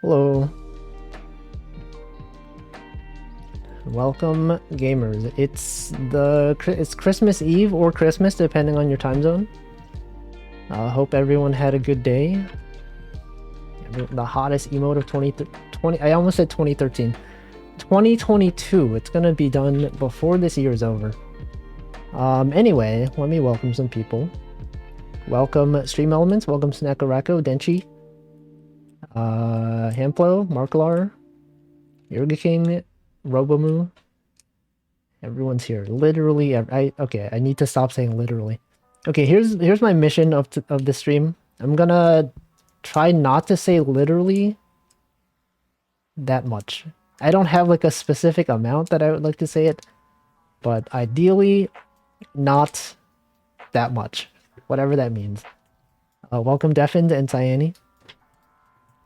Hello. Welcome, gamers. It's Christmas Eve or Christmas, depending on your time zone. I hope everyone had a good day. The hottest emote of 2020. I almost said 2013. 2022. It's gonna be done before this year is over. Anyway, let me welcome some people. Welcome Stream Elements. Welcome Snackarako, Denchi, Hamplo, Marklar, Yoga King, Robomu. Everyone's here. Literally, okay. I need to stop saying literally. Okay, here's my mission of the stream. I'm gonna try not to say literally that much. I don't have like a specific amount that I would like to say it, but ideally, not that much. Whatever that means. Welcome Deafened and Cyane.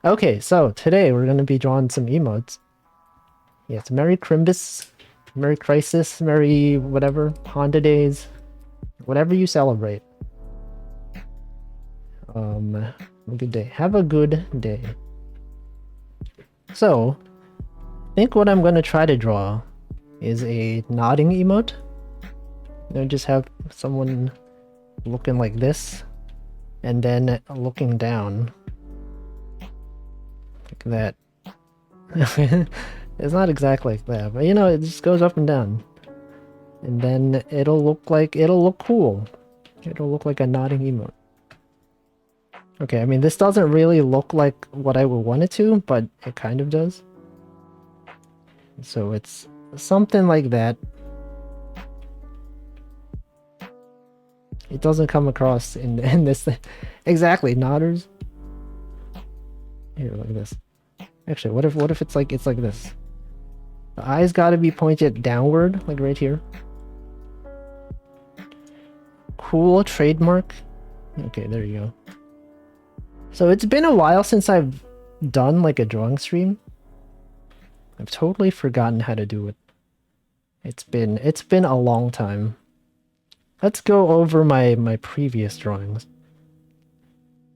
Okay, so today we're gonna be drawing some emotes. Yes, Merry Crimbus, Merry Crisis, Merry whatever, Honda Days, whatever you celebrate. Have a good day. Have a good day. So, I think what I'm gonna try to draw is a nodding emote. Just have someone looking like this, and then looking down like that. It's not exactly like that, but it just goes up and down. And then it'll look cool. It'll look like a nodding emote. Okay, I mean, this doesn't really look like what I would want it to, but it kind of does. So it's something like that. It doesn't come across in this thing. Exactly, nodders. Here, like this. Actually, what if it's like this? The eyes gotta be pointed downward, like right here. Cool trademark. Okay, there you go. So it's been a while since I've done like a drawing stream. I've totally forgotten how to do it. It's been a long time. Let's go over my previous drawings.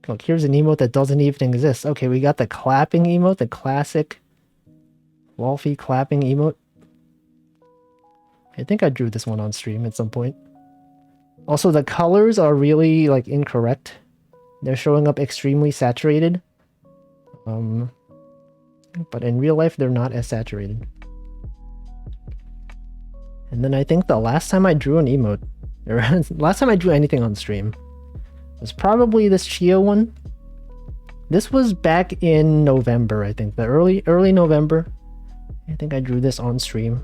Look, here's an emote that doesn't even exist. Okay, we got the clapping emote, the classic Wolfie clapping emote. I think I drew this one on stream at some point. Also, the colors are really like incorrect. They're showing up extremely saturated. But in real life, they're not as saturated. And then I think the last time I drew an emote, or last time I drew anything on stream, was probably this Chio one. This was back in November, I think. The early November. I think I drew this on stream.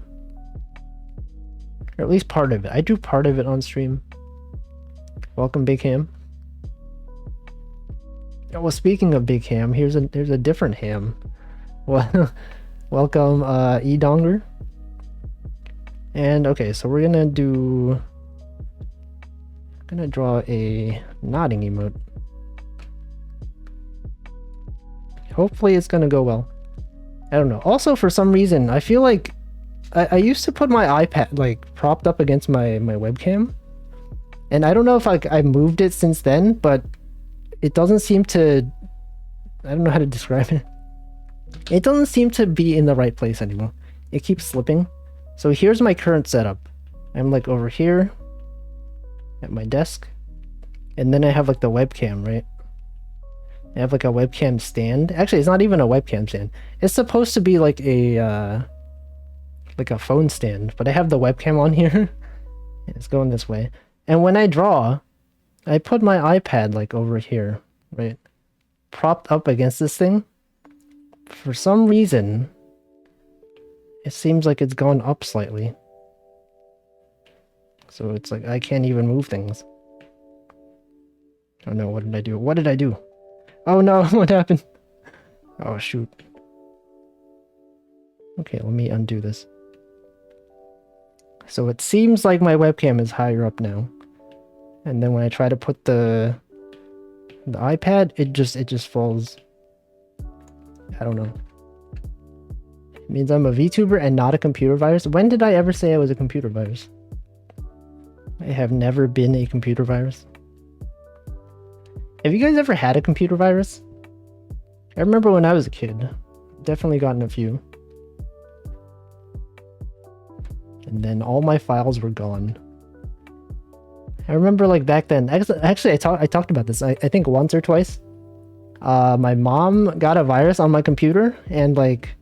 Or at least part of it. I drew part of it on stream. Welcome, Big Ham. Oh, well, speaking of Big Ham, there's a different ham. Well, welcome, E-Donger. And okay, so we're gonna draw a nodding emote. Hopefully it's gonna go well. I don't know. Also, for some reason, I feel like I used to put my iPad like propped up against my webcam, and I don't know if I moved it since then, but it doesn't seem to. I don't know how to describe it. It doesn't seem to be in the right place anymore. It keeps slipping. So here's my current setup. I'm like over here at my desk, and then I have like the webcam, right? I have like a webcam stand. Actually, it's not even a webcam stand. It's supposed to be like a phone stand, but I have the webcam on here. It's going this way. And when I draw, I put my iPad like over here, right? Propped up against this thing. For some reason, it seems like it's gone up slightly. So it's like I can't even move things. Oh no, what did I do? What did I do? Oh no, what happened? Oh shoot. Okay, let me undo this. So it seems like my webcam is higher up now. And then when I try to put the iPad, it just falls. I don't know. It means I'm a VTuber and not a computer virus. When did I ever say I was a computer virus? I have never been a computer virus. Have you guys ever had a computer virus? I remember when I was a kid, definitely gotten a few. And then all my files were gone. I remember like back then, actually I talked about this, I think once or twice. My mom got a virus on my computer and like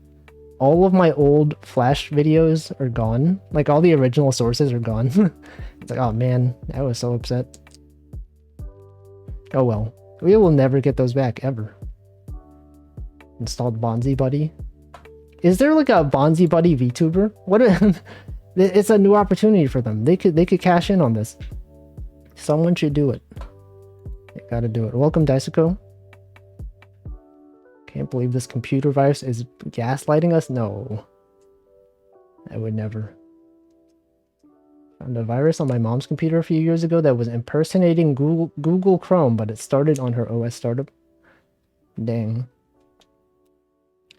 all of my old Flash videos are gone. Like all the original sources are gone. It's like, oh man, I was so upset. Oh well, we will never get those back ever. Installed Bonzi Buddy. Is there like a Bonzi Buddy VTuber? What? It's a new opportunity for them. They could cash in on this. Someone should do it. They gotta do it. Welcome, Daisuko. Can't believe this computer virus is gaslighting us. No, I would never. Found a virus on my mom's computer a few years ago that was impersonating Google Chrome, but it started on her OS startup. Dang.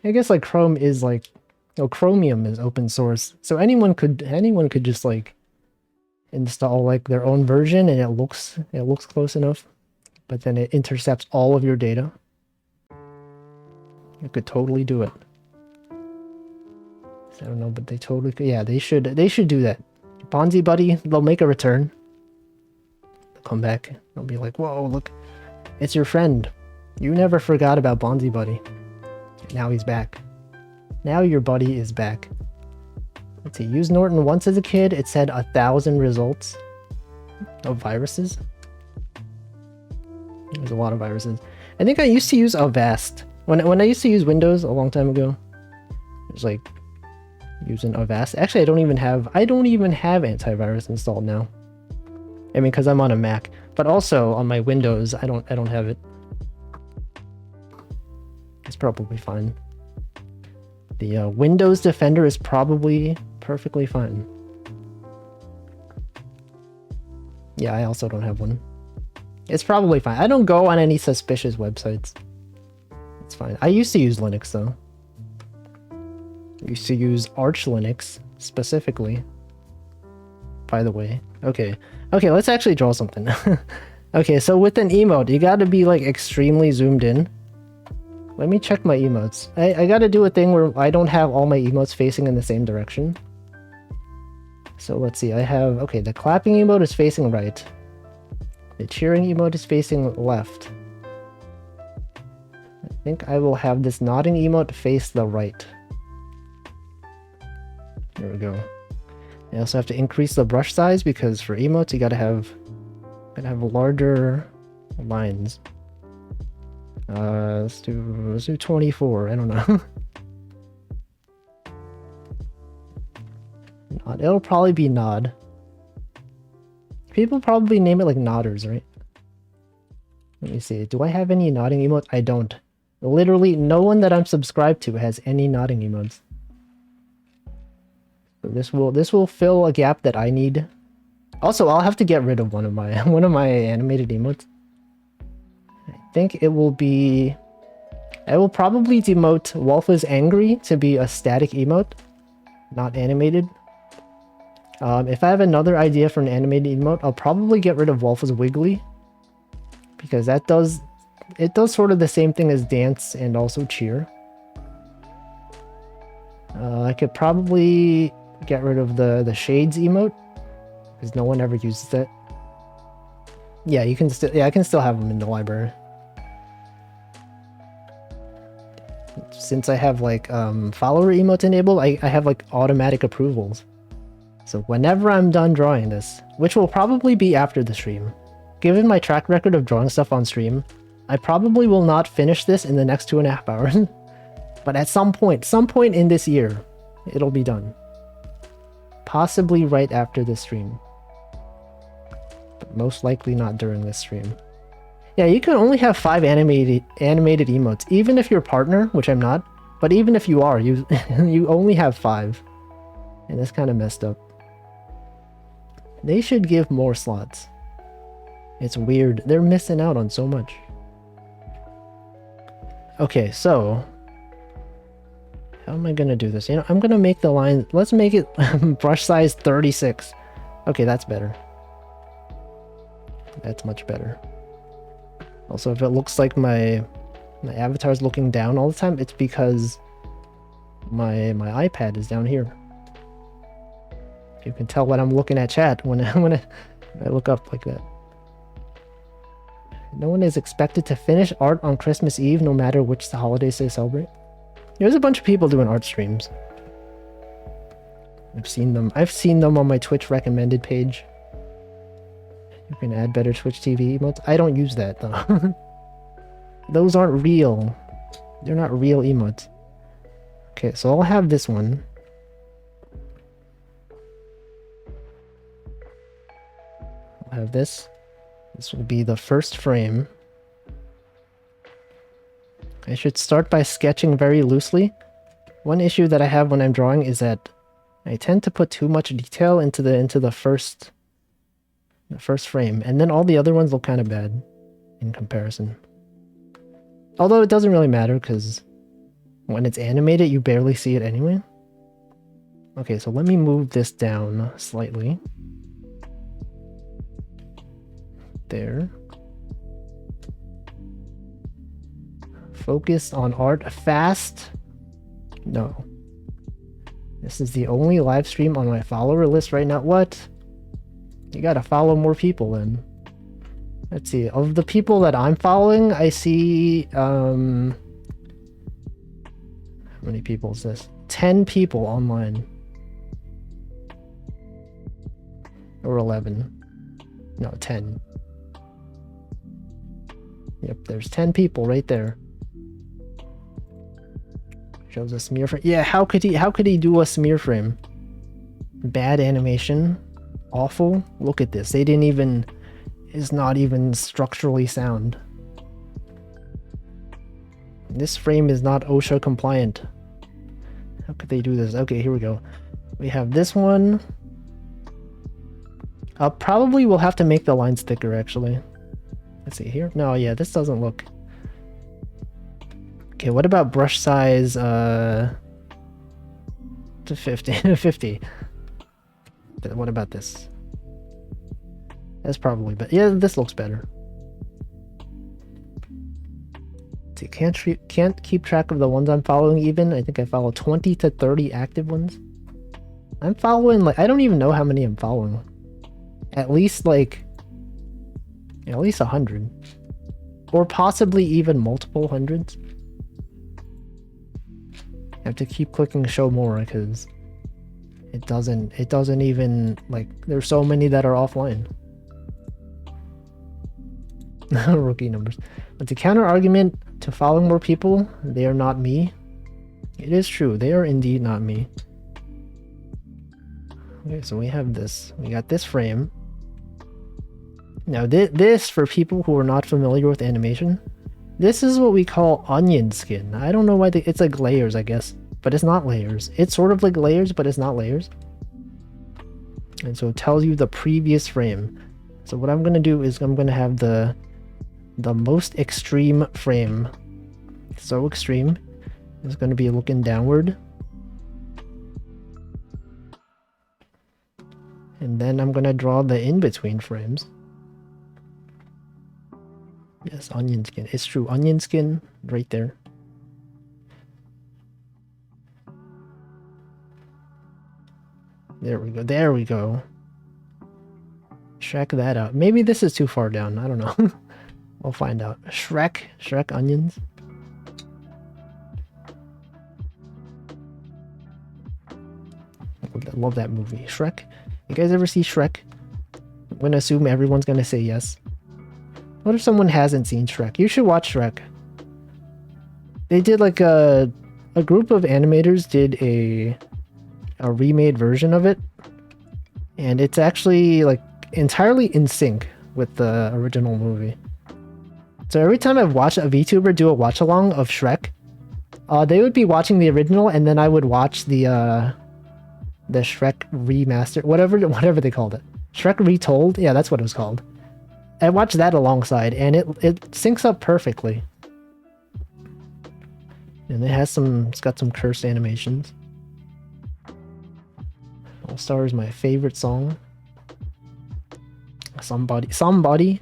I guess like Chrome is like, oh, Chromium is open source, so anyone could just like install like their own version, and it looks close enough, but then it intercepts all of your data. You could totally do it. I don't know, but they totally could. Yeah, they should do that. Bonzi Buddy, they'll make a return. They'll come back. They'll be like, whoa, look, it's your friend. You never forgot about Bonzi Buddy. Now he's back. Now your buddy is back. Let's see, used Norton once as a kid. It said 1,000 results of viruses. There's a lot of viruses. I think I used to use Avast. When I used to use Windows a long time ago, it was like using Avast. Actually, I don't even have antivirus installed now. I mean, because I'm on a Mac, but also on my Windows, I don't have it. It's probably fine. The Windows Defender is probably perfectly fine. Yeah, I also don't have one. It's probably fine. I don't go on any suspicious websites. It's fine. I used to use Linux though. I used to use Arch Linux specifically. By the way. Okay, let's actually draw something. Okay, so with an emote, you gotta be like extremely zoomed in. Let me check my emotes. I gotta do a thing where I don't have all my emotes facing in the same direction. So let's see, I have, okay, the clapping emote is facing right. The cheering emote is facing left. I think I will have this nodding emote face the right. There we go. I also have to increase the brush size because for emotes you gotta have larger lines. Let's do 24. I don't know. Nod. It'll probably be Nod. People probably name it like Nodders, right? Let me see. Do I have any nodding emotes? I don't. Literally, no one that I'm subscribed to has any nodding emotes. So this will fill a gap that I need. Also, I'll have to get rid of one of my animated emotes. I think it will be... I will probably demote Wolf is Angry to be a static emote, not animated. If I have another idea for an animated emote, I'll probably get rid of Wolf is Wiggly, because it does sort of the same thing as dance and also cheer. I could probably get rid of the shades emote, because no one ever uses that. Yeah, you can still, yeah, I can still have them in the library. Since I have like follower emotes enabled, I have like automatic approvals. So whenever I'm done drawing this, which will probably be after the stream, given my track record of drawing stuff on stream, I probably will not finish this in the next 2.5 hours. But at some point in this year, it'll be done. Possibly right after this stream. But most likely not during this stream. Yeah, you can only have 5 animated emotes, even if you're a partner, which I'm not. But even if you are, you only have 5. And that's kind of messed up. They should give more slots. It's weird. They're missing out on so much. Okay, so... how am I gonna do this? You know, I'm gonna make the line... let's make it brush size 36. Okay, that's better. That's much better. Also, if it looks like my avatar is looking down all the time, it's because My iPad is down here. You can tell what I'm looking at chat when I look up like that. No one is expected to finish art on Christmas Eve, no matter which holidays they celebrate. There's a bunch of people doing art streams. I've seen them. I've seen them on my Twitch recommended page. You can add better Twitch TV emotes. I don't use that though. Those aren't real. They're not real emotes. Okay, so I'll have this one. I'll have this. This will be the first frame. I should start by sketching very loosely. One issue that I have when I'm drawing is that I tend to put too much detail into the first frame, and then all the other ones look kind of bad in comparison. Although it doesn't really matter because when it's animated, you barely see it anyway. Okay, so let me move this down slightly. There. Focus on art fast. No. This is the only live stream on my follower list right now. What? You gotta follow more people then. Let's see. Of the people that I'm following, I see how many people is this? 10 people online. Or 11. No, 10. Yep, there's 10 people right there. Shows a smear frame. Yeah, how could he do a smear frame? Bad animation. Awful. Look at this. They didn't even... It's not even structurally sound. This frame is not OSHA compliant. How could they do this? Okay, here we go. We have this one. Probably we'll have to make the lines thicker, actually. Let's see here. No, yeah, this doesn't look... Okay, what about brush size to 50? 50. What about this? That's probably better. Yeah, this looks better. See, can't keep track of the ones I'm following even. I think I follow 20 to 30 active ones. I'm following, like, I don't even know how many I'm following. At least, like, at least 100. Or possibly even multiple hundreds. I have to keep clicking show more because it doesn't even, like, there's so many that are offline. Rookie numbers. But the counter argument to following more people, they are not me. It is true, they are indeed not me. Okay, so we have this. We got this frame. Now this, for people who are not familiar with animation, this is what we call onion skin. I don't know why it's like layers, I guess, but it's not layers. It's sort of like layers, but it's not layers. And so it tells you the previous frame. So what I'm gonna do is I'm gonna have the most extreme frame. So extreme. It's gonna be looking downward. And then I'm gonna draw the in-between frames. Yes, onion skin. It's true. Onion skin right there. There we go. There we go. Shrek that out. Maybe this is too far down. I don't know. We'll find out. Shrek onions. I love that movie. Shrek. You guys ever see Shrek? I'm gonna assume everyone's gonna say yes. What if someone hasn't seen Shrek? You should watch Shrek. They did like a group of animators did a remade version of it, and it's actually like entirely in sync with the original movie. So every time I've watched a VTuber do a watch along of Shrek, they would be watching the original, and then I would watch the Shrek remaster, whatever they called it. Shrek Retold? Yeah, that's what it was called. I watched that alongside, and it syncs up perfectly. And it's got some cursed animations. All Star is my favorite song. Somebody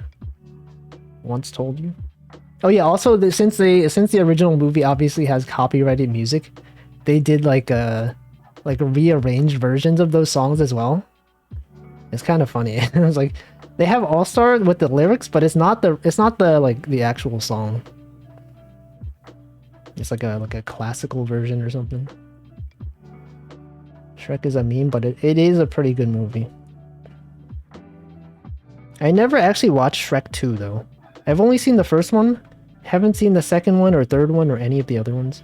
once told you. Oh yeah, also since the original movie obviously has copyrighted music, they did like rearranged versions of those songs as well. It's kind of funny. It was like they have All Star with the lyrics, but it's not the like the actual song. It's like a classical version or something. Shrek is a meme, but it is a pretty good movie. I never actually watched Shrek 2 though. I've only seen the first one. Haven't seen the second one or third one or any of the other ones.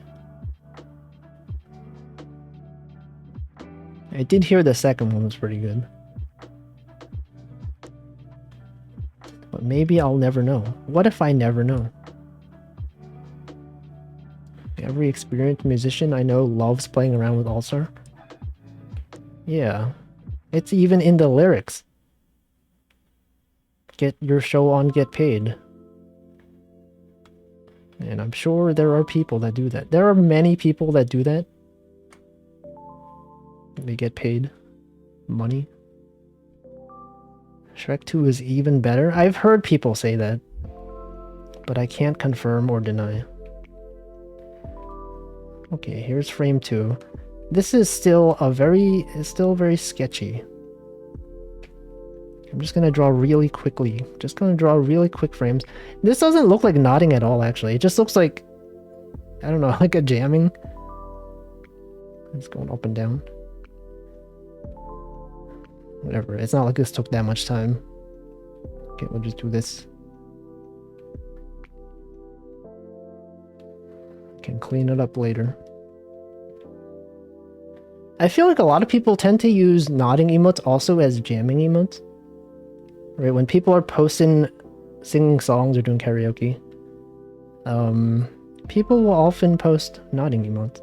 I did hear the second one was pretty good. But maybe I'll never know. What if I never know? Every experienced musician I know loves playing around with All-Star. Yeah. It's even in the lyrics. Get your show on, get paid. And I'm sure there are people that do that. There are many people that do that. They get paid money. Shrek 2 is even better. I've heard people say that, but I can't confirm or deny. Okay, here's frame 2. This is still very sketchy. I'm just gonna draw really quickly. Just gonna draw really quick frames. This doesn't look like nodding at all, actually. It just looks like, I don't know, like a jamming. It's going up and down. Whatever, it's not like this took that much time. Okay, we'll just do this. Can clean it up later. I feel like a lot of people tend to use nodding emotes also as jamming emotes. Right, when people are posting, singing songs or doing karaoke, people will often post nodding emotes.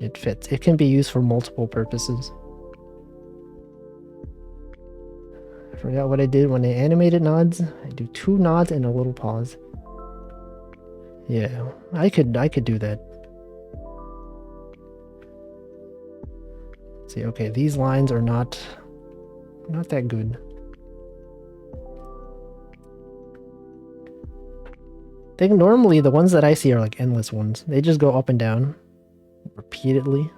It fits. It can be used for multiple purposes. I forgot what I did when I animated nods. I do 2 nods and a little pause. Yeah, I could do that. See, okay, these lines are not that good. I think normally the ones that I see are like endless ones. They just go up and down repeatedly.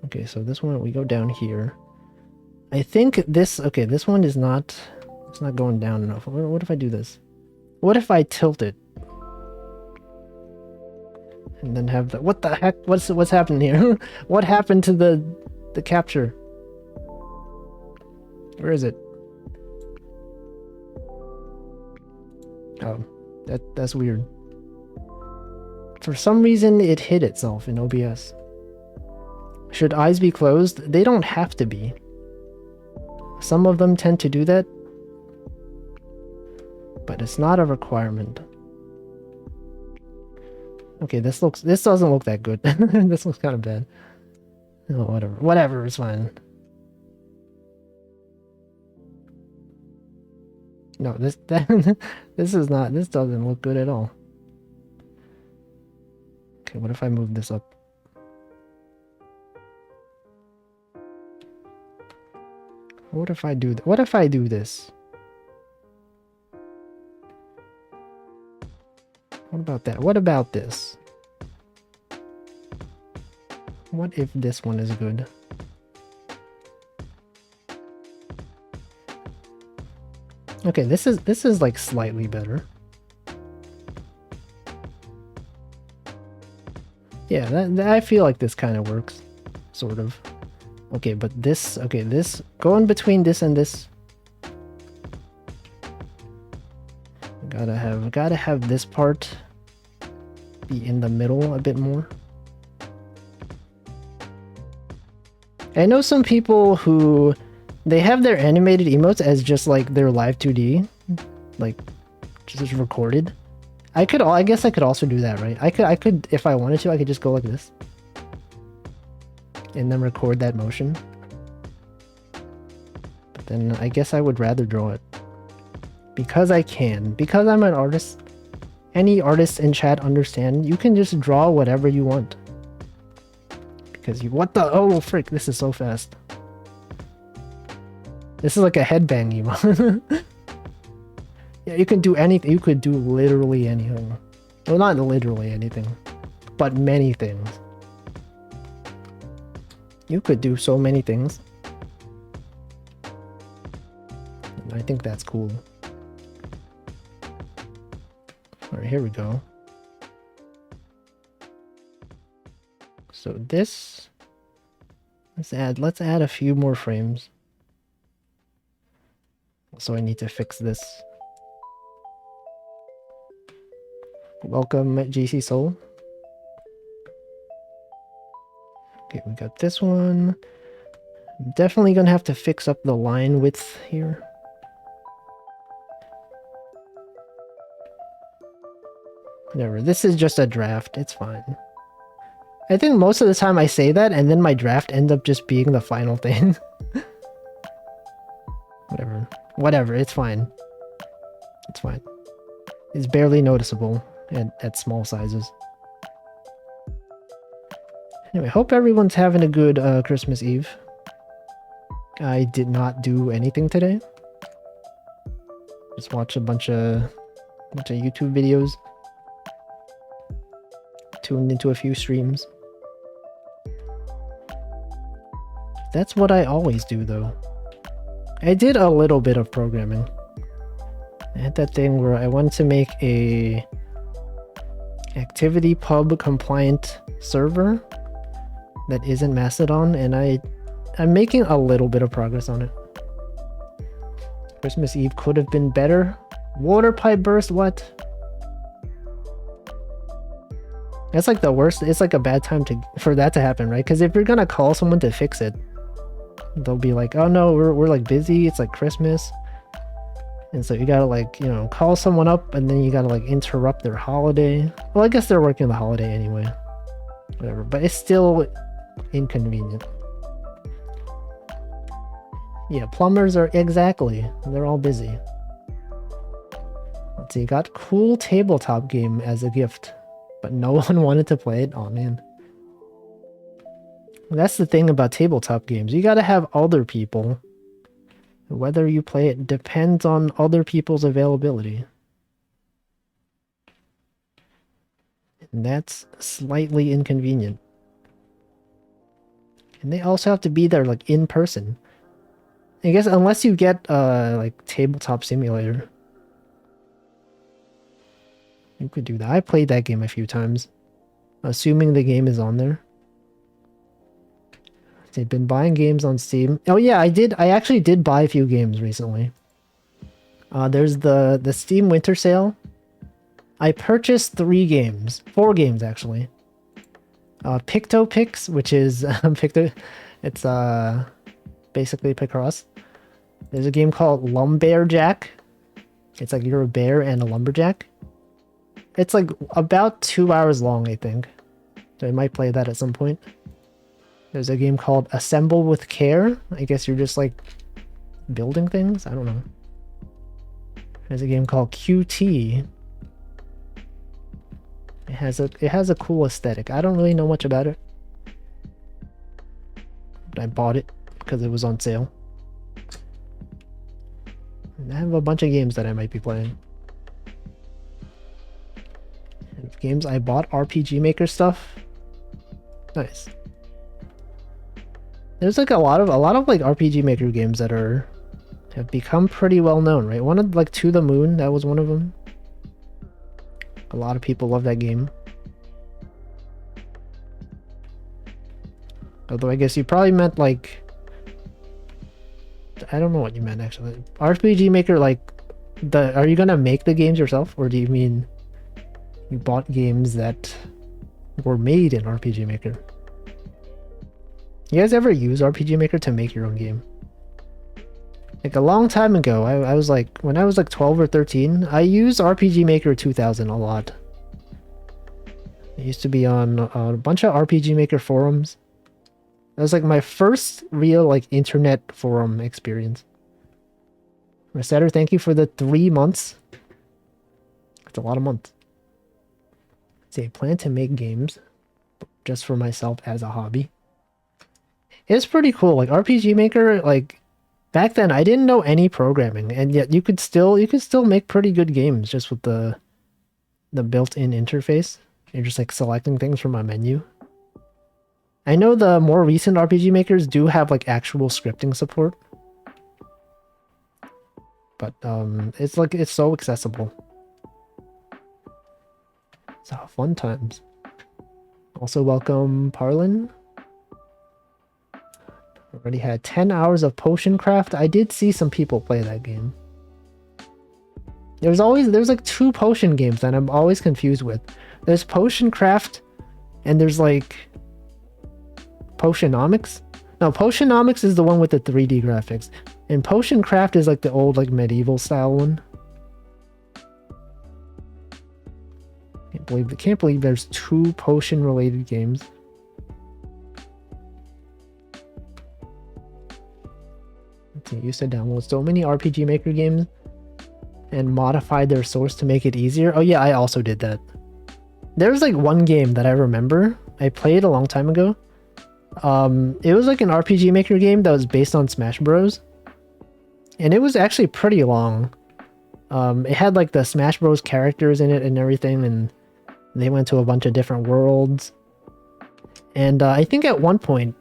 Okay, so this one, we go down here. I think this, okay, this one is not, it's not going down enough. What if I do this? What if I tilt it? And then have the, what the heck? What's happening here? What happened to the capture? Where is it? Oh, that's weird. For some reason, it hid itself in OBS. Should eyes be closed? They don't have to be. Some of them tend to do that, but it's not a requirement. Okay, this doesn't look that good. This looks kind of bad. Oh, whatever, it's fine. No, this doesn't look good at all. Okay, what if I move this up? What if I do what if I do this? What about that? What about this? What if this one is good? Okay, this is like slightly better. Yeah, I feel like this kind of works, sort of. Okay, but this, okay, this, going between this and this. Gotta have this part be in the middle a bit more. I know some people who, they have their animated emotes as just like their live 2D, like just recorded. I guess I could also do that, right? I could, if I wanted to, I could just go like this. And then record that motion. But then I guess I would rather draw it. Because I can. Because I'm an artist. Any artists in chat understand, you can just draw whatever you want. Because what the, oh frick, this is so fast. This is like a headbang emote. Yeah, you can do anything. You could do literally anything. Well, not literally anything, but many things. You could do so many things. And I think that's cool. Alright, here we go. So this... Let's add a few more frames. So I need to fix this. Welcome, GC Soul. Okay, we got this one. I'm definitely gonna have to fix up the line width here. Whatever, this is just a draft, it's fine. I think most of the time I say that, and then my draft ends up just being the final thing. Whatever, it's fine. It's fine. It's barely noticeable at small sizes. Anyway, hope everyone's having a good Christmas Eve. I did not do anything today. Just watch a bunch of YouTube videos. Tuned into a few streams. That's what I always do, though. I did a little bit of programming. I had that thing where I wanted to make a activity pub compliant server that isn't Mastodon, and I'm making a little bit of progress on it. Christmas Eve could have been better. Water pipe burst, what? That's like the worst. It's like a bad time for that to happen, right? Because if you're gonna call someone to fix it, they'll be like, oh no, we're like busy, it's like Christmas. And so you gotta like, you know, call someone up and then you gotta like interrupt their holiday. Well, I guess they're working the holiday anyway. Whatever, but it's still inconvenient. Yeah, plumbers are, exactly. They're all busy. Let's see, got cool tabletop game as a gift, but no one wanted to play it. Oh man. That's the thing about tabletop games. You gotta have other people. Whether you play it depends on other people's availability. And that's slightly inconvenient. And they also have to be there like in person. I guess unless you get like Tabletop Simulator. You could do that. I played that game a few times. Assuming the game is on there. They've been buying games on Steam. Oh yeah, I actually did buy a few games recently. There's the Steam Winter Sale. I purchased 4 games actually. PictoPix, which is it's basically Picross. There's a game called Lumberjack. It's like you're a bear and a lumberjack. It's like about 2 hours long, I think. So I might play that at some point. There's a game called Assemble with Care. I guess you're just like building things. I don't know. There's a game called QT. It has a cool aesthetic. I don't really know much about it. But I bought it because it was on sale. And I have a bunch of games that I might be playing. And games I bought, RPG Maker stuff. Nice. There's like a lot of like RPG Maker games that have become pretty well known, right? One of like To the Moon, that was one of them. A lot of people love that game. Although I guess you probably meant like, I don't know what you meant actually. RPG Maker, like are you gonna make the games yourself, or do you mean you bought games that were made in RPG Maker? You guys ever use RPG Maker to make your own game? Like a long time ago, I was like, when I was like 12 or 13, I used RPG Maker 2000 a lot. I used to be on a bunch of RPG Maker forums. That was like my first real like internet forum experience. Resetter, thank you for the 3 months. It's a lot of months. See, I plan to make games just for myself as a hobby. It's pretty cool. Like RPG Maker, like Back then, I didn't know any programming, and yet you could still make pretty good games just with the built-in interface. You're just like selecting things from a menu. I know the more recent RPG makers do have like actual scripting support, but it's like it's so accessible. So fun times. Also welcome Parlin. Already had 10 hours of potion craft. I did see some people play that game. There's like 2 potion games that I'm always confused with. There's potion craft and there's like Potionomics. No, Potionomics is the one with the 3D graphics. And potion craft is like the old like medieval style one. Can't believe there's 2 potion related games. I used to download so many RPG Maker games and modified their source to make it easier. Oh yeah, I also did that. There's like one game that I remember I played a long time ago. It was like an RPG Maker game that was based on Smash Bros. And it was actually pretty long. It had like the Smash Bros characters in it and everything, and they went to a bunch of different worlds. And I think at one point,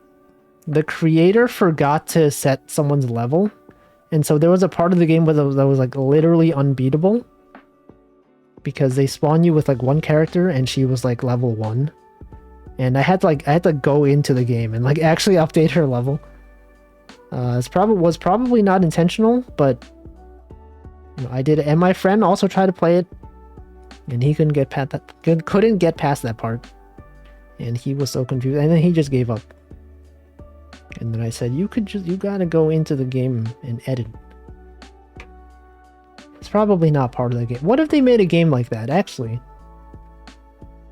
the creator forgot to set someone's level. And so there was a part of the game where that was like literally unbeatable. Because they spawn you with like one character and she was like level 1. And I had to go into the game and like actually update her level. Was probably not intentional, but you know, I did it. And my friend also tried to play it. And he couldn't get past that part. And he was so confused. And then he just gave up. And then I said, you gotta go into the game and edit. It's probably not part of the game. What if they made a game like that, actually?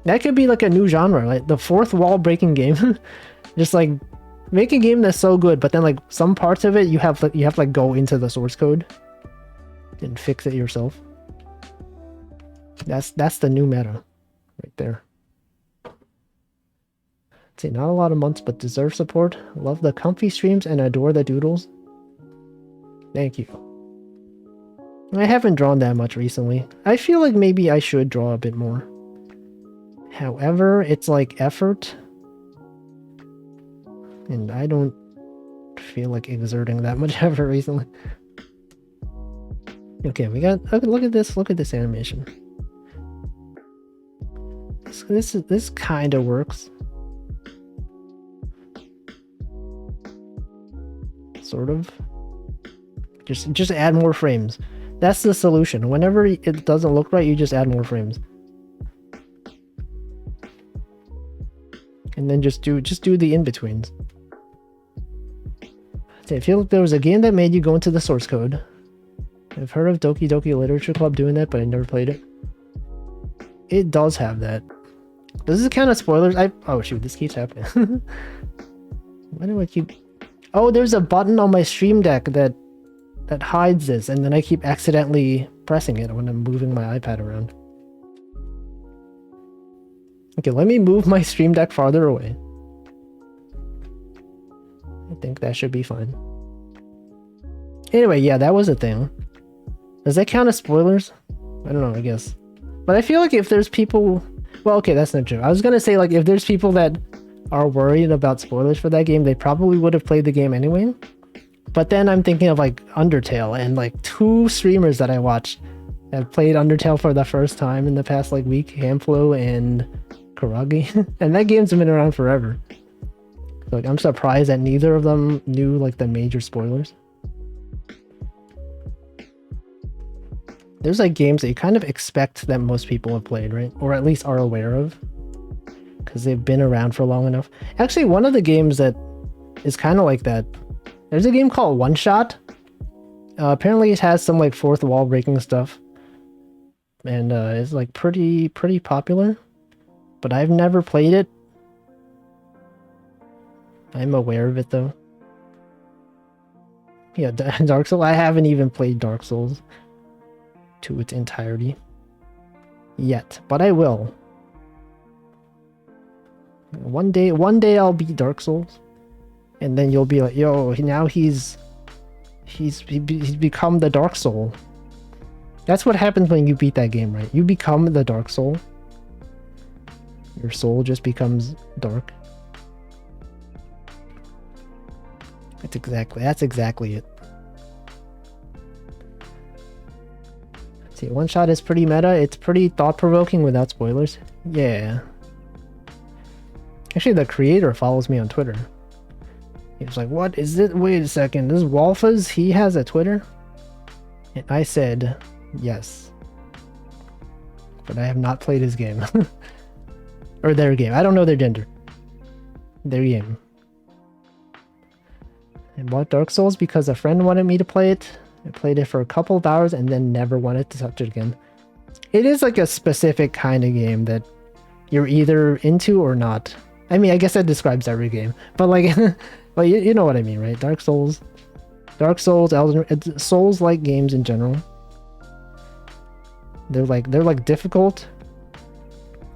That could be like a new genre, like the fourth wall breaking game. Just like make a game that's so good, but then like some parts of it you have to like go into the source code and fix it yourself. That's the new meta right there. See, not a lot of months, but deserve support. Love the comfy streams and adore the doodles. Thank you. I haven't drawn that much recently. I feel like maybe I should draw a bit more. However, it's like effort. And I don't feel like exerting that much effort recently. Okay, we got... Look at this animation. This kind of works. Sort of. Just add more frames. That's the solution. Whenever it doesn't look right, you just add more frames. And then just do the in-betweens. I feel like there was a game that made you go into the source code. I've heard of Doki Doki Literature Club doing that, but I never played it. It does have that. Does this count as spoilers? Oh shoot, this keeps happening. Why do I keep... Oh, there's a button on my stream deck that hides this, and then I keep accidentally pressing it when I'm moving my iPad around. Okay, let me move my stream deck farther away. I think that should be fine. Anyway, yeah, that was a thing. Does that count as spoilers? I don't know, I guess. But I feel like if there's people... Well, okay, that's not true. I was gonna say, like, if there's people that are worried about spoilers for that game, they probably would have played the game anyway. But then I'm thinking of, like, Undertale, and, like, 2 streamers that I watched have played Undertale for the first time in the past, like, week. Hamflo and Kuragi. And that game's been around forever. So, like, I'm surprised that neither of them knew, like, the major spoilers. There's like games that you kind of expect that most people have played, right? Or at least are aware of. Because they've been around for long enough. Actually, one of the games that is kind of like that. There's a game called One Shot. Apparently it has some like fourth wall breaking stuff. And it's like pretty popular. But I've never played it. I'm aware of it though. Yeah, Dark Souls. I haven't even played Dark Souls to its entirety yet, but I will. One day I'll beat Dark Souls, and then you'll be like, yo, now he's He's become the Dark Soul. That's what happens when you beat that game, right? You become the Dark Soul. Your soul just becomes dark. That's exactly it. See, one shot is pretty meta. It's pretty thought-provoking without spoilers. Yeah. Actually, the creator follows me on Twitter. He was like, what is it? Wait a second. This Walfas, he has a Twitter? And I said, yes. But I have not played his game. Or their game. I don't know their gender. Their game. I bought Dark Souls because a friend wanted me to play it. I played it for a couple of hours and then never wanted to touch it again. It is like a specific kind of game that you're either into or not. I mean, I guess that describes every game. But like, well, you know what I mean, right? Dark Souls, Elden, Souls-like games in general. They're like difficult.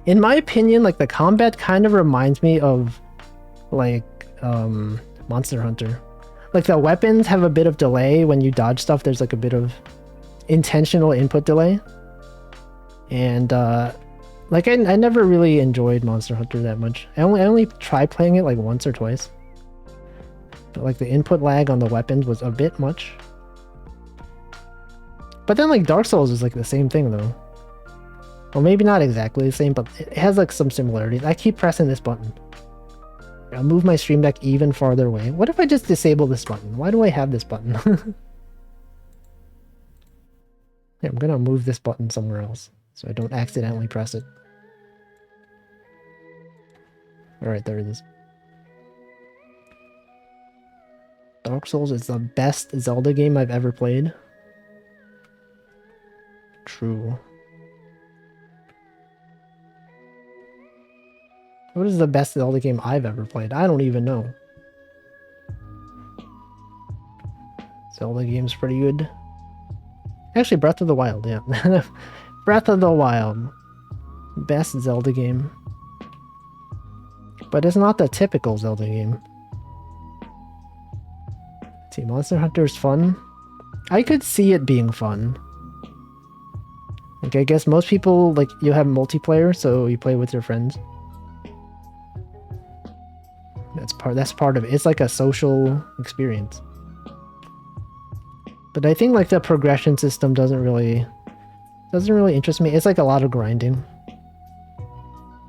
In my opinion, like the combat kind of reminds me of like Monster Hunter. Like the weapons have a bit of delay when you dodge stuff. There's like a bit of intentional input delay. And like I never really enjoyed Monster Hunter that much. I only tried playing it like once or twice. But like the input lag on the weapons was a bit much. But then like Dark Souls is like the same thing though. Well, maybe not exactly the same, but it has like some similarities. I keep pressing this button. I'll move my stream deck even farther away. What if I just disable this button? Why do I have this button? Yeah, I'm gonna move this button somewhere else so I don't accidentally press it. Alright, there it is. Dark Souls is the best Zelda game I've ever played. True. What is the best Zelda game I've ever played? I don't even know. Zelda game's pretty good. Actually, Breath of the Wild, yeah. Breath of the Wild. Best Zelda game. But it's not the typical Zelda game. Let's see, Monster Hunter is fun. I could see it being fun. Like, I guess most people, like, you have multiplayer, so you play with your friends. That's part of it. It's like a social experience. But I think like the progression system doesn't really interest me. It's like a lot of grinding.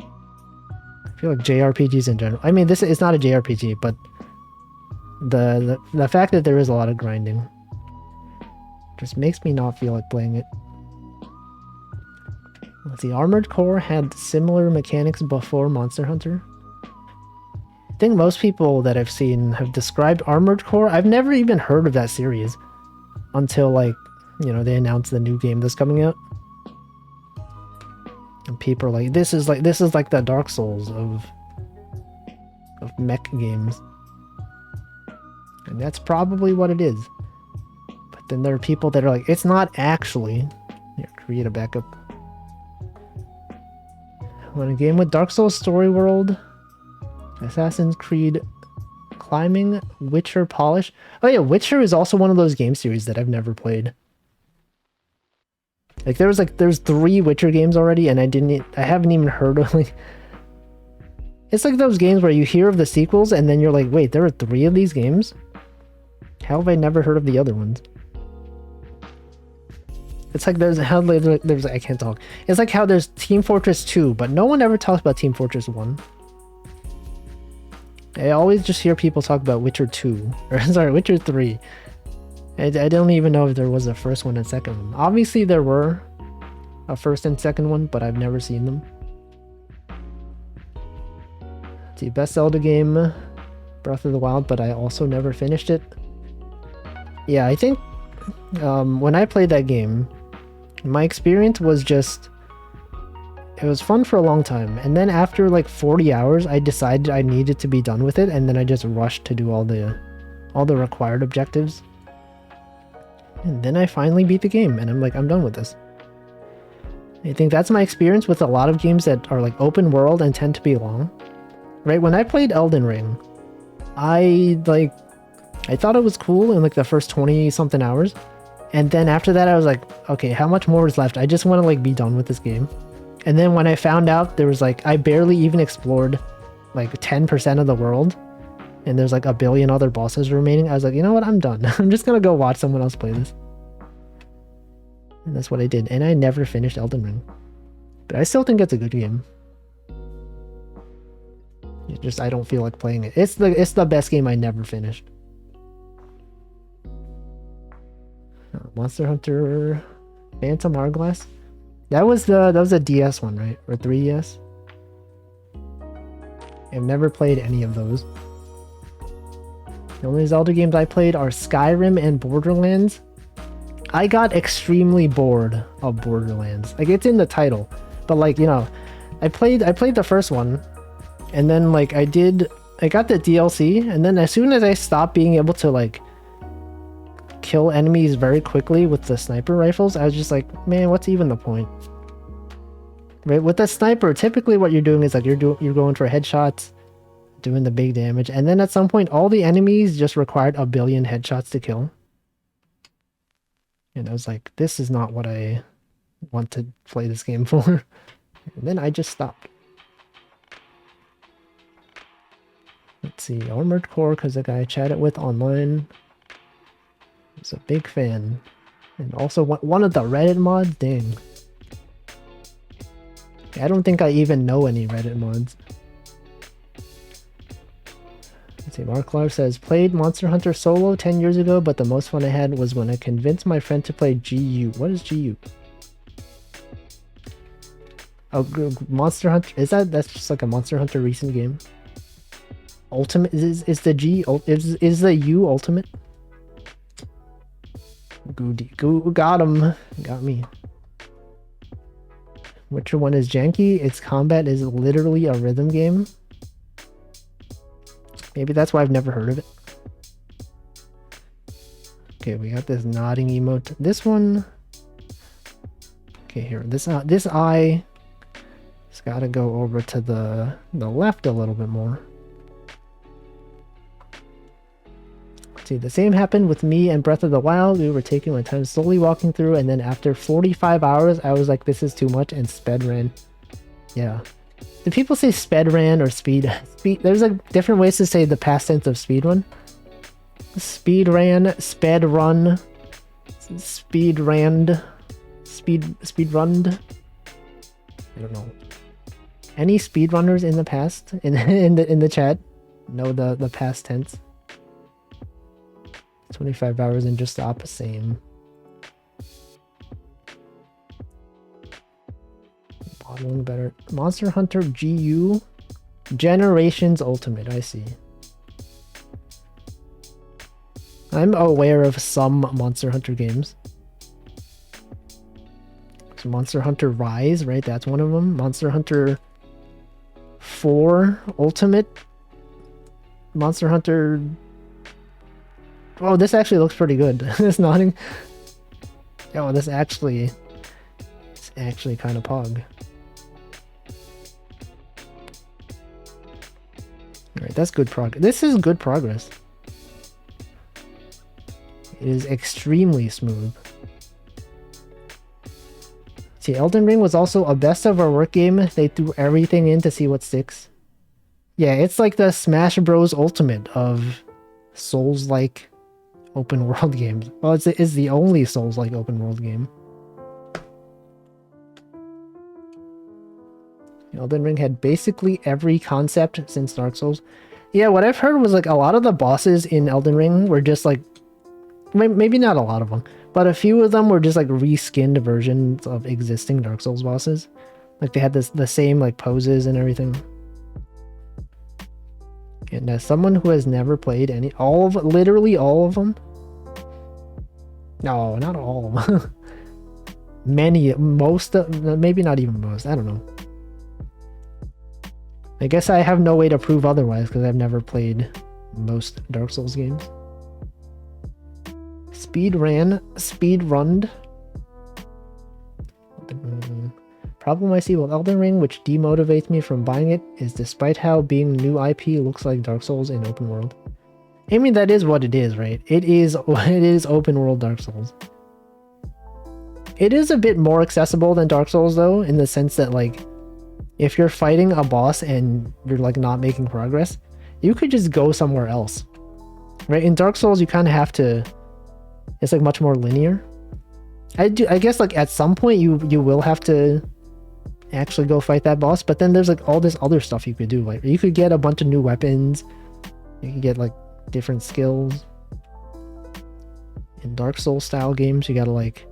I feel like JRPGs in general. I mean, this is not a JRPG, but the fact that there is a lot of grinding just makes me not feel like playing it. Let's see, Armored Core had similar mechanics before Monster Hunter. I think most people that I've seen have described Armored Core. I've never even heard of that series until, like, you know, they announced the new game that's coming out. And people are like, this is like the Dark Souls of mech games. And that's probably what it is. But then there are people that are like, it's not actually. Here, create a backup. Want a game with Dark Souls story world? Assassin's Creed climbing, Witcher polish. Oh yeah, Witcher is also one of those game series that I've never played. Like there's 3 Witcher games already, and I haven't even heard of like. It's like those games where you hear of the sequels and then you're like, wait, there are 3 of these games? How have I never heard of the other ones? It's like there's I can't talk. It's like how there's Team Fortress 2, but no one ever talks about Team Fortress 1. I always just hear people talk about Witcher 2, or sorry, Witcher 3. I don't even know if there was a first one and second one. Obviously there were a first and second one, but I've never seen them. Let's see, best Zelda game, Breath of the Wild, but I also never finished it. Yeah, I think when I played that game, my experience was just, it was fun for a long time, and then after like 40 hours I decided I needed to be done with it, and then I just rushed to do all the required objectives, and then I finally beat the game and I'm like, I'm done with this. I think that's my experience with a lot of games that are like open world and tend to be long, right? When I played Elden Ring, I like I thought it was cool in like the first 20 something hours. And then after that, I was like, okay, how much more is left? I just want to like be done with this game. And then when I found out there was like, I barely even explored like 10% of the world. And there's like a billion other bosses remaining. I was like, you know what? I'm done. I'm just going to go watch someone else play this. And that's what I did. And I never finished Elden Ring. But I still think it's a good game. It's just, I don't feel like playing it. It's the best game I never finished. Monster Hunter Phantom Hourglass. That was a DS one, right? Or 3DS? I've never played any of those. The only Zelda games I played are Skyrim and Borderlands. I got extremely bored of Borderlands. Like, it's in the title. But like, you know, I played the first one, and then like I got the DLC, and then as soon as I stopped being able to like kill enemies very quickly with the sniper rifles, I was just like, man, what's even the point? Right? With the sniper, typically what you're doing is like you're going for headshots, doing the big damage, and then at some point all the enemies just required a billion headshots to kill. And I was like, this is not what I want to play this game for. And then I just stopped. Let's see, Armored Core, because the guy I chatted with online was a big fan. And also one of the Reddit mods, dang. I don't think I even know any Reddit mods. Let's see, Mark Clark says, played Monster Hunter solo 10 years ago, but the most fun I had was when I convinced my friend to play GU. What is GU? Oh, Monster Hunter, that's just like a Monster Hunter recent game? Ultimate, is the G, is the U ultimate? Got him. Got me. Which one is janky? Its combat is literally a rhythm game. Maybe that's why I've never heard of it. Okay, we got this nodding emote. This one. Okay, here. This eye. It's got to go over to the left a little bit more. See, the same happened with me and Breath of the Wild. We were taking my time slowly walking through, and then after 45 hours, I was like, this is too much, and sped ran. Yeah. Do people say sped ran or speed? There's like different ways to say the past tense of speed run. Speed ran, sped run, speed ran, speed runned. I don't know. Any speedrunners in the past in the chat know the past tense? 25 hours and just stop. Same. Modeling better. Monster Hunter GU Generations Ultimate. I see. I'm aware of some Monster Hunter games. So Monster Hunter Rise, right? That's one of them. Monster Hunter 4 Ultimate. Monster Hunter. Oh, this actually looks pretty good. This nodding. Oh, this actually kind of pog. Alright, that's good progress. This is good progress. It is extremely smooth. See, Elden Ring was also a best of our work game. They threw everything in to see what sticks. Yeah, it's like the Smash Bros. Ultimate of Souls-like open world games. Well, it's the only Souls-like open world game. Elden Ring had basically every concept since Dark Souls. Yeah, what I've heard was like a lot of the bosses in Elden Ring were just like, maybe not a lot of them, but a few of them were just like reskinned versions of existing Dark Souls bosses. Like they had the same like poses and everything. And as someone who has never played literally all of them. No, not all of them. Maybe not even most. I don't know. I guess I have no way to prove otherwise because I've never played most Dark Souls games. Speed runned. Problem I see with Elden Ring, which demotivates me from buying it, is despite how being new IP looks like Dark Souls in open world. I mean, that is what it is, right? It is open world Dark Souls. It is a bit more accessible than Dark Souls though, in the sense that like if you're fighting a boss and you're like not making progress, you could just go somewhere else. Right? In Dark Souls you kind of have to, it's like much more linear. I guess like at some point you will have to actually go fight that boss, but then there's like all this other stuff you could do. Like you could get a bunch of new weapons, you could get like different skills. In Dark Souls style games you gotta like,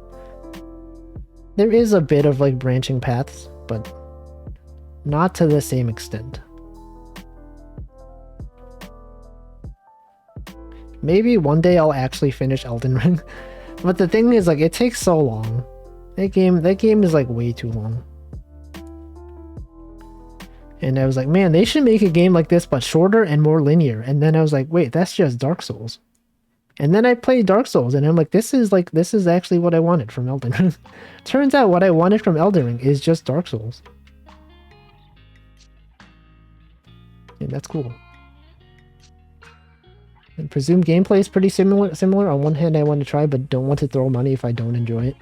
there is a bit of like branching paths, but not to the same extent. Maybe one day I'll actually finish Elden Ring. But the thing is, like, it takes so long. That game is like way too long. And I was like, man, they should make a game like this, but shorter and more linear. And then I was like, wait, that's just Dark Souls. And then I played Dark Souls, and I'm like, this is actually what I wanted from Elden Ring. Turns out what I wanted from Elden Ring is just Dark Souls. And that's cool. And presumed gameplay is pretty similar. On one hand, I want to try, but don't want to throw money if I don't enjoy it.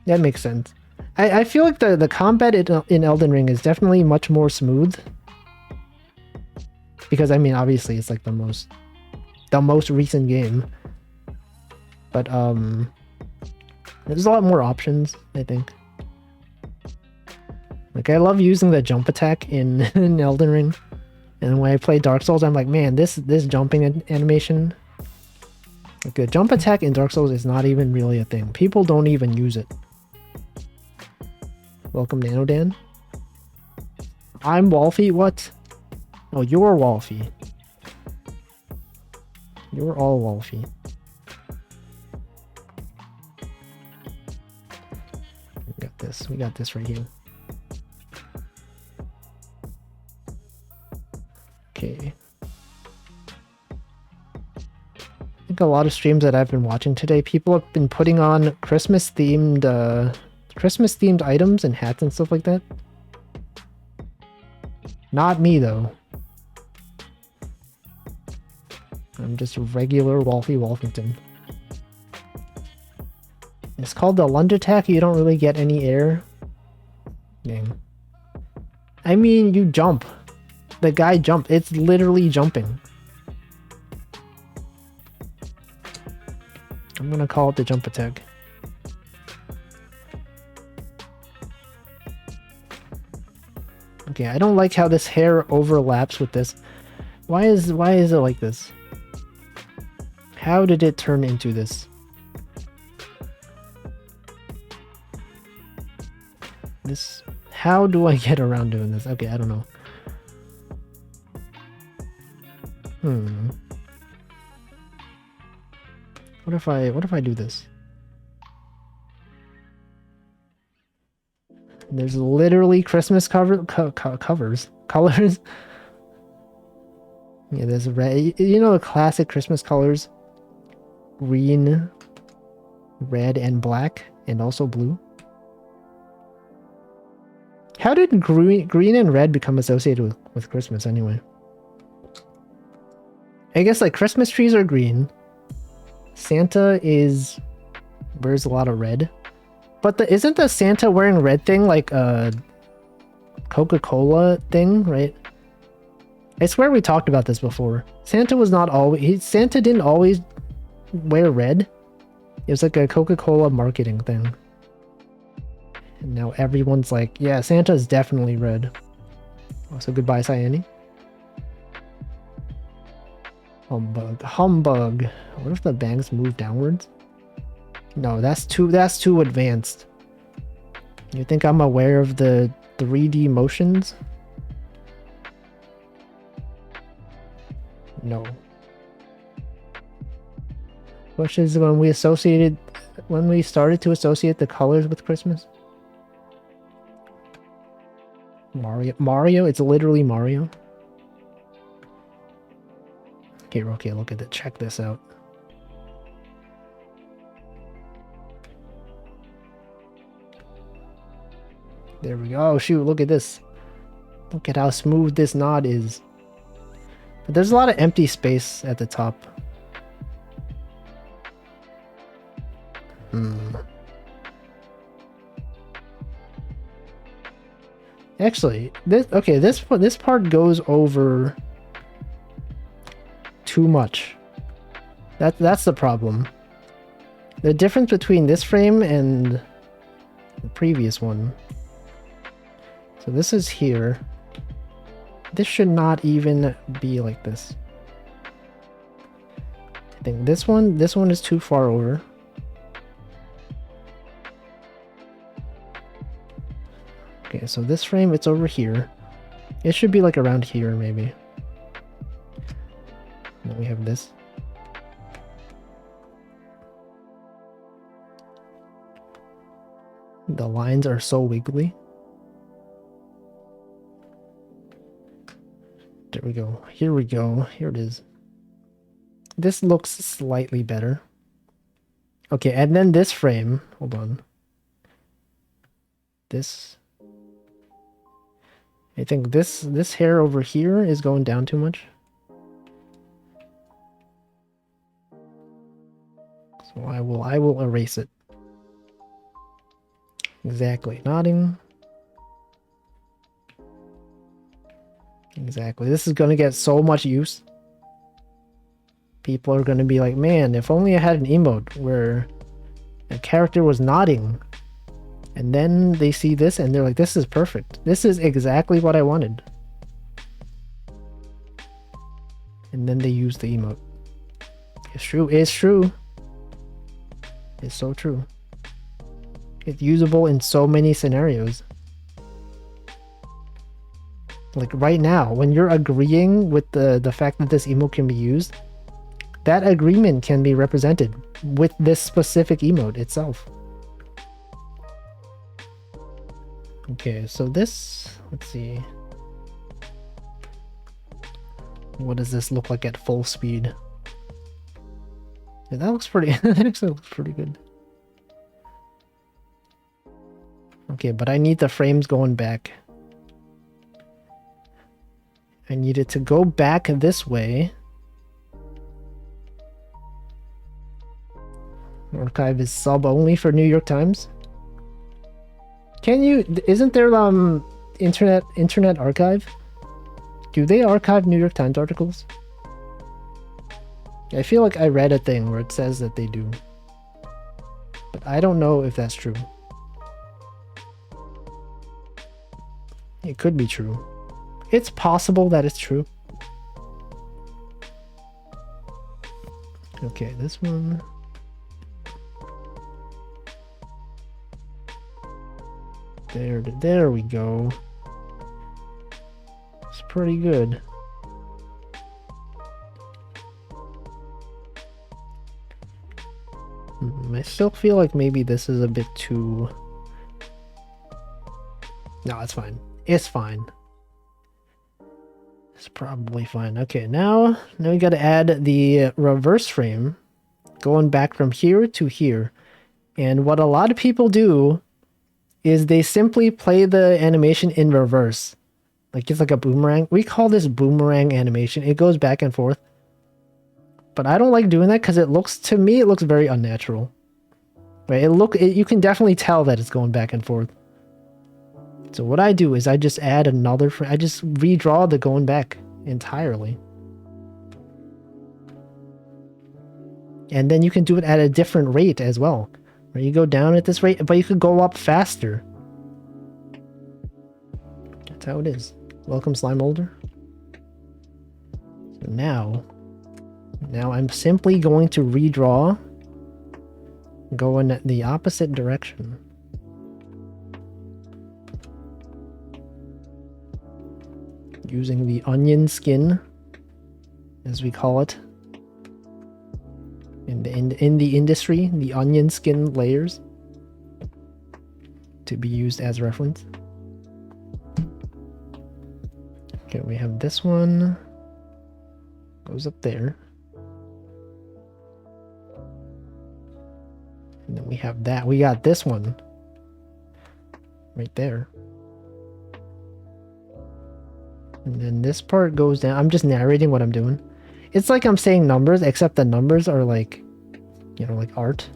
That makes sense. I feel like the combat in Elden Ring is definitely much more smooth. Because, I mean, obviously, it's like the most recent game. But, there's a lot more options, I think. Like, I love using the jump attack in Elden Ring. And when I play Dark Souls, I'm like, man, this jumping animation. Like, the jump attack in Dark Souls is not even really a thing. People don't even use it. Welcome, Nanodan. I'm Wolfie? What? Oh, you're Wolfie. You're all Wolfie. We got this right here. Okay. I think a lot of streams that I've been watching today, people have been putting on Christmas themed items and hats and stuff like that. Not me though. I'm just a regular Wolfie Wolfington. It's called the lunge attack. You don't really get any air. Dang. I mean, you jump. The guy jumped. It's literally jumping. I'm gonna call it the jump attack. Okay, I don't like how this hair overlaps with this. Why is it like this? How did it turn into this? How do I get around doing this? Okay, I don't know. What if I do this? There's literally Christmas colors. Yeah, there's red. You know the classic Christmas colors? Green, red, and black, and also blue. How did green and red become associated with Christmas anyway? I guess like Christmas trees are green. Santa wears a lot of red. But isn't the Santa wearing red thing like a Coca-Cola thing, right? I swear we talked about this before. Santa didn't always wear red. It was like a Coca-Cola marketing thing. And now everyone's like, yeah, Santa's definitely red. Oh, so goodbye, Cyane. Humbug. What if the bangs move downwards? No, that's too advanced. You think I'm aware of the 3D motions? No. Which is when we started to associate the colors with Christmas. Mario? It's literally Mario. Okay, look at it. Check this out. There we go. Oh, shoot, look at this. Look at how smooth this nod is. But there's a lot of empty space at the top. Actually, this part goes over too much. That's the problem. The difference between this frame and the previous one. So this is here. This should not even be like this. I think this one is too far over. Okay, so this frame, it's over here. It should be like around here, maybe. And then we have this. The lines are so wiggly. There we go. Here we go. Here it is. This looks slightly better. Okay, and then this frame. Hold on. This. I think this hair over here is going down too much. So I will erase it. Exactly. Nodding. Exactly. This is going to get so much use. People are going to be like, man, if only I had an emote where a character was nodding. And then they see this and they're like, this is perfect. This is exactly what I wanted. And then they use the emote. It's true. It's true. It's so true. It's usable in so many scenarios. Like right now, when you're agreeing with the fact that this emote can be used, that agreement can be represented with this specific emote itself. Okay, so this, let's see. What does this look like at full speed? Yeah, that looks pretty, that actually looks pretty good. Okay, but I need the frames going back. I need it to go back this way. Archive is sub only for New York Times. Can you, isn't there internet archive? Do they archive New York Times articles? I feel like I read a thing where it says that they do. But I don't know if that's true. It could be true. It's possible that it's true. Okay, this one. There we go. It's pretty good. I still feel like maybe this is a bit too... No, it's fine. It's fine. It's probably fine. Okay, now we gotta add the reverse frame going back from here to here. And what a lot of people do is they simply play the animation in reverse. Like it's like a boomerang. We call this boomerang animation. It goes back and forth. But I don't like doing that because it looks, to me, it looks very unnatural. Right? You can definitely tell that it's going back and forth. So what I do is I just add another frame. I just redraw the going back entirely. And then you can do it at a different rate as well. Right? You go down at this rate, but you could go up faster. That's how it is. Welcome, Slime Molder. So now I'm simply going to redraw, go in the opposite direction. Using the onion skin, as we call it in the industry, the onion skin layers to be used as reference. Okay, we have this one goes up there, and then we have that. We got this one right there. And then this part goes down. I'm just narrating what I'm doing. It's like I'm saying numbers, except the numbers are like, you know, like art.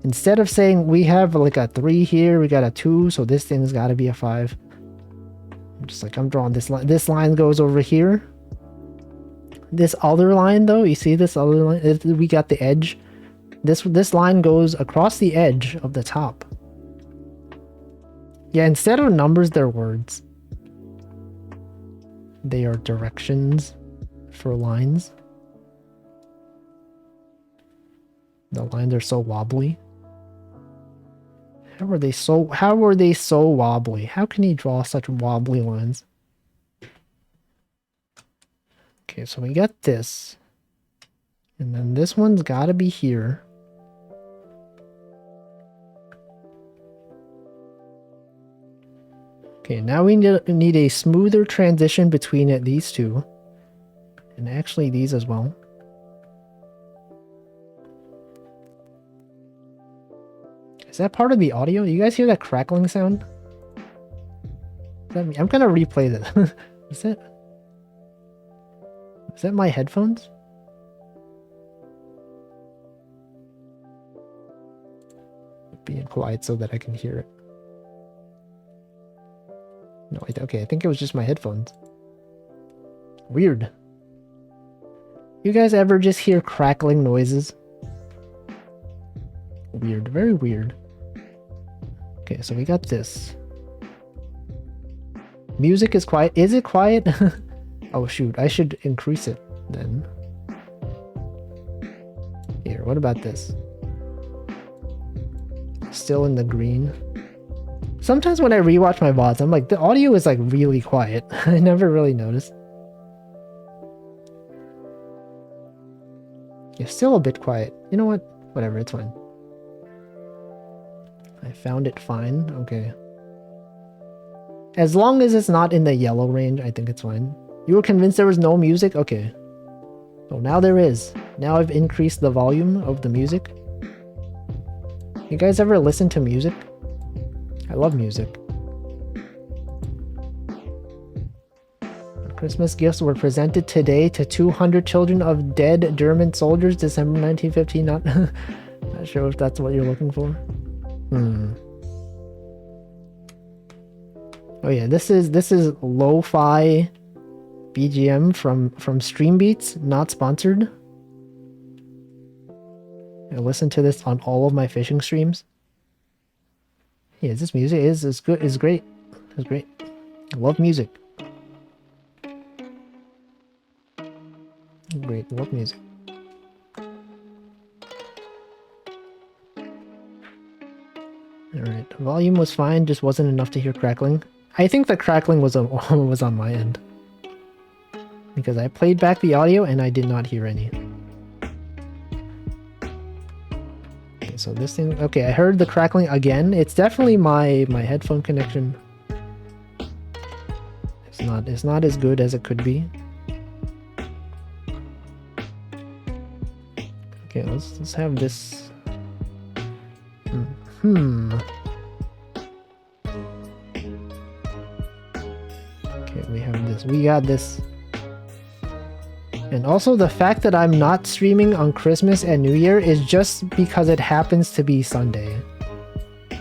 Instead of saying we have like a 3 here, we got a 2, so this thing's got to be a 5. I'm just like, I'm drawing this line. This line goes over here. This other line, though, you see this other line? We got the edge. This line goes across the edge of the top. Yeah, instead of numbers, they're words. They are directions for lines. The lines are so wobbly. How are they so wobbly? How can he draw such wobbly lines? Okay, so we got this. And then this one's gotta be here. Okay, now we need a smoother transition between these two. And actually these as well. Is that part of the audio? You guys hear that crackling sound? I'm gonna replay this. Is that my headphones? Being quiet so that I can hear it. No, okay, I think it was just my headphones. Weird. You guys ever just hear crackling noises? Weird, very weird. Okay, so we got this. Music is quiet. Is it quiet? Oh shoot, I should increase it then. Here, what about this? Still in the green. Sometimes when I rewatch my VODs, I'm like, the audio is like really quiet. I never really noticed. It's still a bit quiet. You know what? Whatever, it's fine. I found it fine. Okay. As long as it's not in the yellow range, I think it's fine. You were convinced there was no music? Okay. So now there is. Now I've increased the volume of the music. You guys ever listen to music? I love music. Christmas gifts were presented today to 200 children of dead German soldiers, December 1915. Not sure if that's what you're looking for. Oh yeah, this is lo-fi BGM from Stream Beats, not sponsored. I listen to this on all of my fishing streams. Yeah, this music is good. Is great. It's great. I love music. Great, love music. Alright, volume was fine, just wasn't enough to hear crackling. I think the crackling was on my end. Because I played back the audio and I did not hear any. Okay, so this thing... Okay, I heard the crackling again. It's definitely my headphone connection. It's not as good as it could be. Okay, let's have this... Okay, we have this. We got this. And also the fact that I'm not streaming on Christmas and New Year is just because it happens to be Sunday.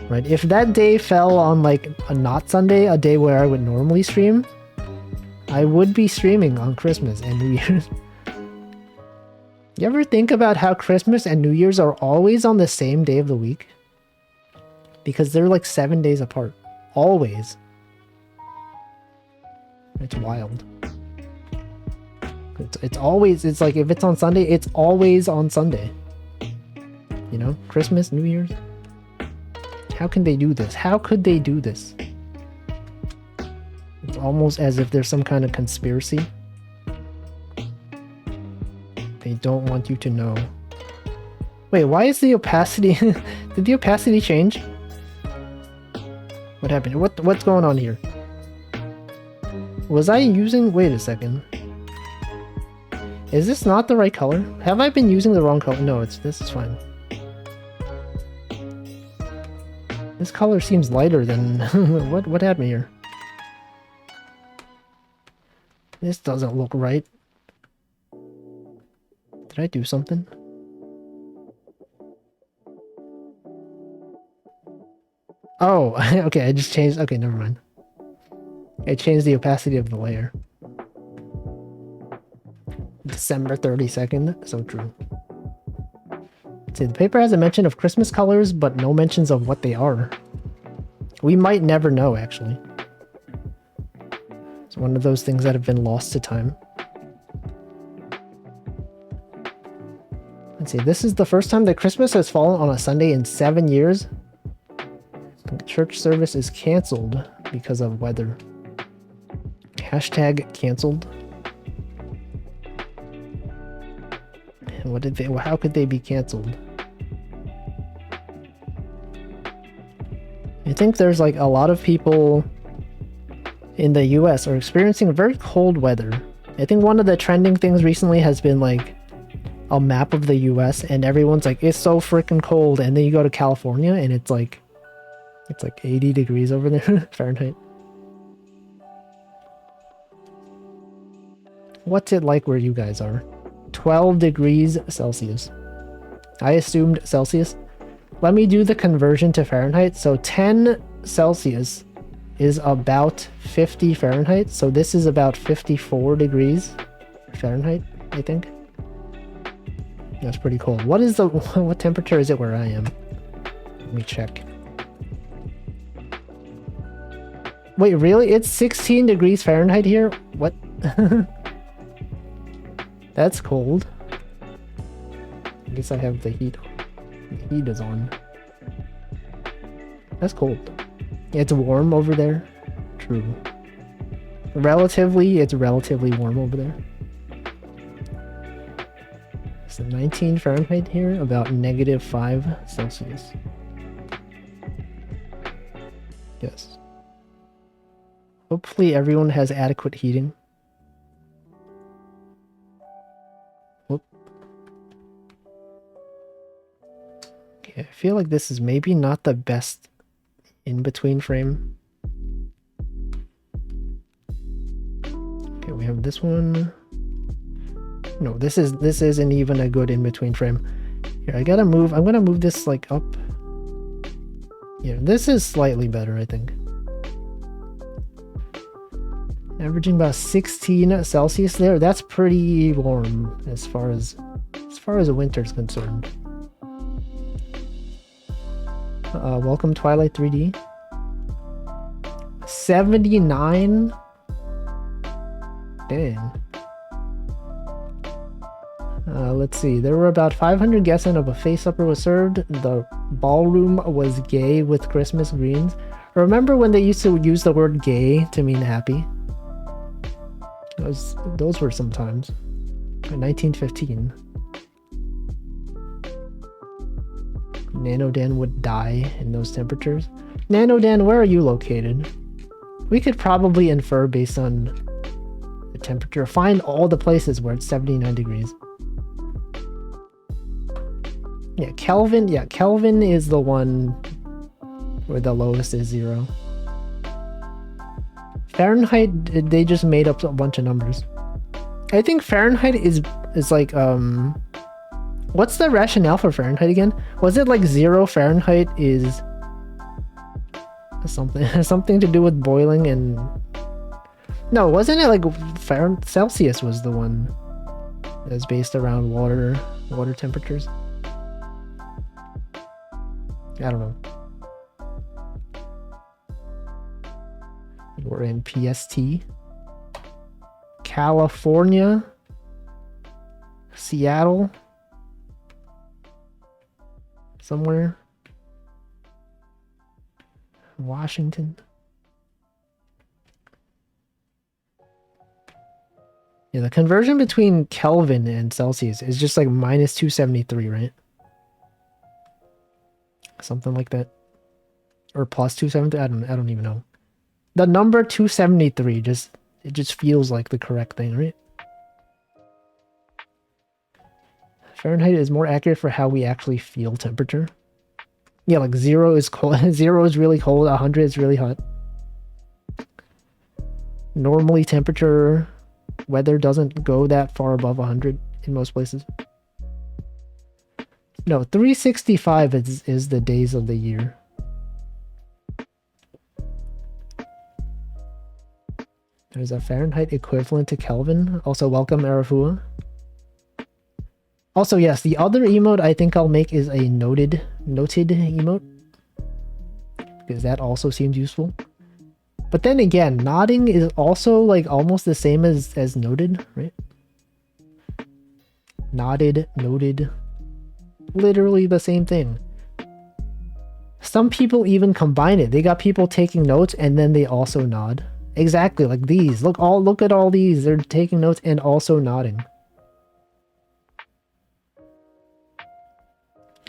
Right? If that day fell on like a not Sunday, a day where I would normally stream, I would be streaming on Christmas and New Year's. You ever think about how Christmas and New Year's are always on the same day of the week? Because they're like 7 days apart. Always. It's wild. It's always, it's like if it's on Sunday, it's always on Sunday. You know? Christmas, New Year's. How can they do this? How could they do this? It's almost as if there's some kind of conspiracy. They don't want you to know. Wait, why is the opacity... Did the opacity change? What happened? What's going on here? Was I using... Wait a second. Is this not the right color? Have I been using the wrong color? No, this is fine. This color seems lighter than... What happened here? This doesn't look right. Did I do something? Oh, okay, I just changed... Okay, never mind. I changed the opacity of the layer. December 32nd, so true. Let's see, the paper has a mention of Christmas colors, but no mentions of what they are. We might never know, actually. It's one of those things that have been lost to time. Let's see, this is the first time that Christmas has fallen on a Sunday in 7 years. Church service is canceled because of weather. Hashtag canceled. What did they? How could they be canceled? I think there's like a lot of people in the US are experiencing very cold weather. I think one of the trending things recently has been like a map of the US and everyone's like, it's so freaking cold, and then you go to California and it's like 80 degrees over there Fahrenheit. What's it like where you guys are? 12 degrees Celsius. I assumed Celsius. Let me do the conversion to Fahrenheit. So 10 Celsius is about 50 Fahrenheit. So this is about 54 degrees Fahrenheit, I think. That's pretty cold. What is the... What temperature is it where I am? Let me check. Wait, really? It's 16 degrees Fahrenheit here? What? That's cold. I guess I have the heat. The heat is on. That's cold. It's warm over there. True. Relatively, it's relatively warm over there. So 19 Fahrenheit here, about -5 Celsius. Yes. Hopefully everyone has adequate heating. Whoop. Okay, I feel like this is maybe not the best in-between frame. Okay, we have this one. No, this isn't even a good in-between frame. Here, I'm gonna move this like up. Yeah, this is slightly better, I think. Averaging about 16 Celsius there. That's pretty warm as far as the winter's concerned. Welcome Twilight 3D. 79. Dang. Let's see. There were about 500 guests and a face supper was served. The ballroom was gay with Christmas greens. Remember when they used to use the word gay to mean happy? Those were some times. In 1915. Nanodan would die in those temperatures. Nanodan, where are you located? We could probably infer based on the temperature. Find all the places where it's 79 degrees. Yeah, Kelvin. Yeah, Kelvin is the one where the lowest is 0. Fahrenheit, they just made up a bunch of numbers. I think Fahrenheit is like, what's the rationale for Fahrenheit again? Was it like 0 Fahrenheit is something to do with boiling and... No, wasn't it like Celsius was the one that's based around water temperatures? I don't know. We're in PST. California. Seattle. Somewhere. Washington. Yeah, the conversion between Kelvin and Celsius is just like -273, right? Something like that. Or plus 273, I don't even know. The number 273 it just feels like the correct thing, right? Fahrenheit is more accurate for how we actually feel temperature. Yeah, like 0 is cold, 0 is really cold, 100 is really hot. Normally temperature weather doesn't go that far above 100 in most places. No, 365 is the days of the year. There's a Fahrenheit equivalent to Kelvin. Also, welcome, Arafua. Also, yes, the other emote I think I'll make is a noted emote. Because that also seems useful. But then again, nodding is also like almost the same as noted, right? Nodded, noted. Literally the same thing. Some people even combine it. They got people taking notes and then they also nod. Exactly, like these. Look at all these. They're taking notes and also nodding.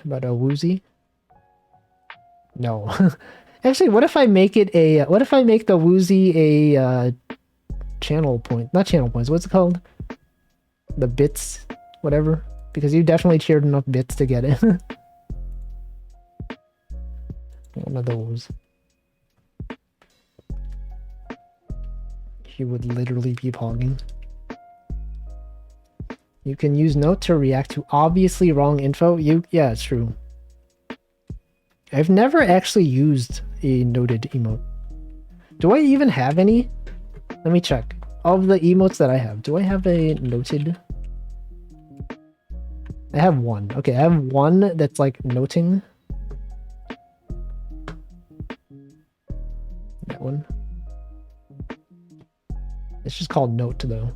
About a woozy? No. Actually, what if I make it a... What if I make the woozy a channel point? Not channel points. What's it called? The bits, whatever. Because you definitely cheered enough bits to get it. One of those. He would literally be pogging. You can use note to react to obviously wrong info. Yeah, it's true. I've never actually used a noted emote. Do I even have any? Let me check. Of the emotes that I have, do I have a noted? I have one. Okay, I have one that's like noting. That one. It's just called note though.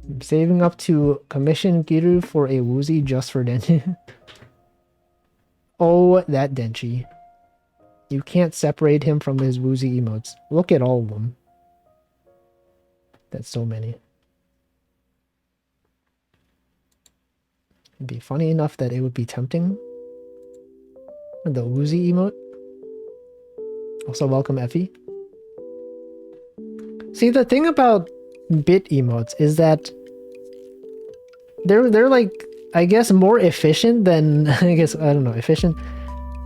I'm saving up to commission Giru for a woozy just for Denchi. Oh, that Denchi. You can't separate him from his woozy emotes. Look at all of them. That's so many. It'd be funny enough that it would be tempting. The woozy emote. Also, welcome Effie. See, the thing about bit emotes is that they're like, I guess, more efficient than, I don't know, efficient.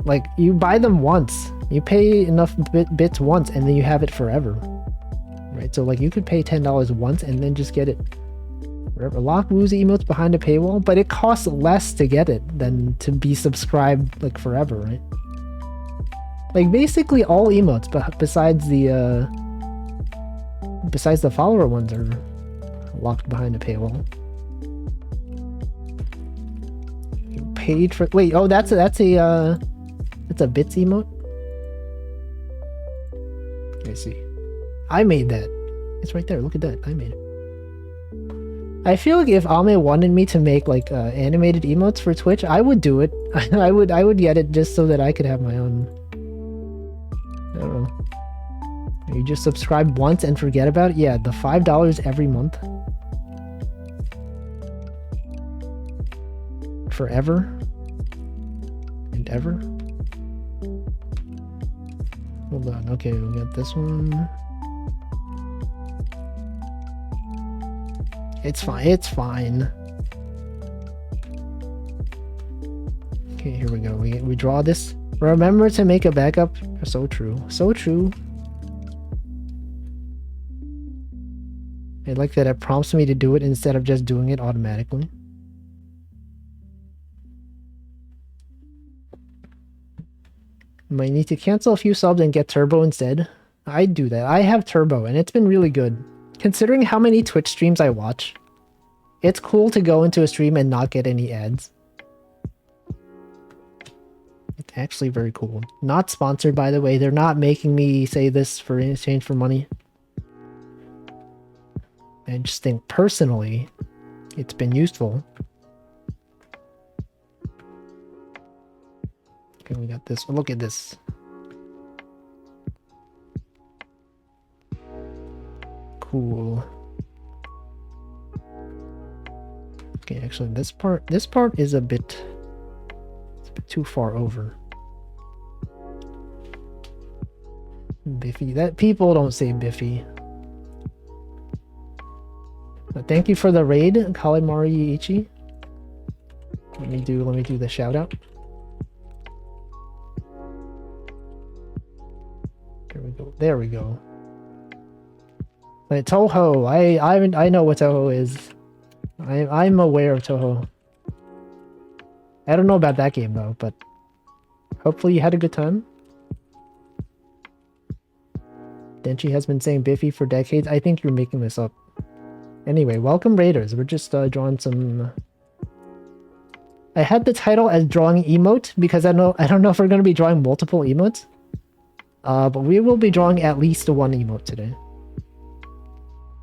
Like, you buy them once. You pay enough bits once, and then you have it forever. Right? So, like, you could pay $10 once, and then just get it forever. Lock woozy emotes behind a paywall, but it costs less to get it than to be subscribed, like, forever, right? Like, basically all emotes, besides the follower ones, are locked behind a paywall. You paid for... Wait, oh, that's a bits emote? I see. I made that. It's right there. Look at that. I made it. I feel like if Ame wanted me to make like animated emotes for Twitch, I would do it. I would get it just so that I could have my own. I don't know. You just subscribe once and forget about it? Yeah, the $5 every month. Forever. And ever. Hold on. Okay, we got this one. It's fine. It's fine. Okay, here we go. We draw this. Remember to make a backup. So true. So true. I like that it prompts me to do it instead of just doing it automatically. Might need to cancel a few subs and get turbo instead. I'd do that. I have turbo and it's been really good. Considering how many Twitch streams I watch, it's cool to go into a stream and not get any ads. It's actually very cool. Not sponsored, by the way. They're not making me say this for in exchange for money. I just think personally, it's been useful. Okay, we got this. Look at this. Cool. Okay, actually this part is a bit too far over. Biffy. That people don't say Biffy. But thank you for the raid, Kalimari Ichi. Let me do the shout out. There we go. There we go. Like Toho, I know what Toho is. I'm aware of Toho. I don't know about that game though, but hopefully you had a good time. Denchi has been saying Biffy for decades. I think you're making this up. Anyway, welcome Raiders. We're just drawing some... I had the title as drawing emote because I don't know if we're going to be drawing multiple emotes. But we will be drawing at least one emote today.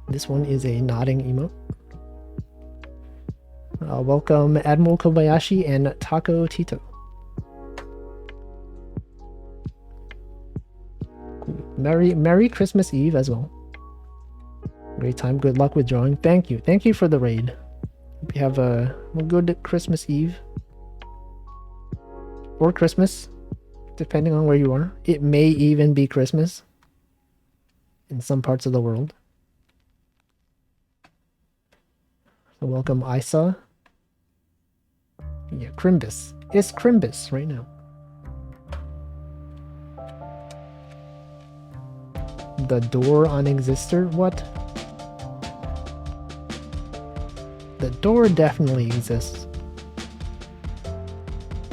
This one is a nodding emote. Welcome Admiral Kobayashi and Taco Tito. Cool. Merry Christmas Eve as well. Great time. Good luck with drawing. Thank you. Thank you for the raid. Hope you have a good Christmas Eve. Or Christmas, depending on where you are. It may even be Christmas in some parts of the world. So welcome Isa. Yeah, Crimbus. It's Crimbus right now. The door on Exister? What? The door definitely exists.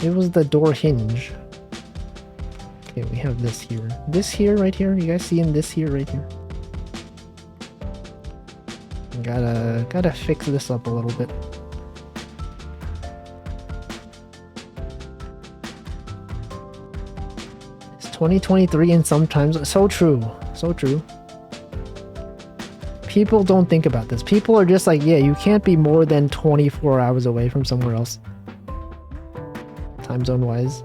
It was the door hinge. Okay, we have this here. This here, right here. You guys seeing this here, right here? Gotta fix this up a little bit. It's 2023 and sometimes so true. So true. People don't think about this. People are just like, yeah, you can't be more than 24 hours away from somewhere else. Time zone wise.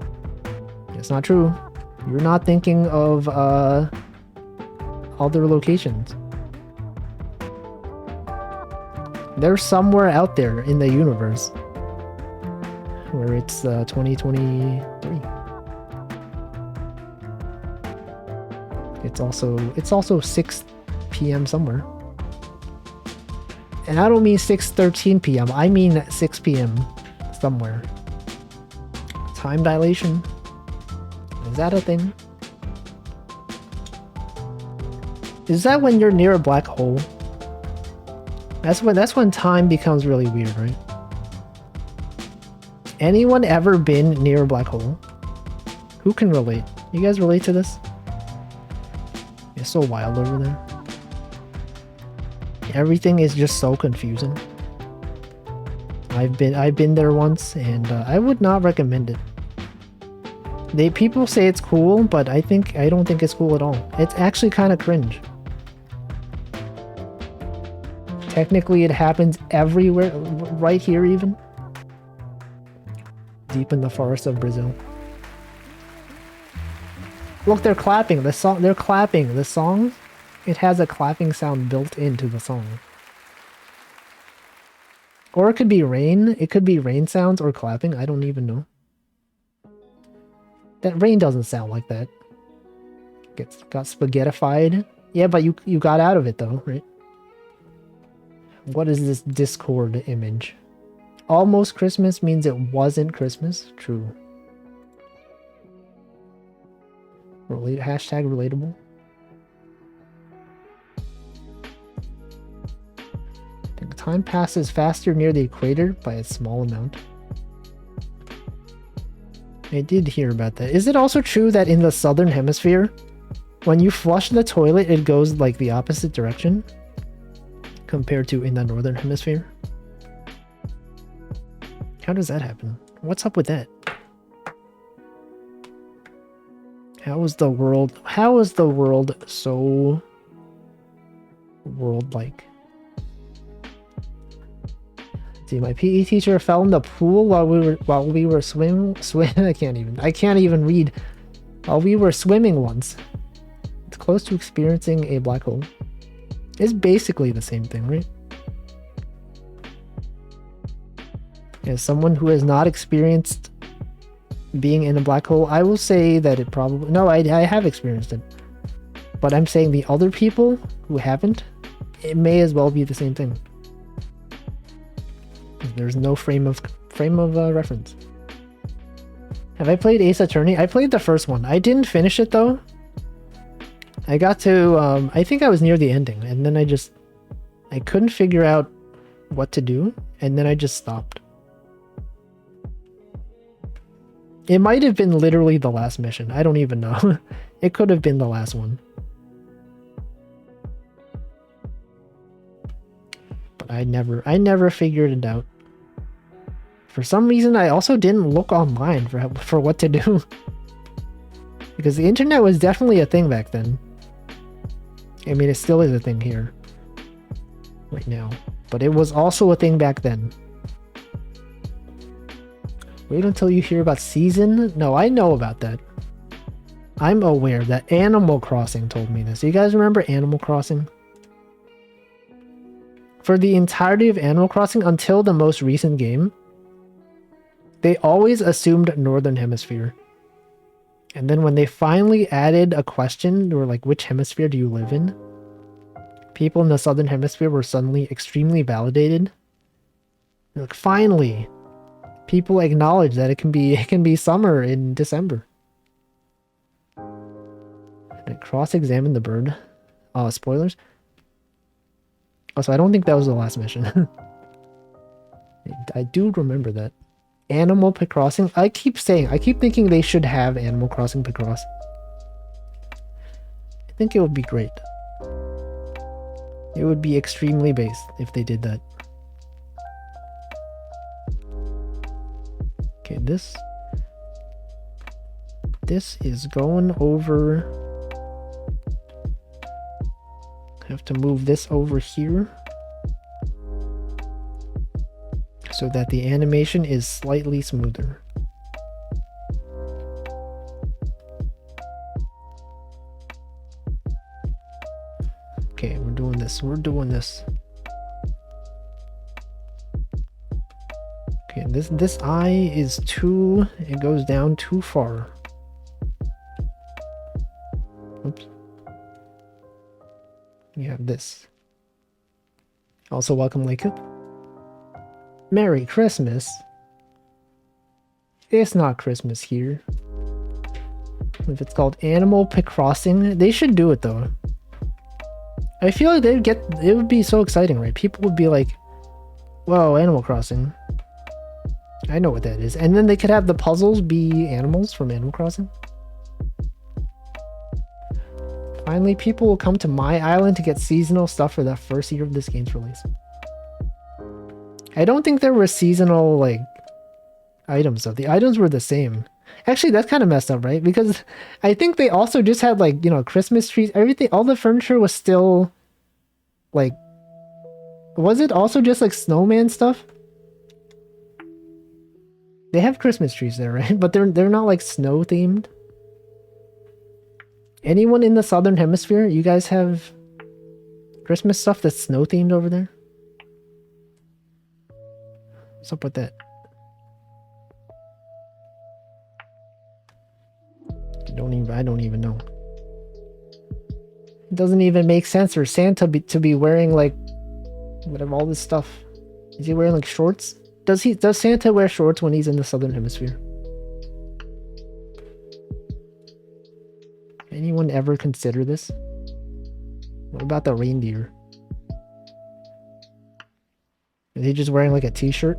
It's not true. You're not thinking of other locations. They're somewhere out there in the universe where it's 2023. It's also 6 p.m. somewhere. And I don't mean 6:13 p.m. I mean 6 p.m. somewhere. Time dilation. Is that a thing? Is that when you're near a black hole? That's when time becomes really weird, right? Anyone ever been near a black hole? Who can relate? You guys relate to this? It's so wild over there. Everything is just so confusing. I've been there once, and I would not recommend it. People say it's cool, but I don't think it's cool at all. It's actually kind of cringe. Technically, it happens everywhere, right here even. Deep in the forest of Brazil. Look, they're clapping. They're clapping. The song, it has a clapping sound built into the song. Or it could be rain. It could be rain sounds or clapping. I don't even know. That rain doesn't sound like that. Got spaghettified. Yeah, but you got out of it though, right? What is this Discord image? Almost Christmas means it wasn't Christmas. True. Hashtag relatable. I think time passes faster near the equator by a small amount. I did hear about that. Is it also true that in the southern hemisphere, when you flush the toilet, it goes like the opposite direction compared to in the northern hemisphere? How does that happen? What's up with that? How is the world so world-like? See, my PE teacher fell in the pool while we were swimming. I can't even read. While we were swimming once. It's close to experiencing a black hole. It's basically the same thing, right? As someone who has not experienced being in a black hole, I will say that it probably... No, I have experienced it. But I'm saying the other people who haven't, it may as well be the same thing. There's no frame of reference. Have I played Ace Attorney? I played the first one. I didn't finish it though. I got to, I think I was near the ending, and then I couldn't figure out what to do, and then I just stopped. It might have been literally the last mission. I don't even know. It could have been the last one. But I never figured it out. For some reason, I also didn't look online for what to do. Because the internet was definitely a thing back then. I mean, it still is a thing here. Right now. But it was also a thing back then. Wait until you hear about season? No, I know about that. I'm aware that Animal Crossing told me this. You guys remember Animal Crossing? For the entirety of Animal Crossing until the most recent game, they always assumed Northern Hemisphere. And then when they finally added a question, they were like, which hemisphere do you live in? People in the Southern Hemisphere were suddenly extremely validated. They're like, finally, people acknowledge that it can be summer in December. And cross-examine the bird. Oh, spoilers. Also, I don't think that was the last mission. I do remember that. Animal Picrossing. I keep thinking they should have Animal Crossing Picross. I think it would be great. It would be extremely based if they did that. Okay, this is going over. Have to move this over here so that the animation is slightly smoother. Okay, we're doing this. Okay, this eye is too, it goes down too far. Oops. You have this. Also, welcome, Lakup. Merry Christmas. It's not Christmas here. If it's called Animal Picrossing, they should do it though. I feel like it would be so exciting, right? People would be like, whoa, Animal Crossing. I know what that is. And then they could have the puzzles be animals from Animal Crossing. Finally, people will come to my island to get seasonal stuff for the first year of this game's release. I don't think there were seasonal, like, items, though. The items were the same. Actually, that's kind of messed up, right? Because I think they also just had, like, you know, Christmas trees. Everything, all the furniture was still, like... Was it also just, like, snowman stuff? They have Christmas trees there, right? But they're not, like, snow-themed. Anyone in the Southern Hemisphere? You guys have Christmas stuff that's snow-themed over there? What's up with that? I don't even know. It doesn't even make sense for Santa to be wearing, like, whatever, all this stuff. Is he wearing, like, shorts? Does Santa wear shorts when he's in the Southern Hemisphere? Anyone ever consider this? What about the reindeer? Are they just wearing like a t-shirt?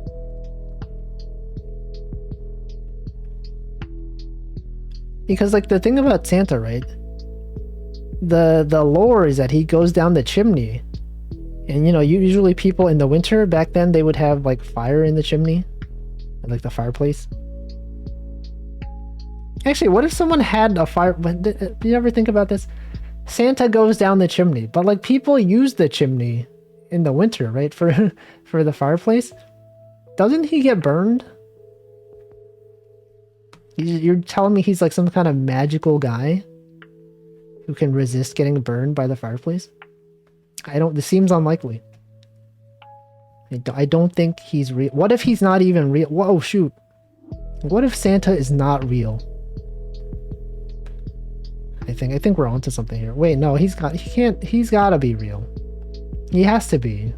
Because like the thing about Santa, right? The lore is that he goes down the chimney. And you know, usually people in the winter back then, they would have like fire in the chimney. Like the fireplace. Actually, what if someone had a fire? Do you ever think about this? Santa goes down the chimney, but like people use the chimney in the winter, right? For the fireplace. Doesn't he get burned? You're telling me he's like some kind of magical guy who can resist getting burned by the fireplace? This seems unlikely. I don't think he's real. What if he's not even real? Whoa, shoot. What if Santa is not real? I think we're onto something here. Wait, no, he's gotta be real. He has to be.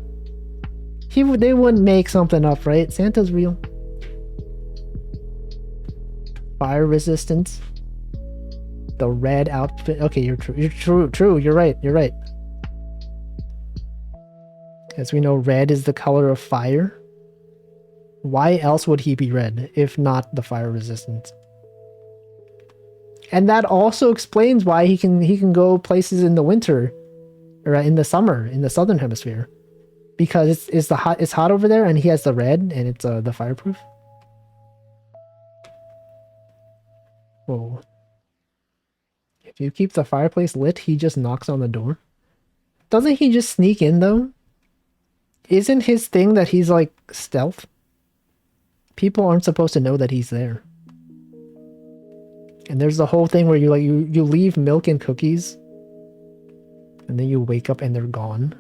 They wouldn't make something up, right? Santa's real. Fire resistance. The red outfit. Okay, you're true. You're true. You're right. You're right. As we know, red is the color of fire. Why else would he be red if not the fire resistance? And that also explains why he can go places in the winter or in the summer in the southern hemisphere, because it's hot over there, and he has the red, and it's the fireproof. Whoa. If you keep the fireplace lit, he just knocks on the door. Doesn't he just sneak in though? Isn't his thing that he's like stealth? People aren't supposed to know that he's there. And there's the whole thing where you leave milk and cookies, and then you wake up and they're gone.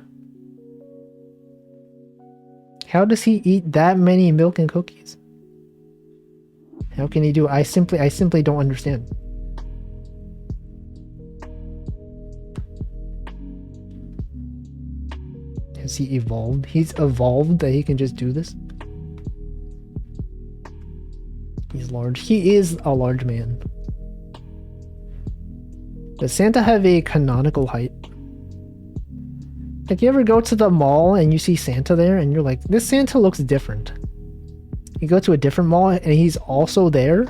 How does he eat that many milk and cookies? How can he do it? I simply don't understand. Has he evolved? He's evolved that he can just do this? He's large. He is a large man. Does Santa have a canonical height? Like, you ever go to the mall and you see Santa there and you're like, this Santa looks different. You go to a different mall and he's also there.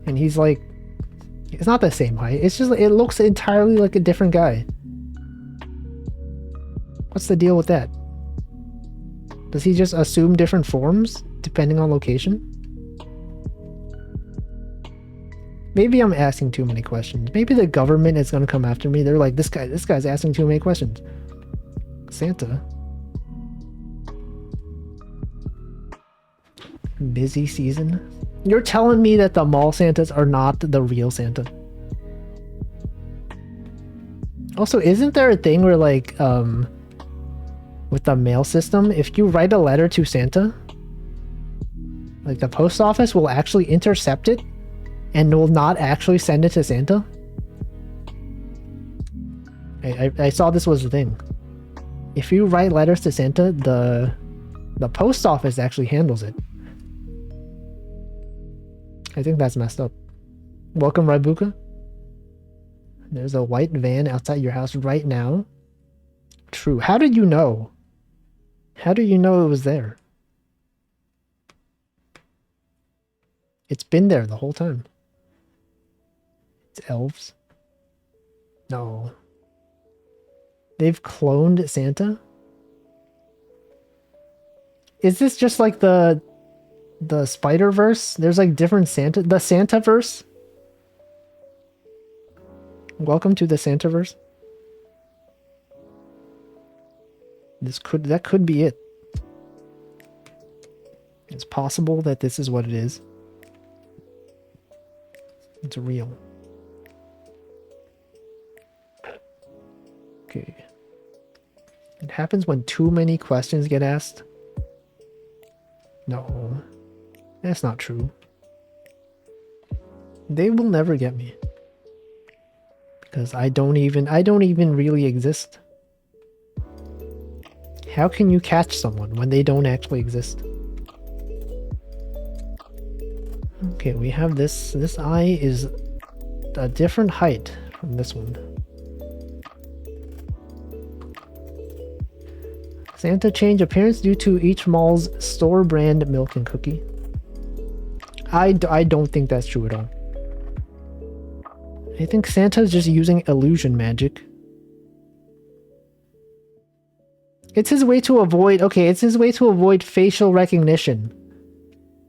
And he's like, it's not the same height. It's just, it looks entirely like a different guy. What's the deal with that? Does he just assume different forms depending on location? Maybe I'm asking too many questions. Maybe the government is going to come after me. They're like, this guy's asking too many questions. Santa. Busy season? You're telling me that the mall Santas are not the real Santa? Also, isn't there a thing where, like, with the mail system, if you write a letter to Santa, like, the post office will actually intercept it and will not actually send it to Santa? I saw this was the thing. If you write letters to Santa, the post office actually handles it. I think that's messed up. Welcome, Raibuka. There's a white van outside your house right now. True. How did you know? How do you know it was there? It's been there the whole time. It's elves. No. They've cloned Santa? Is this just like the Spider-Verse? There's like different Santa... The Santa-verse? Welcome to the Santa-verse. That could be it. It's possible that this is what it is. It's real. Okay. It happens when too many questions get asked. No. That's not true. They will never get me. Because I don't even really exist. How can you catch someone when they don't actually exist? Okay, we have this. This eye is a different height from this one. Santa change appearance due to each mall's store brand milk and cookie. I don't think that's true at all. I think Santa's just using illusion magic. It's his way to avoid... Okay, it's his way to avoid facial recognition.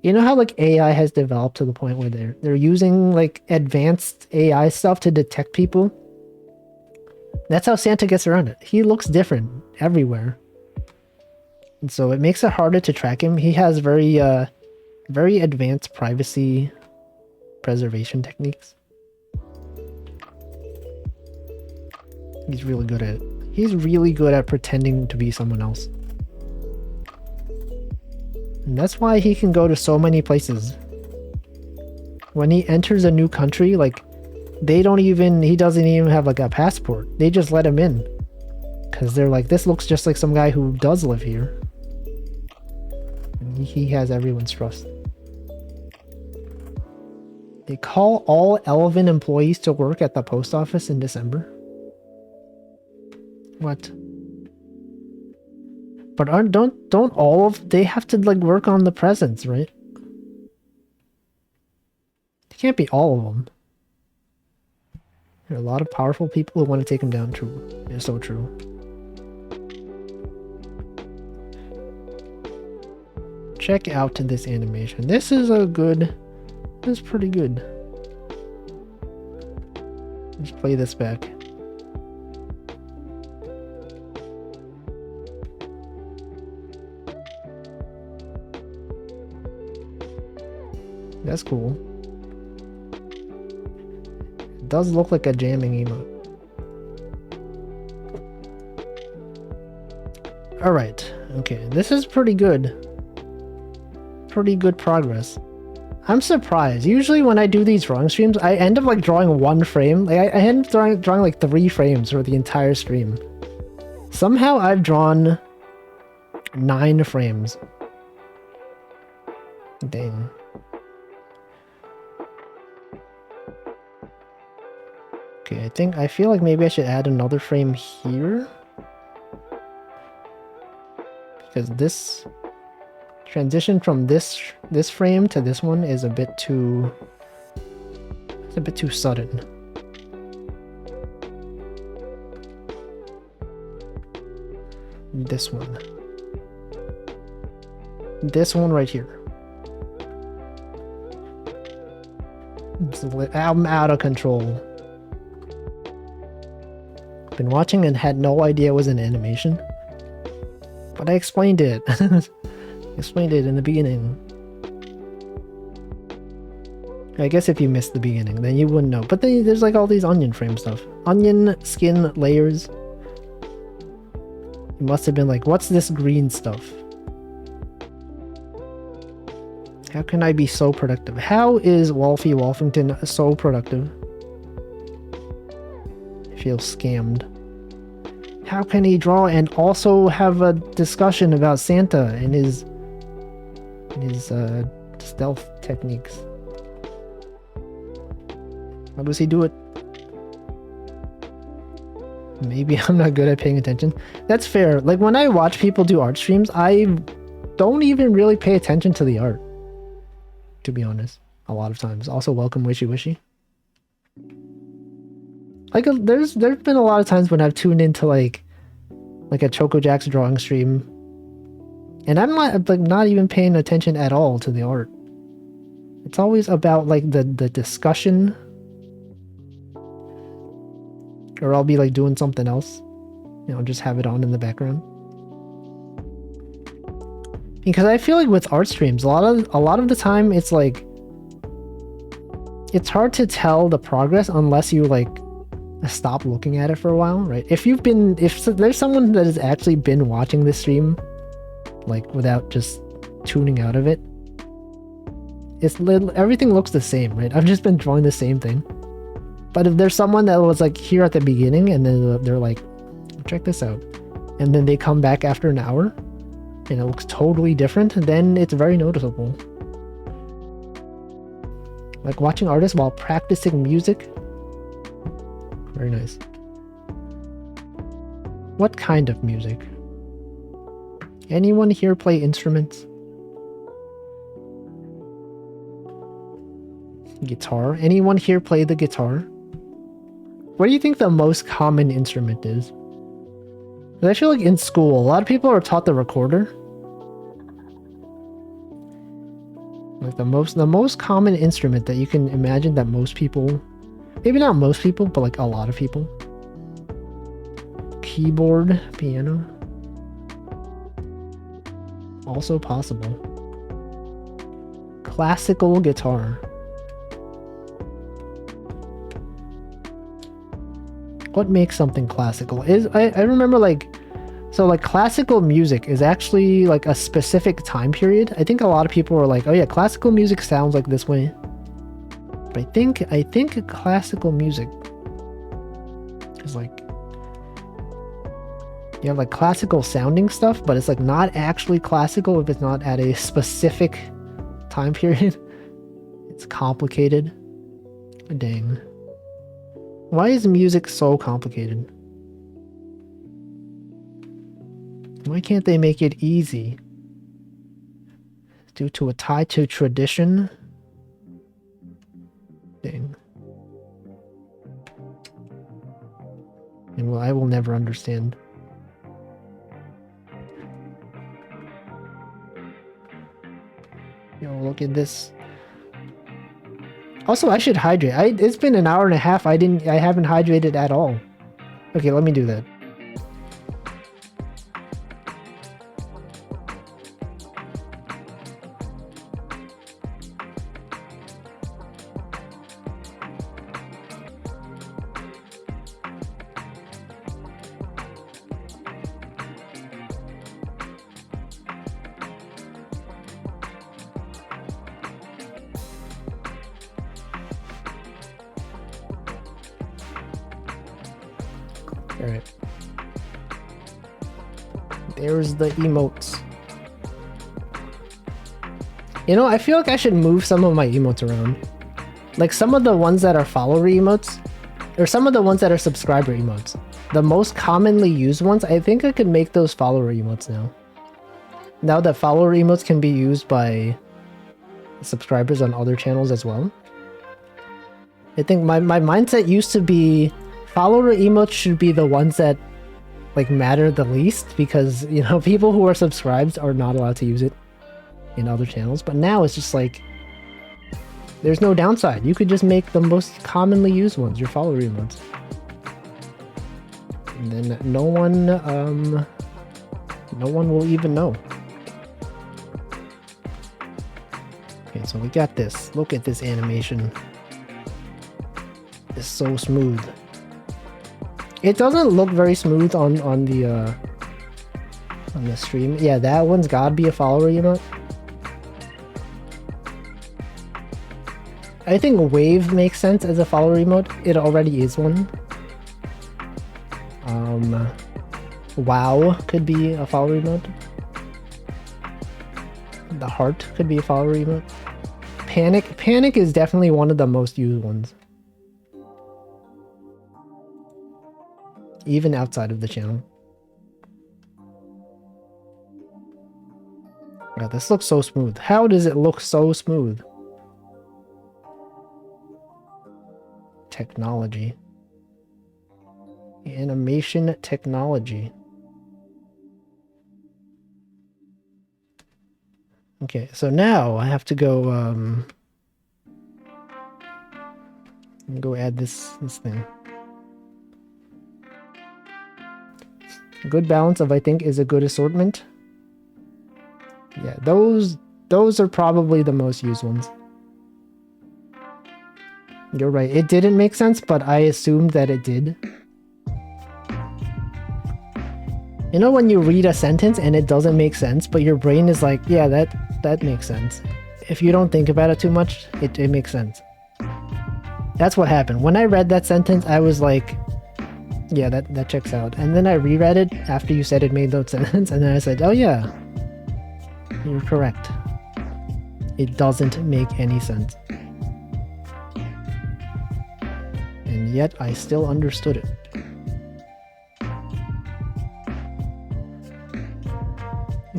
You know how, like, AI has developed to the point where they're using, like, advanced AI stuff to detect people? That's how Santa gets around it. He looks different everywhere. And so it makes it harder to track him. He has very advanced privacy preservation techniques. He's really good at it. He's really good at pretending to be someone else. And that's why he can go to so many places. When he enters a new country, like, he doesn't even have, like, a passport. They just let him in. Because they're like, this looks just like some guy who does live here. And he has everyone's trust. They call all Elven employees to work at the post office in December. What? But don't all of they have to like work on the presents, right? It can't be all of them. There are a lot of powerful people who want to take them down. True. It's so true. Check out this animation. This is pretty good. Let's play this back. That's cool. It does look like a jamming emote. Alright, okay, this is pretty good. Pretty good progress. I'm surprised. Usually when I do these drawing streams, I end up like drawing one frame. Like I end up drawing like 3 frames for the entire stream. Somehow I've drawn 9 frames. Dang. Okay, I feel like maybe I should add another frame here. Because this transition from this frame to this one is a bit too sudden. This one right here. I'm out of control. Been watching and had no idea it was an animation, but I explained it. Explained it in the beginning. I guess if you missed the beginning, then you wouldn't know. But then there's like all these onion frame stuff. Onion skin layers. You must have been like, what's this green stuff? How can I be so productive? How is Wolfie Wolfington so productive? I feel scammed. How can he draw and also have a discussion about Santa and his stealth techniques? How does he do it? Maybe I'm not good at paying attention. That's fair. Like when I watch people do art streams, I don't even really pay attention to the art, to be honest, a lot of times. Also, welcome Wishy Wishy. Like there's been a lot of times when I've tuned into like a Choco Jack's drawing stream, and I'm not even paying attention at all to the art. It's always about like the discussion, or I'll be like doing something else, you know, just have it on in the background. Because I feel like with art streams, a lot of the time it's like it's hard to tell the progress unless you like stop looking at it for a while, right? If there's someone that has actually been watching this stream like without just tuning out of it, everything looks the same, right? I've just been drawing the same thing. But if there's someone that was like here at the beginning and then they're like, check this out, and then they come back after an hour and it looks totally different, then it's very noticeable. Like watching artists while practicing music. Very nice. What kind of music? Anyone here play instruments? Guitar? Anyone here play the guitar? What do you think the most common instrument is? I feel like in school, a lot of people are taught the recorder. Like the most common instrument that you can imagine that most people, maybe not most people, but like a lot of people. Keyboard, piano. Also possible. Classical guitar. What makes something classical? I remember like classical music is actually like a specific time period. I think a lot of people are like, oh yeah, classical music sounds like this way. But I think classical music is like, you have like classical sounding stuff, but it's like not actually classical if it's not at a specific time period. It's complicated. Dang. Why is music so complicated? Why can't they make it easy? Due to a tie to tradition? Dang. And well, I will never understand. Yo, look at this. Also, I should hydrate. It's been an hour and a half. I haven't hydrated at all. Okay, let me do that. Alright. There's the emotes. You know, I feel like I should move some of my emotes around. Like some of the ones that are follower emotes, or some of the ones that are subscriber emotes. The most commonly used ones, I think I could make those follower emotes now. Now that follower emotes can be used by subscribers on other channels as well. I think my mindset used to be follower emotes should be the ones that like matter the least, because you know people who are subscribed are not allowed to use it in other channels. But now it's just like there's no downside. You could just make the most commonly used ones your follower emotes, and then no one will even know. Okay, so we got this. Look at this animation. It's so smooth. It doesn't look very smooth on the stream. Yeah, that one's gotta be a follower emote. I think Wave makes sense as a follower emote. It already is one. Wow could be a follower emote. The heart could be a follower emote. Panic is definitely one of the most used ones. Even outside of the channel. Yeah, this looks so smooth. How does it look so smooth? Technology. Animation technology. Okay, so now I have to go go add this thing. Good balance of, I think, is a good assortment. Yeah, those are probably the most used ones. You're right. It didn't make sense, but I assumed that it did. You know when you read a sentence and it doesn't make sense, but your brain is like, yeah, that makes sense. If you don't think about it too much, it makes sense. That's what happened. When I read that sentence, I was like, yeah, that checks out. And then I reread it after you said it made no sense, and then I said, oh yeah, you're correct. It doesn't make any sense. And yet I still understood it.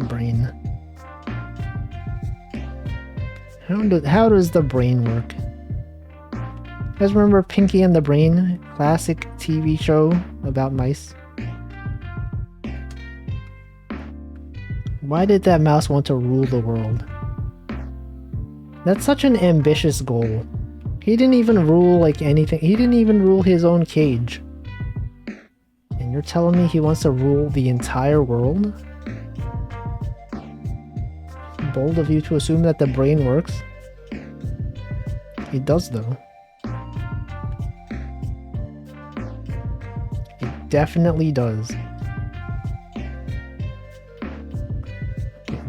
Brain. How does the brain work? You guys remember Pinky and the Brain? Classic TV show about mice. Why did that mouse want to rule the world? That's such an ambitious goal. He didn't even rule like anything. He didn't even rule his own cage. And you're telling me he wants to rule the entire world? Bold of you to assume that the brain works. It does though. It definitely does.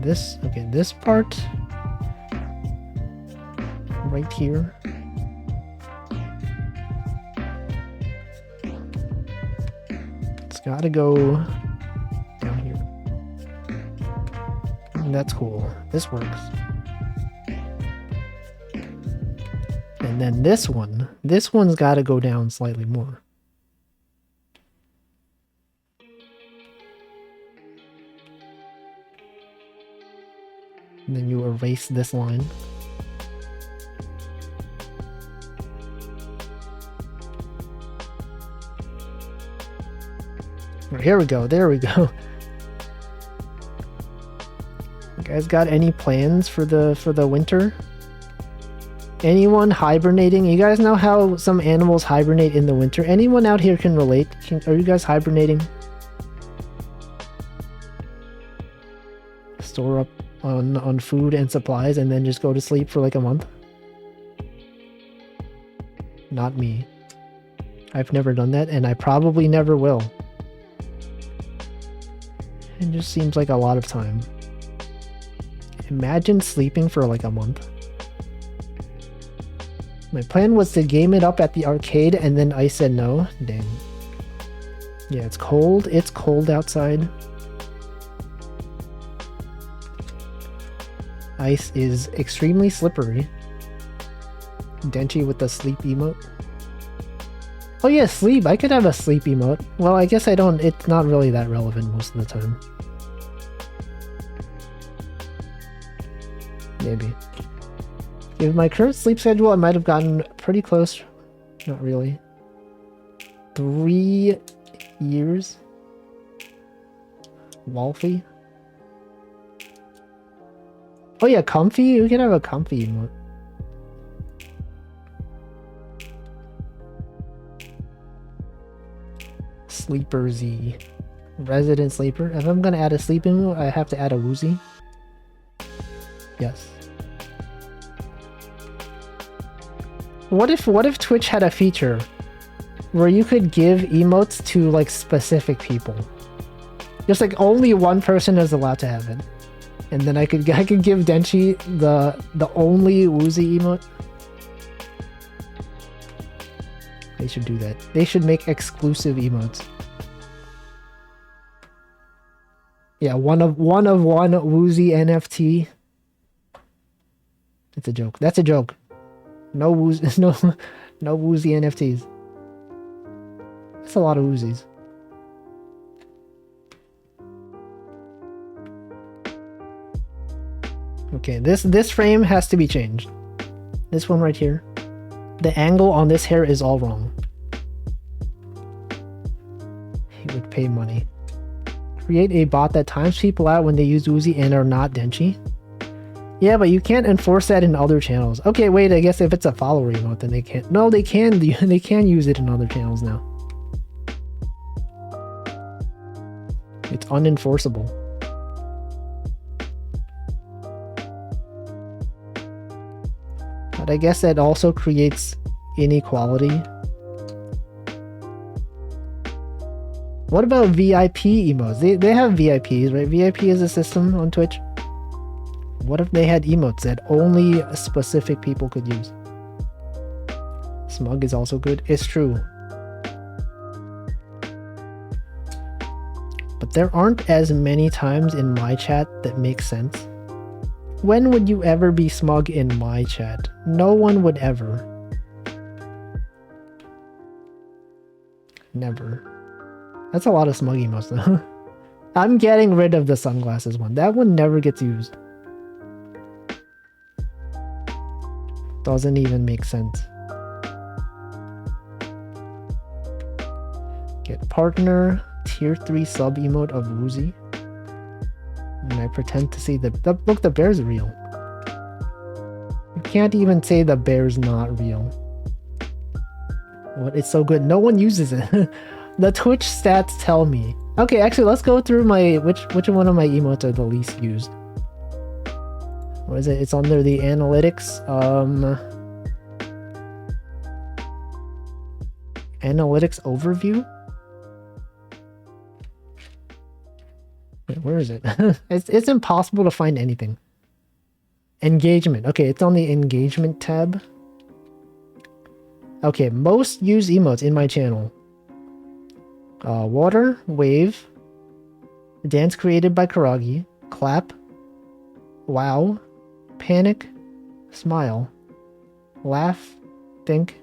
Okay, this part right here. It's gotta go down here. That's cool. This works. And then this one's got to go down slightly more. And then you erase this line. Here we go. There we go. You guys got any plans for the winter? Anyone hibernating? You guys know how some animals hibernate in the winter? Anyone out here can relate? Are you guys hibernating? Store up on food and supplies and then just go to sleep for like a month? Not me. I've never done that, and I probably never will. It just seems like a lot of time. Imagine sleeping for like a month. My plan was to game it up at the arcade, and then I said no. Dang. Yeah, it's cold. It's cold outside. Ice is extremely slippery. Denchi with the sleep emote. Oh yeah, sleep. I could have a sleep emote. Well, I guess I don't. It's not really that relevant most of the time. Maybe. With my current sleep schedule, I might have gotten pretty close. Not really. 3 years? Wolfie? Oh yeah, comfy? We can have a comfy emote. Sleeper Z. Resident sleeper. If I'm gonna add a sleep emote, I have to add a woozy. Yes. What if Twitch had a feature where you could give emotes to like specific people? Just like only one person is allowed to have it. And then I could give Denchi the only woozy emote. They should do that. They should make exclusive emotes. Yeah, one of one woozy NFT. It's a joke. That's a joke. No woozy, no woozy NFTs. That's a lot of woozies. Okay, this frame has to be changed. This one right here. The angle on this hair is all wrong. He would pay money. Create a bot that times people out when they use Woozy and are not Denchi. Yeah, but you can't enforce that in other channels. Okay, wait, I guess if it's a follower emote, then they can't. No, they can. They can use it in other channels now. It's unenforceable. But I guess that also creates inequality. What about VIP emotes? They have VIPs, right? VIP is a system on Twitch. What if they had emotes that only specific people could use? Smug is also good. It's true. But there aren't as many times in my chat that make sense. When would you ever be smug in my chat? No one would ever. Never. That's a lot of smug emotes though. I'm getting rid of the sunglasses one. That one never gets used. Doesn't even make sense. Get partner, tier 3 sub emote of Woozy. And I pretend to see look, the bear's real. You can't even say the bear's not real. What? It's so good. No one uses it. The Twitch stats tell me. Okay, actually, let's go through my which one of my emotes are the least used. What is it? It's under the analytics. Analytics overview. Wait, where is it? It's impossible to find anything. Engagement. Okay, it's on the engagement tab. Okay, most used emotes in my channel. Water, wave, dance created by Karagi, clap, wow, panic, smile, laugh, think.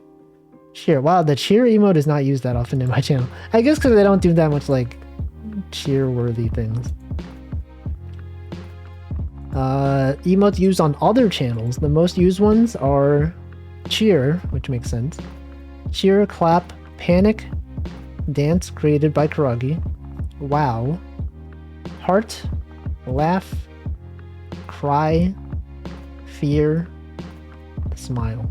Cheer. Wow, the cheer emote is not used that often in my channel. I guess because they don't do that much like cheer-worthy things. Emotes used on other channels. The most used ones are cheer, which makes sense. Cheer, clap, panic, dance created by Karagi, wow, heart, laugh, cry, fear, smile.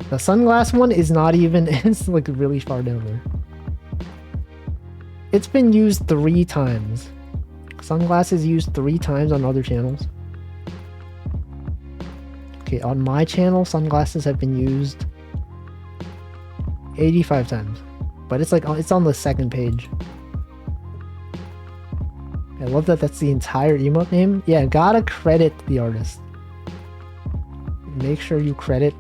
The sunglass one is not even, it's like really far down there. It's been used 3 times. Sunglasses used 3 times on other channels. Okay, on my channel, sunglasses have been used 85 times. But it's like, it's on the 2nd page. I love that that's the entire emote name. Yeah, gotta credit the artist. Make sure you credit.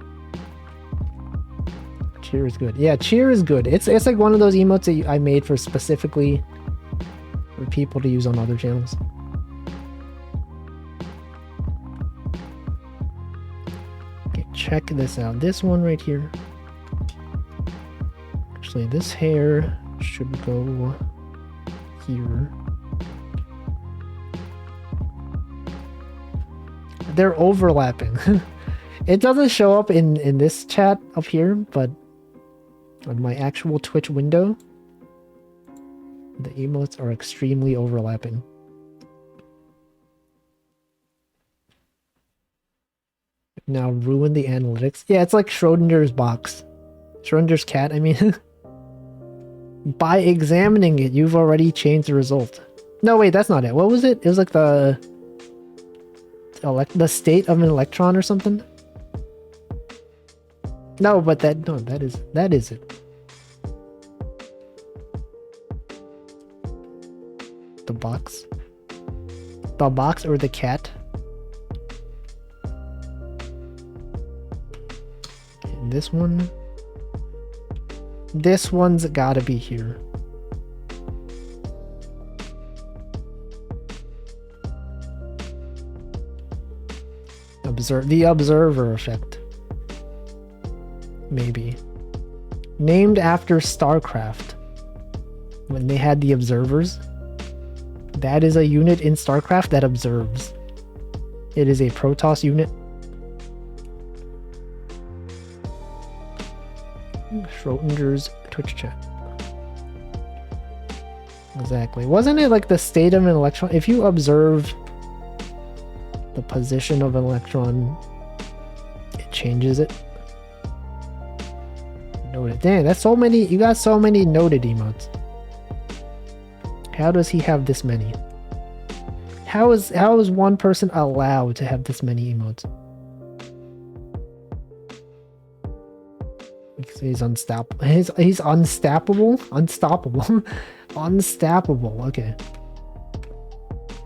Cheer is good. Yeah, cheer is good. It's like one of those emotes that I made for specifically for people to use on other channels. Okay, check this out. This one right here. Actually, this hair should go here. They're overlapping. It doesn't show up in this chat up here, but on my actual Twitch window, the emotes are extremely overlapping. Now ruin the analytics. Yeah, it's like Schrodinger's box. Schrodinger's cat, I mean. By examining it, you've already changed the result. No, wait, that's not it. What was it? It was like the state of an electron or something? No, but that is it. The box. The box or the cat. And this one. This one's gotta be here. The observer effect. Maybe. Named after StarCraft. When they had the observers. That is a unit in StarCraft that observes. It is a Protoss unit. Schrodinger's Twitch chat. Exactly. Wasn't it like the state of an electron? If you observe the position of an electron, it changes it. Noted. Dang, that's so many. You got so many noted emotes. How does he have this many? How is one person allowed to have this many emotes? He's unstoppable. He's unstoppable? Unstoppable. Unstoppable. Okay.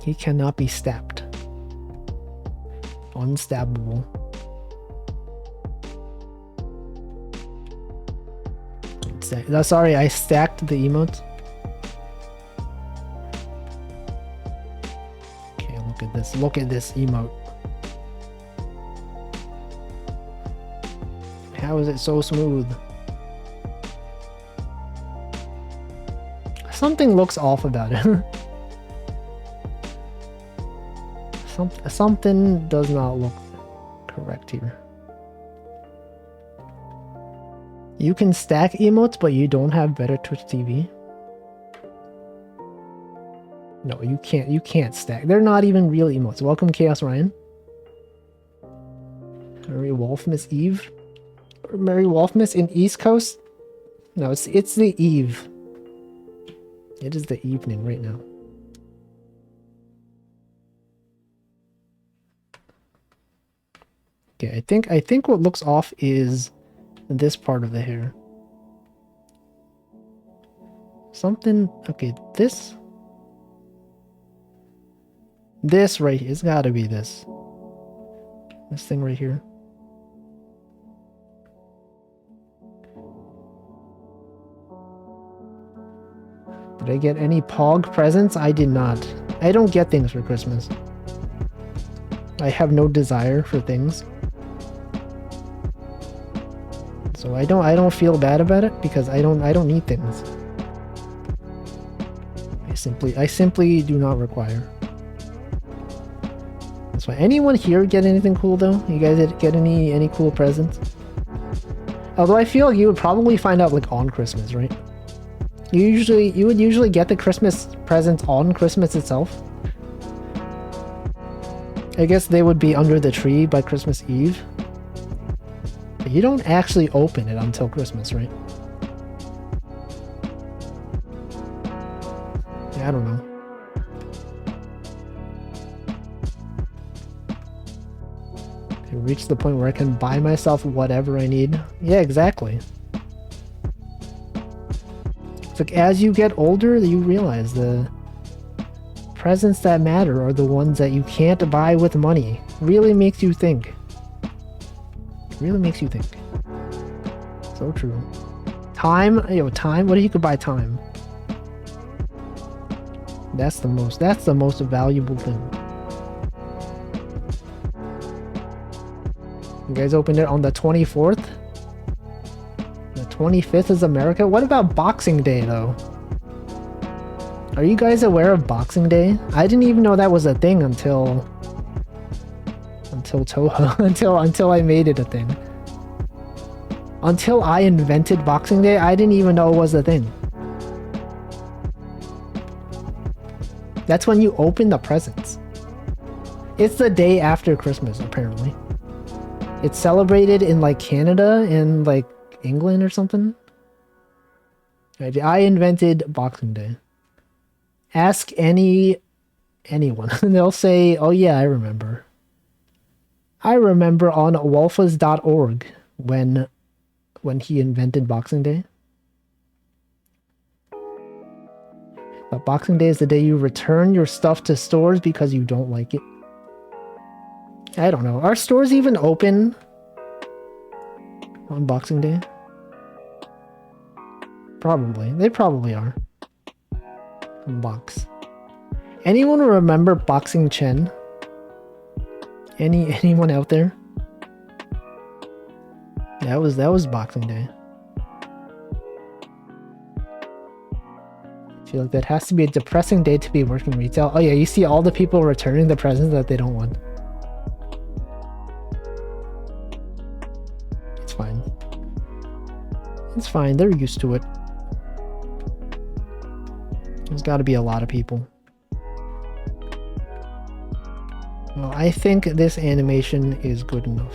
He cannot be stabbed. Unstabbable. Sorry, I stacked the emotes. Okay, look at this. Look at this emote. How is it so smooth? Something looks off about it. Something does not look correct here. You can stack emotes, but you don't have better Twitch TV. No, you can't. You can't stack. They're not even real emotes. Welcome, Chaos Ryan. Merry Wolfmas Eve. Merry Wolfmas in East Coast. No, it's the eve. It is the evening right now. Okay, I think what looks off is this part of the hair. Something, okay, this right here, it's gotta be this thing right here. Did I get any Pog presents? I did not. I don't get things for Christmas. I have no desire for things. So I don't feel bad about it because I don't need things. I simply do not require. That's why. Anyone here get anything cool though? You guys get any cool presents? Although I feel like you would probably find out like on Christmas, right? You would usually get the Christmas presents on Christmas itself. I guess they would be under the tree by Christmas Eve. But you don't actually open it until Christmas, right? Yeah, I don't know. I reached the point where I can buy myself whatever I need. Yeah, exactly. It's like as you get older, you realize the presents that matter are the ones that you can't buy with money. Really makes you think. Really makes you think. So true. Time? Yo, time? What if you could buy time? That's the most valuable thing. You guys opened it on the 24th? The 25th is America? What about Boxing Day though? Are you guys aware of Boxing Day? I didn't even know that was a thing until Toho, until I made it a thing. Until I invented Boxing Day, I didn't even know it was a thing. That's when you open the presents. It's the day after Christmas, apparently. It's celebrated in like Canada and like England or something. I invented Boxing Day. Ask anyone and they'll say, oh yeah, I remember. I remember on wolfas.org when he invented Boxing Day. But Boxing Day is the day you return your stuff to stores because you don't like it. I don't know. Are stores even open on Boxing Day? Probably. They probably are. Box. Anyone remember Boxing Chen? Anyone out there? That was Boxing Day. I feel like that has to be a depressing day to be working retail. Oh yeah, you see all the people returning the presents that they don't want. It's fine. It's fine, they're used to it. There's gotta be a lot of people. Well, I think this animation is good enough.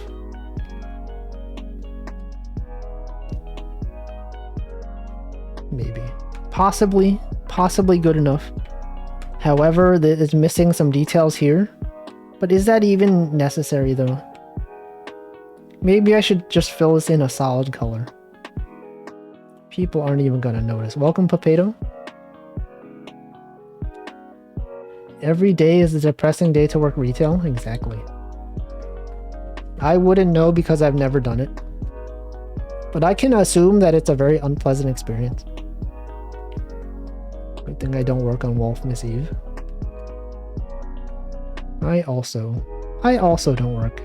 Maybe. Possibly good enough. However, it's missing some details here. But is that even necessary though? Maybe I should just fill this in a solid color. People aren't even gonna notice. Welcome, Papedo. Every day is a depressing day to work retail? Exactly. I wouldn't know because I've never done it. But I can assume that it's a very unpleasant experience. Good thing I don't work on Wolfmas Eve. I also don't work.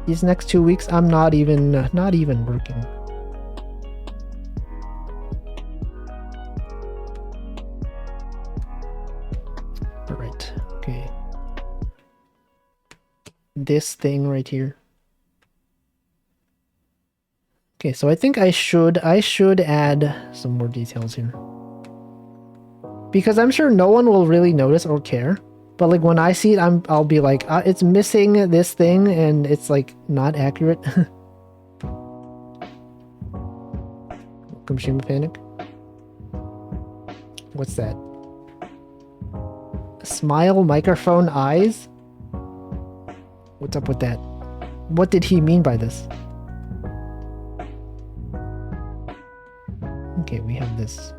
These next 2 weeks, I'm not even working. Alright, okay. This thing right here. Okay, so I think I should add some more details here. Because I'm sure no one will really notice or care. But like when I see it, I'll be like, it's missing this thing and it's like not accurate. Welcome, Shima Panic. What's that? Smile microphone eyes? What's up with that? What did he mean by this? Okay, we have this.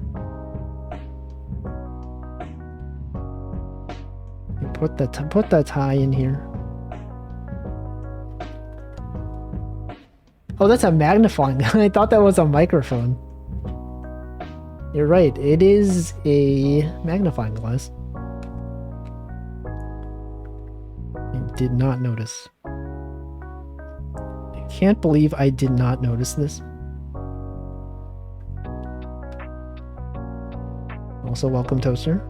Put the tie in here. Oh, that's a magnifying. I thought that was a microphone. You're right. It is a magnifying glass. I did not notice. Can't believe I did not notice this. Also, welcome, Toaster.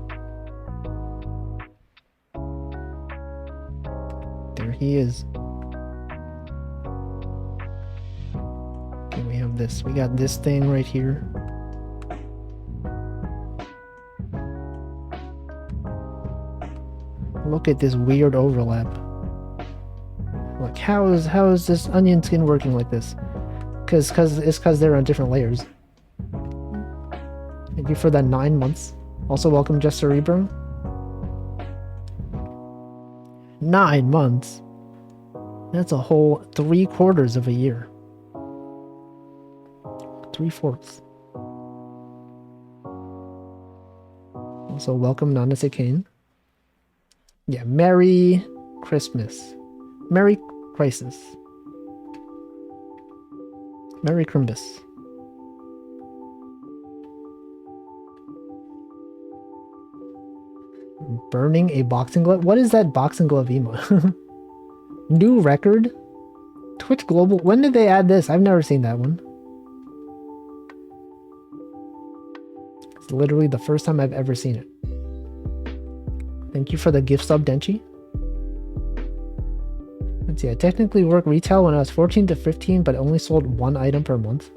There he is. Okay, we have this. We got this thing right here. Look at this weird overlap. Like, how is this onion skin working like this? Cause they're on different layers. Thank you for that 9 months. Also, welcome, Just Cerebro. 9 months. That's a whole 3/4 of a year. 3/4. Also, welcome, Nanase Kane. Yeah, Merry Christmas. Merry Crisis. Merry Crimbus. Burning a boxing glove? What is that boxing glove emote? New record? Twitch Global? When did they add this? I've never seen that one. It's literally the first time I've ever seen it. Thank you for the gift sub, Denchi. Let's see, I technically worked retail when I was 14 to 15, but only sold 1 item per month.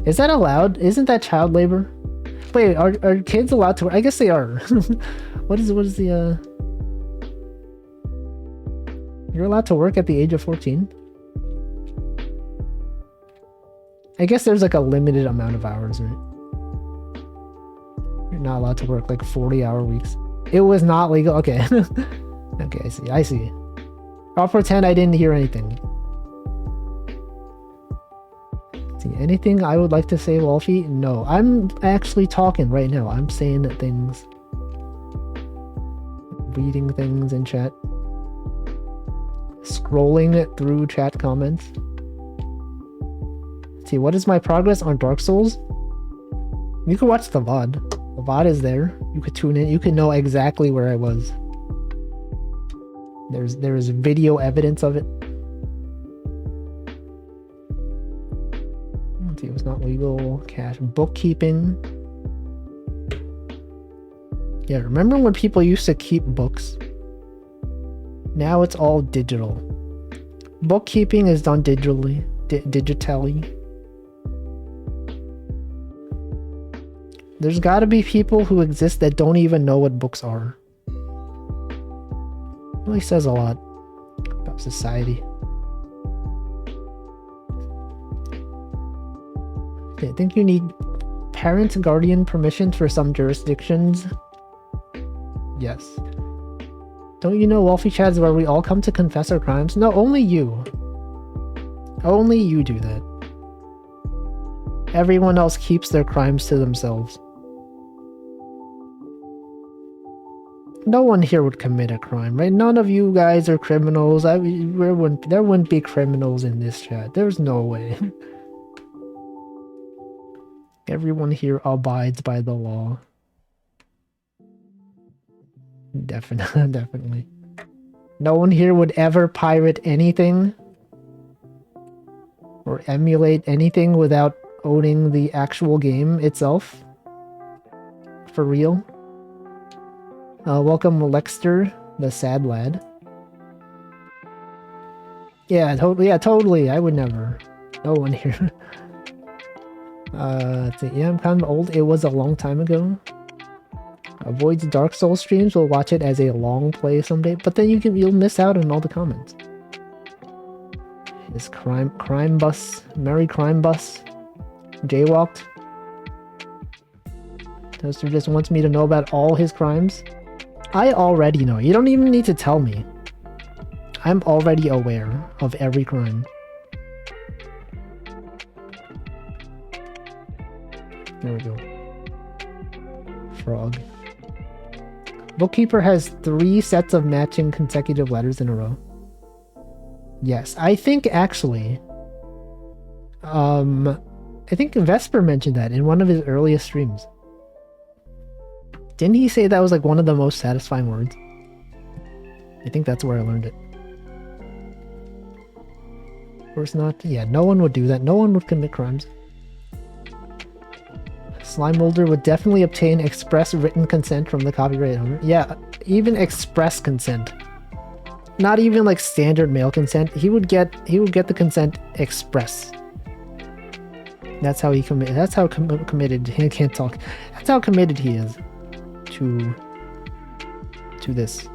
Is that allowed? Isn't that child labor? Wait, are kids allowed to work? I guess they are. What is the You're allowed to work at the age of 14? I guess there's like a limited amount of hours, right? You're not allowed to work like 40-hour weeks. It was not legal. Okay. Okay, I see. I'll pretend I didn't hear anything. See, anything I would like to say, Wolfie? No, I'm actually talking right now. I'm saying things. Reading things in chat. Scrolling through chat comments. See, what is my progress on Dark Souls? You can watch the VOD. The VOD is there. You could tune in. You can know exactly where I was. There is video evidence of it. Let's see, it was not legal. Cash. Bookkeeping. Yeah, remember when people used to keep books? Now it's all digital. Bookkeeping is done digitally. Digitally. There's gotta be people who exist that don't even know what books are. Really says a lot about society. Okay, I think you need parent guardian permission for some jurisdictions. Yes. Don't you know Wolfie Chads where we all come to confess our crimes? No, only you. Only you do that. Everyone else keeps their crimes to themselves. No one here would commit a crime, right? None of you guys are criminals. There wouldn't be criminals in this chat. There's no way. Everyone here abides by the law. Definitely. No one here would ever pirate anything or emulate anything without owning the actual game itself. For real. Welcome, Lexter, the sad lad. Yeah, totally. I would never. No one here. Let's see. Yeah, I'm kind of old. It was a long time ago. Avoids Dark Souls streams. We'll watch it as a long play someday. But then you'll miss out on all the comments. Is crime bus? Merry crime bus? Jaywalked? Toaster just wants me to know about all his crimes. I already know. You don't even need to tell me. I'm already aware of every crime. There we go. Frog. Bookkeeper has 3 sets of matching consecutive letters in a row. Yes, I think actually... I think Vesper mentioned that in one of his earliest streams. Didn't he say that was like one of the most satisfying words? I think that's where I learned it. Of course not. Yeah, no one would do that. No one would commit crimes. Slime molder would definitely obtain express written consent from the copyright owner. Yeah, even express consent. Not even like standard mail consent. He would get the consent express. That's how he committed. That's how committed he can't talk. That's how committed he is to this.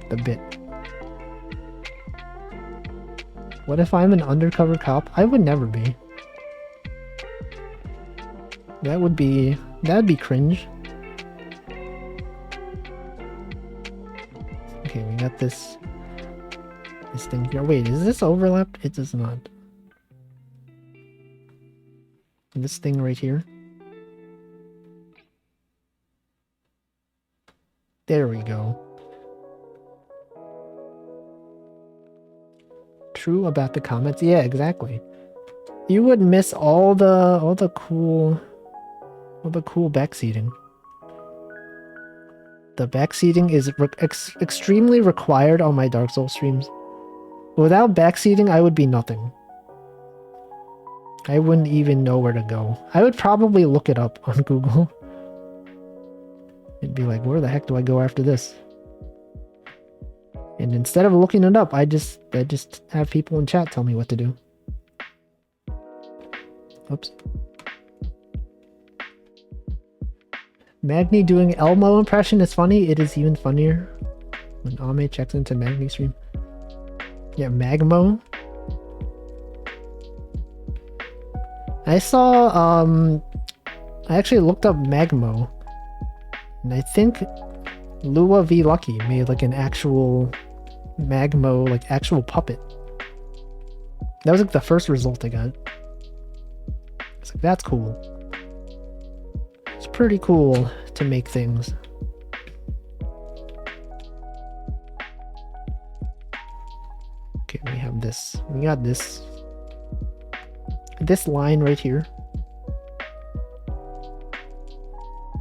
The bit. What if I'm an undercover cop? I would never be. That'd be cringe. Okay, we got this thing here. Wait, is this overlapped? It does not. This thing right here. There we go. True about the comments. Yeah, exactly. You would miss all the cool backseating. The backseating is extremely required on my Dark Souls streams. Without backseating, I would be nothing. I wouldn't even know where to go. I would probably look it up on Google. It'd be like, where the heck do I go after this? And instead of looking it up, I just have people in chat tell me what to do. Oops. Magni doing Elmo impression is funny. It is even funnier when Ame checks into Magni stream. Yeah, Magmo. I saw, I actually looked up Magmo. And I think Lua V Lucky made like an actual Magmo, like actual puppet. That was like the first result I got. It's like, that's cool. It's pretty cool to make things. Okay, we have this. We got this line right here.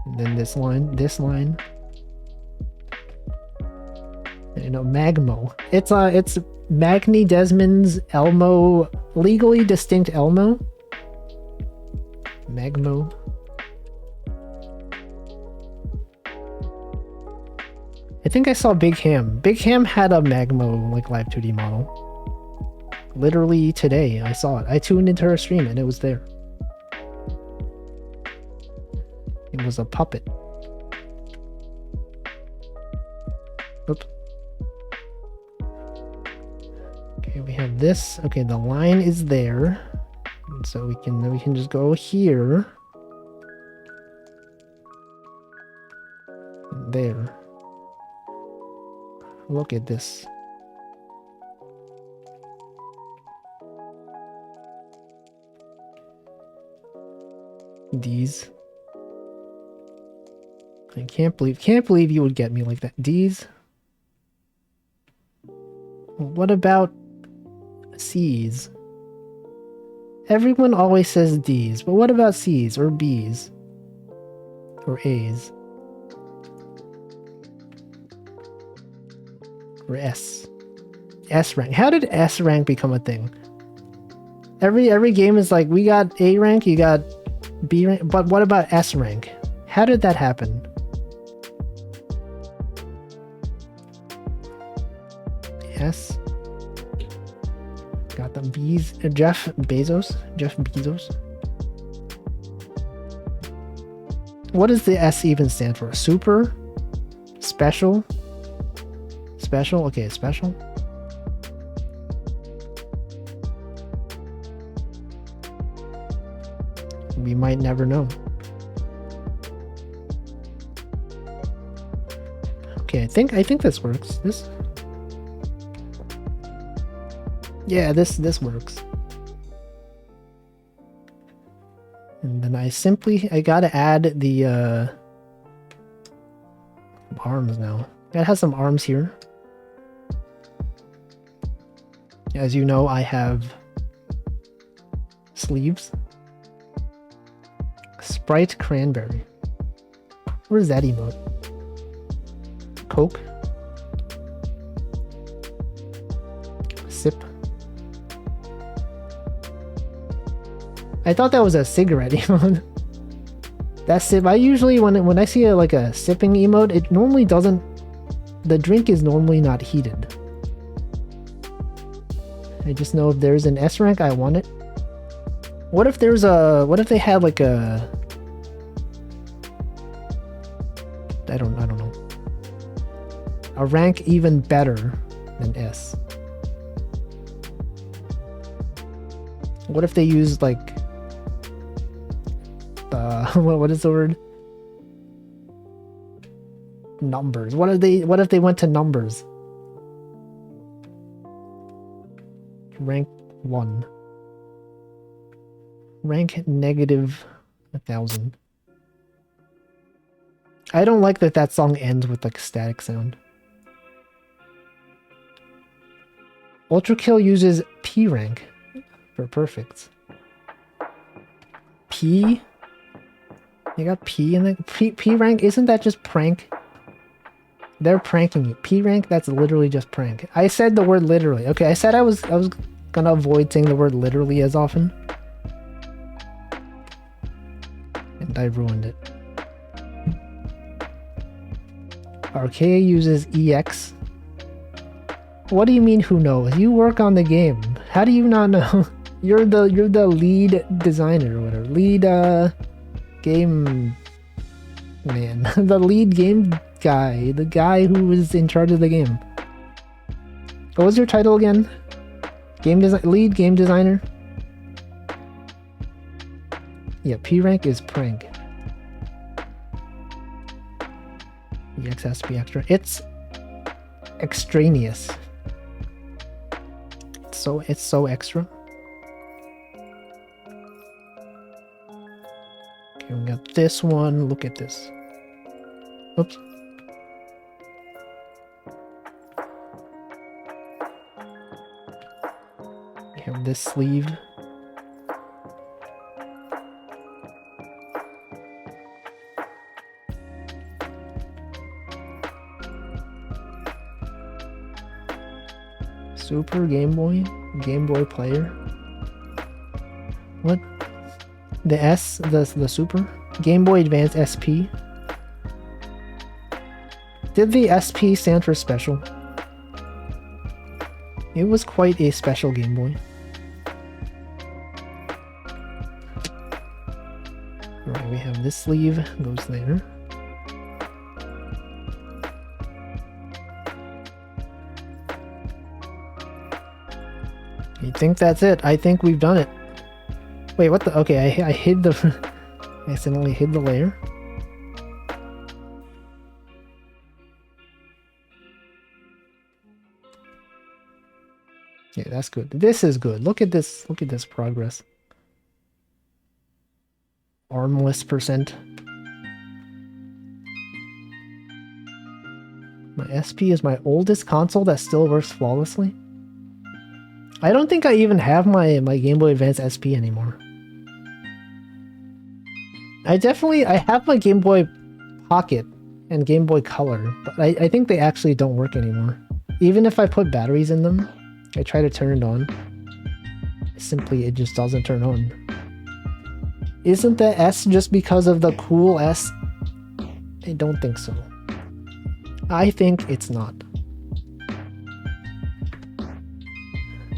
And then this line. You know, Magmo. It's Magni Desmond's Elmo, legally distinct Elmo. Magmo. I think I saw Big Ham. Big Ham had a Magmo like live 2D model. Literally today I saw it. I tuned into her stream and it was there. It was a puppet. Oops. Okay, we have this. Okay, the line is there. And so we can just go here. And there. Look at this. D's. I can't believe you would get me like that. D's. What about C's? Everyone always says D's, but what about C's or B's or A's or S? S rank. How did S rank become a thing? Every game is like, we got A rank, you got B rank, but what about S rank? How did that happen? S. Got them B's. Jeff Bezos. What does the S even stand for? Super? Special? Special? Okay, special. We might never know. Okay, I think this works. Yeah, this works. And then I gotta add the arms now. Gotta have some arms here. As you know, I have sleeves. Sprite cranberry. Where's that emote? Coke. Sip. I thought that was a cigarette emote. That sip. I usually when I see like a sipping emote, it normally doesn't. The drink is normally not heated. I just know if there's an S rank, I want it. What if there's a? What if they had like a? I don't know. A rank even better than S. What if they used like what is the word? Numbers. What if they went to numbers? Rank 1. Rank negative 1,000. I don't like that song ends with like a static sound. Ultra Kill uses P rank for perfects. P? You got P in the P rank? Isn't that just prank? They're pranking you. P rank? That's literally just prank. I said the word literally. Okay, I said I was gonna avoid saying the word literally as often. And I ruined it. Archaea uses EX. What do you mean who knows? You work on the game. How do you not know? You're the lead designer or whatever. Lead game man. The lead game guy. The guy who was in charge of the game. What was your title again? Lead game designer? Yeah, P rank is prank. EX has to be extra. It's extraneous. It's so extra. Okay, we got this one. Look at this. Oops. We have this sleeve. Super Game Boy player. What? The S, the Super Game Boy Advance SP. Did the SP stand for special? It was quite a special Game Boy. Alright, we have this sleeve, goes there. I think that's it. I think we've done it. Wait, what the? Okay, I hid the... I accidentally hid the layer. Yeah, that's good. This is good. Look at this. Look at this progress. Armless %. My SP is my oldest console that still works flawlessly. I don't think I even have my Game Boy Advance SP anymore. I have my Game Boy Pocket and Game Boy Color, but I think they actually don't work anymore. Even if I put batteries in them, I try to turn it on. Simply, it just doesn't turn on. Isn't the S just because of the cool S? I don't think so. I think it's not.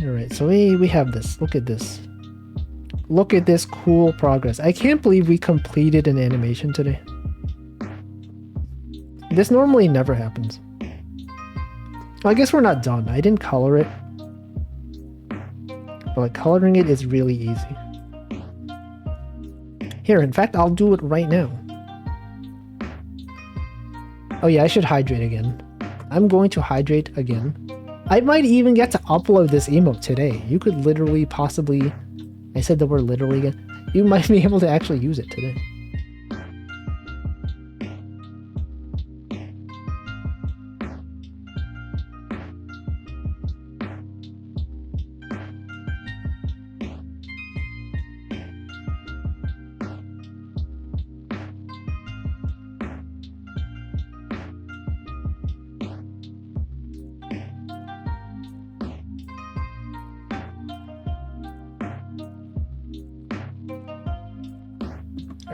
Alright, so we have this. Look at this. Look at this cool progress. I can't believe we completed an animation today. This normally never happens. Well, I guess we're not done. I didn't color it. But like, coloring it is really easy. Here, in fact, I'll do it right now. Oh yeah, I should hydrate again. I'm going to hydrate again. I might even get to upload this emote today. You could literally, possibly... I said the word literally again. You might be able to actually use it today.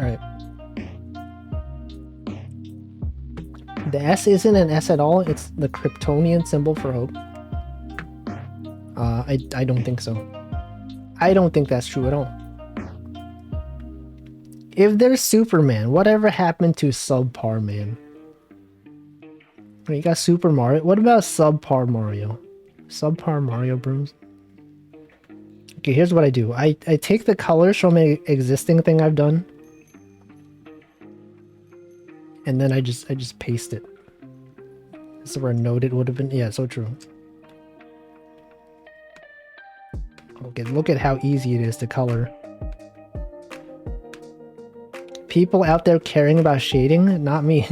Alright. The S isn't an S at all, it's the Kryptonian symbol for hope. I don't think so. I don't think that's true at all. If there's Superman, whatever happened to Subpar Man? You got Super Mario. What about Subpar Mario? Subpar Mario Bros. Okay, here's what I do. I take the colors from an existing thing I've done, and then I just paste it. This is where a note it would have been. Yeah, so true. Okay, look at how easy it is to color. People out there caring about shading, not me.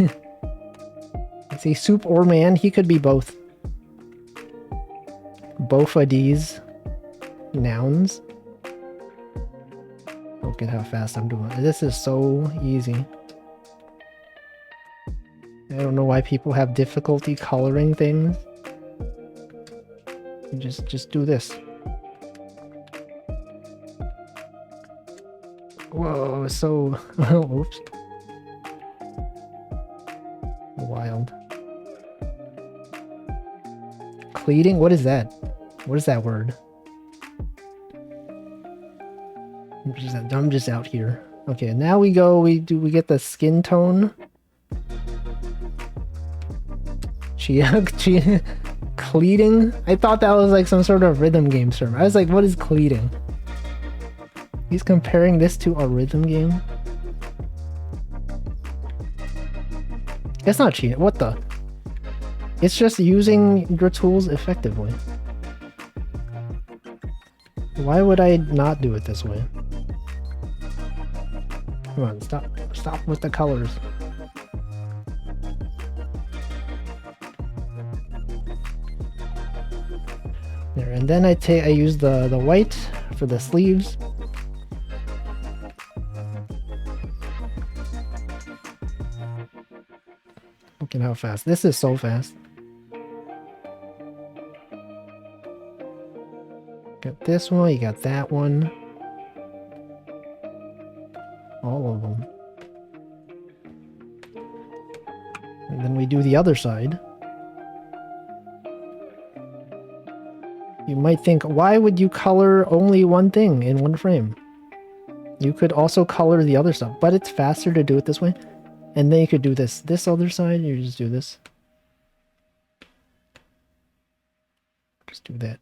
See, Soup or Man, he could be both. Both of these nouns. Look at how fast I'm doing. This is so easy. I don't know why people have difficulty coloring things. Just do this. Whoa, so... Oops. Wild. Cleating? What is that? What is that word? I'm just out here. Okay, now we go, we get the skin tone. Cleating? I thought that was like some sort of rhythm game term. I was like, what is cleating? He's comparing this to a rhythm game? It's not cheating. What the? It's just using your tools effectively. Why would I not do it this way? Come on, stop with the colors. There, and then I use the white for the sleeves. Look at how fast. This is so fast. Got this one, you got that one. All of them. And then we do the other side. You might think, why would you color only one thing in one frame? You could also color the other stuff, but it's faster to do it this way. And then you could do this other side, you just do this. Just do that.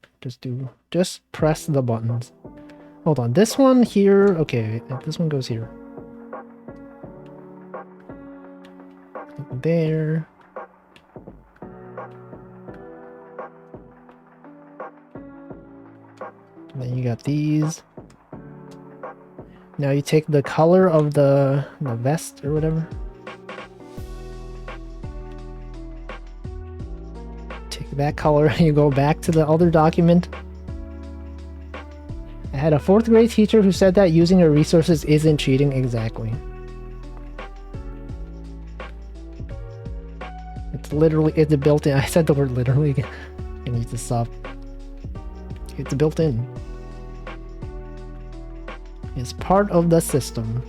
Just press the buttons. Hold on, this one here, okay, this one goes here. There. And then you got these. Now you take the color of the vest or whatever. Take that color, you go back to the other document. I had a 4th grade teacher who said that using your resources isn't cheating. Exactly. It's a built-in. I said the word literally again. I need to stop. It's built in. It's part of the system.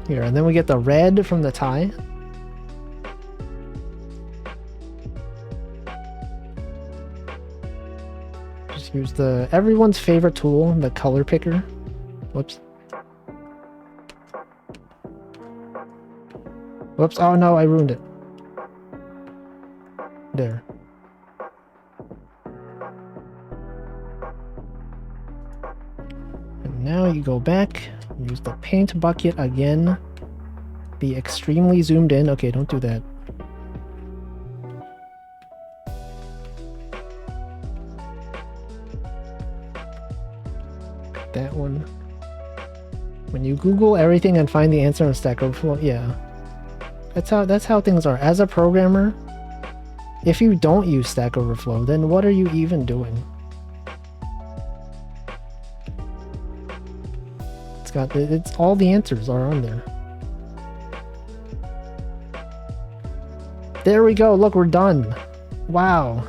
Here, and then we get the red from the tie. Just use everyone's favorite tool, the color picker. Whoops. Whoops, oh no, I ruined it. There. And now you go back, use the paint bucket again. Be extremely zoomed in. Okay, don't do that. That one. When you Google everything and find the answer on Stack Overflow, yeah. That's how things are. As a programmer, if you don't use Stack Overflow, then what are you even doing? It's all the answers are on there. There we go. Look, we're done. Wow.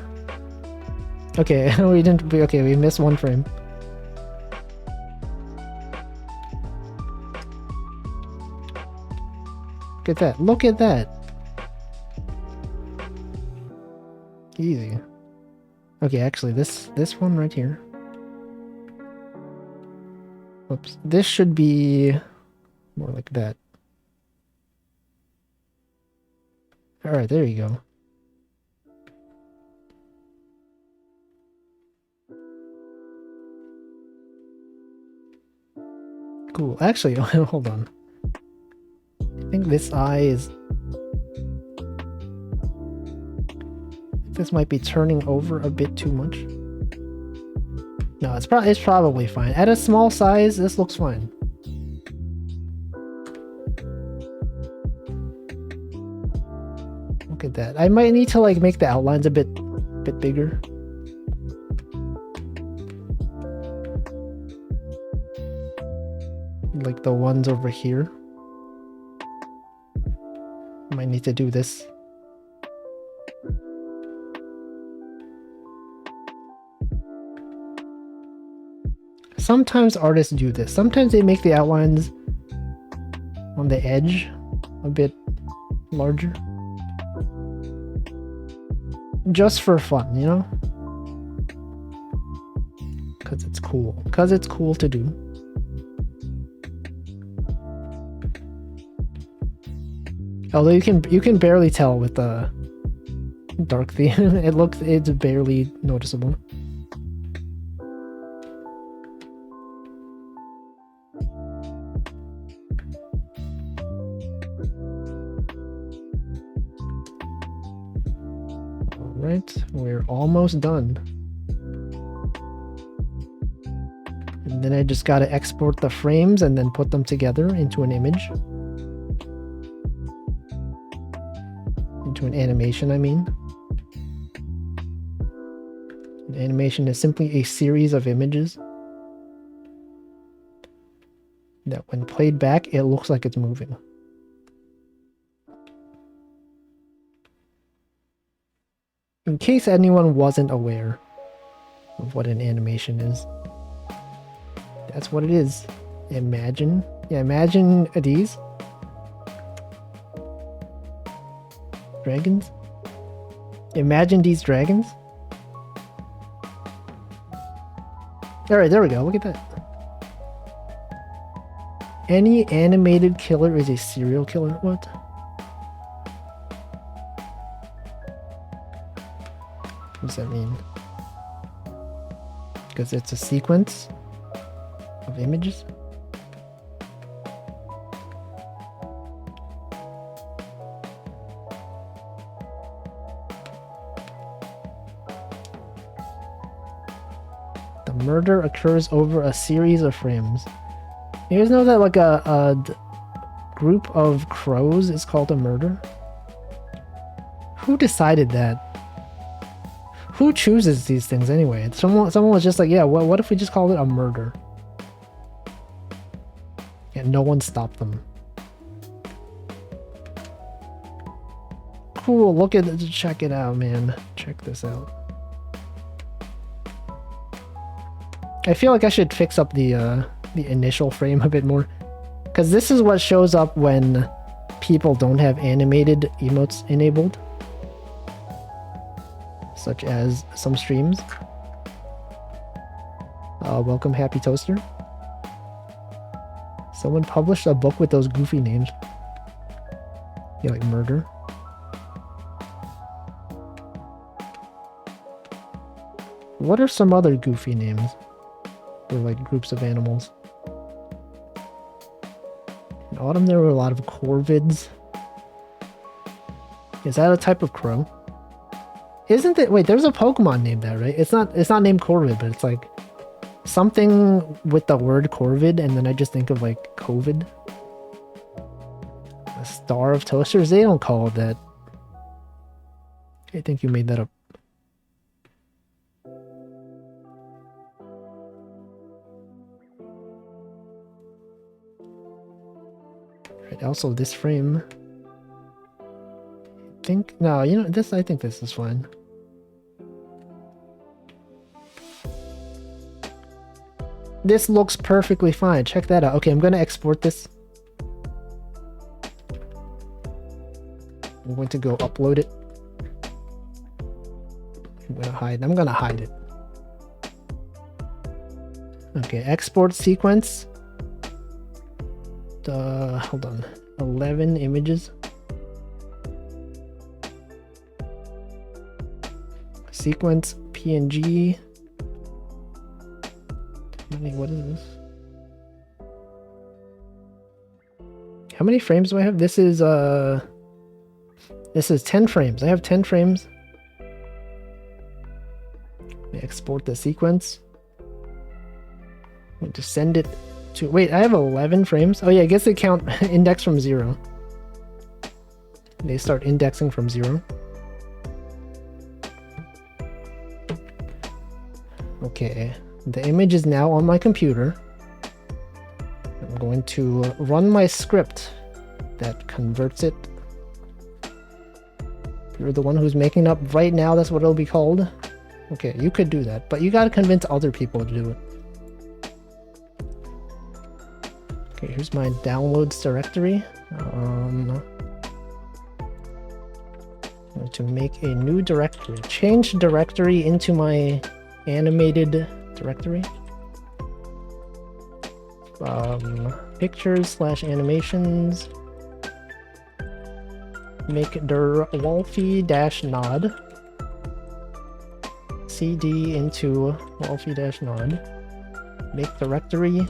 Okay, we didn't. Okay, we missed one frame. Look at that. Look at that. Easy. Okay, actually, this one right here. Oops. This should be more like that. Alright, there you go. Cool. Actually, hold on. I think this eye is... This might be turning over a bit too much. No, it's probably fine. At a small size, this looks fine. Look at that. I might need to like make the outlines a bit bigger. Like the ones over here. Might need to do this. Sometimes artists do this. Sometimes they make the outlines on the edge a bit larger. Just for fun, you know? Because it's cool. Because it's cool to do. Although you can barely tell with the dark theme. It's barely noticeable. Alright, we're almost done. And then I just gotta export the frames and then put them together into an image. Into an animation, I mean. An animation is simply a series of images that when played back, it looks like it's moving. In case anyone wasn't aware of what an animation is, that's what it is. Imagine these dragons. Imagine these dragons. Alright, there we go. Look at that. Any animated killer is a serial killer. What? What does that mean? Because it's a sequence of images. The murder occurs over a series of frames. You guys know that like a group of crows is called a murder? Who decided that? Who chooses these things anyway? Someone was just like, yeah, what if we just called it a murder? And no one stopped them. Cool, look at it, check it out, man. Check this out. I feel like I should fix up the initial frame a bit more. Because this is what shows up when people don't have animated emotes enabled. Such as some streams. Welcome, Happy Toaster. Someone published a book with those goofy names. Yeah, like murder. What are some other goofy names for like groups of animals? In autumn there were a lot of corvids. Is that a type of crow? Isn't it? Wait, there's a Pokemon named that, right? It's not named Corvid, but it's like something with the word Corvid, and then I just think of like COVID. A star of toasters? They don't call it that. I think you made that up. Right, also this frame. I think this is fine. This looks perfectly fine. Check that out. Okay, I'm gonna export this. I'm going to go upload it. I'm gonna hide it. Okay, export sequence. Hold on. 11 images. Sequence PNG. What is this? How many frames do I have? This is 10 frames. I have 10 frames. Export the sequence. To send it to, wait, I have 11 frames. Oh yeah, I guess they count index from 0. They start indexing from 0. Okay, the image is now on my computer. I'm going to run my script that converts it. You're the one who's making it up right now, that's what it'll be called. Okay, you could do that, but you gotta convince other people to do it. Okay, here's my downloads directory. I'm going to make a new directory. Change directory into my animated directory. Pictures/animations. Make der Wolfie-nod. CD into Wolfie-nod. Make directory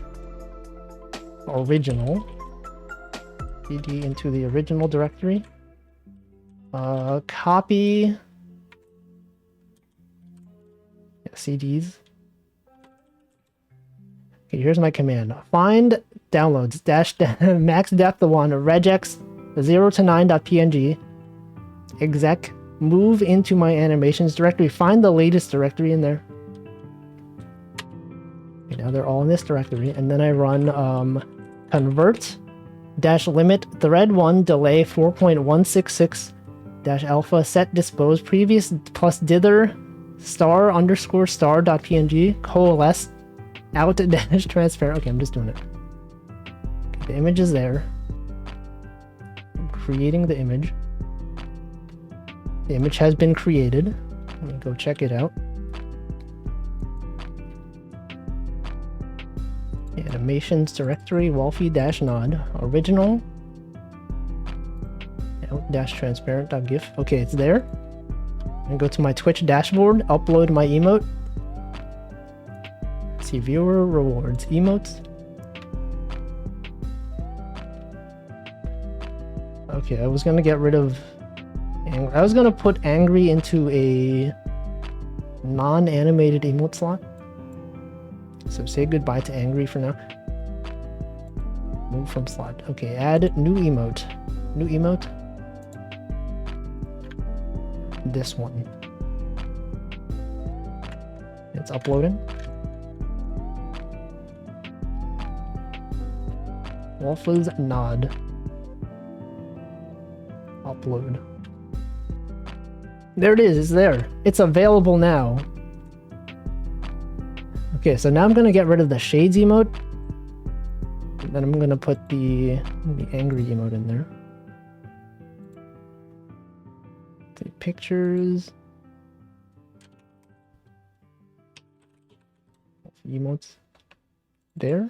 original. CD into the original directory. Copy CDs. Okay, here's my command. Find downloads max depth 1 regex 0 to 9.png exec move into my animations directory. Find the latest directory in there. Okay, now they're all in this directory, and then I run convert -limit thread 1 delay 4.166 -alpha set dispose previous plus dither *_star.png coalesce out -transparent. Okay, I'm just doing it. Okay, the image is there. I'm creating the image. The image has been created. Let me go check it out. Animations directory Wolfie-nod original out-transparent.gif. Okay, it's there. And go to my Twitch dashboard, upload my emote. See viewer rewards emotes. Okay, I was gonna get rid of. I was gonna put angry into a non-animated emote slot. So say goodbye to angry for now. Move from slot. Okay, add new emote. New emote. This one. It's uploading. Wolf's nod. Upload. There it is, it's there. It's available now. Okay, so now I'm gonna get rid of the shades emote. And then I'm gonna put the angry emote in there. The pictures. Emotes. There.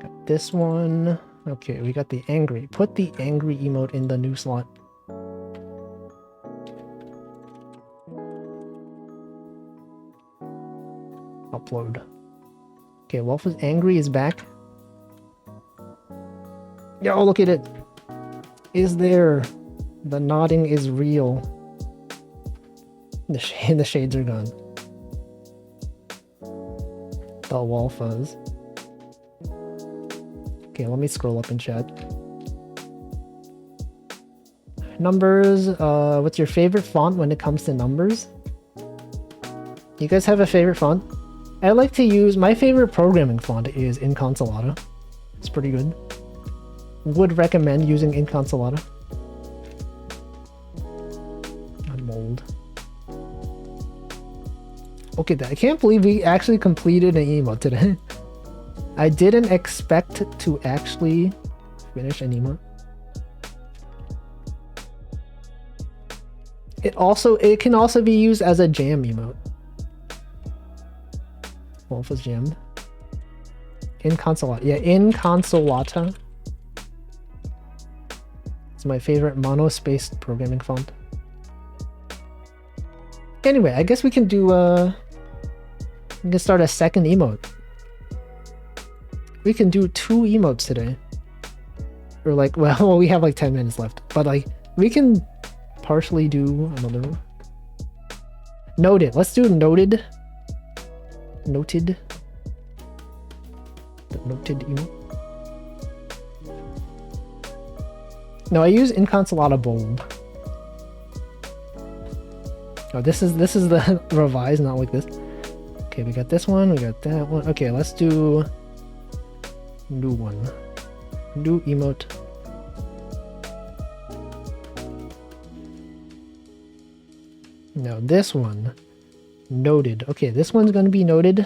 Got this one. Okay, we got the angry. Put the angry emote in the new slot. Upload. Okay, Wolf is angry is back. Yo, look at it. Is there? The nodding is real. The shades are gone. The Wolfas. Okay, let me scroll up in chat. Numbers. What's your favorite font when it comes to numbers? You guys have a favorite font? I like to use, my favorite programming font is Inconsolata. It's pretty good. Would recommend using Inconsolata. Not mold. Look at that. I can't believe we actually completed an emote today. I didn't expect to actually finish an emote. It can also be used as a jam emote. Wolf was jammed. Inconsolata. Yeah, Inconsolata. It's my favorite monospaced programming font. Anyway, I guess we can do we can start a second emote. We can do 2 emotes today. Or like, well, we have like 10 minutes left. But like, we can partially do another one. Noted. Let's do noted. Noted. The noted emote. No, I use Inconsolata bold. Oh, this is the revised, not like this. Okay, we got this one, we got that one. Okay, let's do new one. New emote. Now this one, noted. Okay, this one's gonna be noted.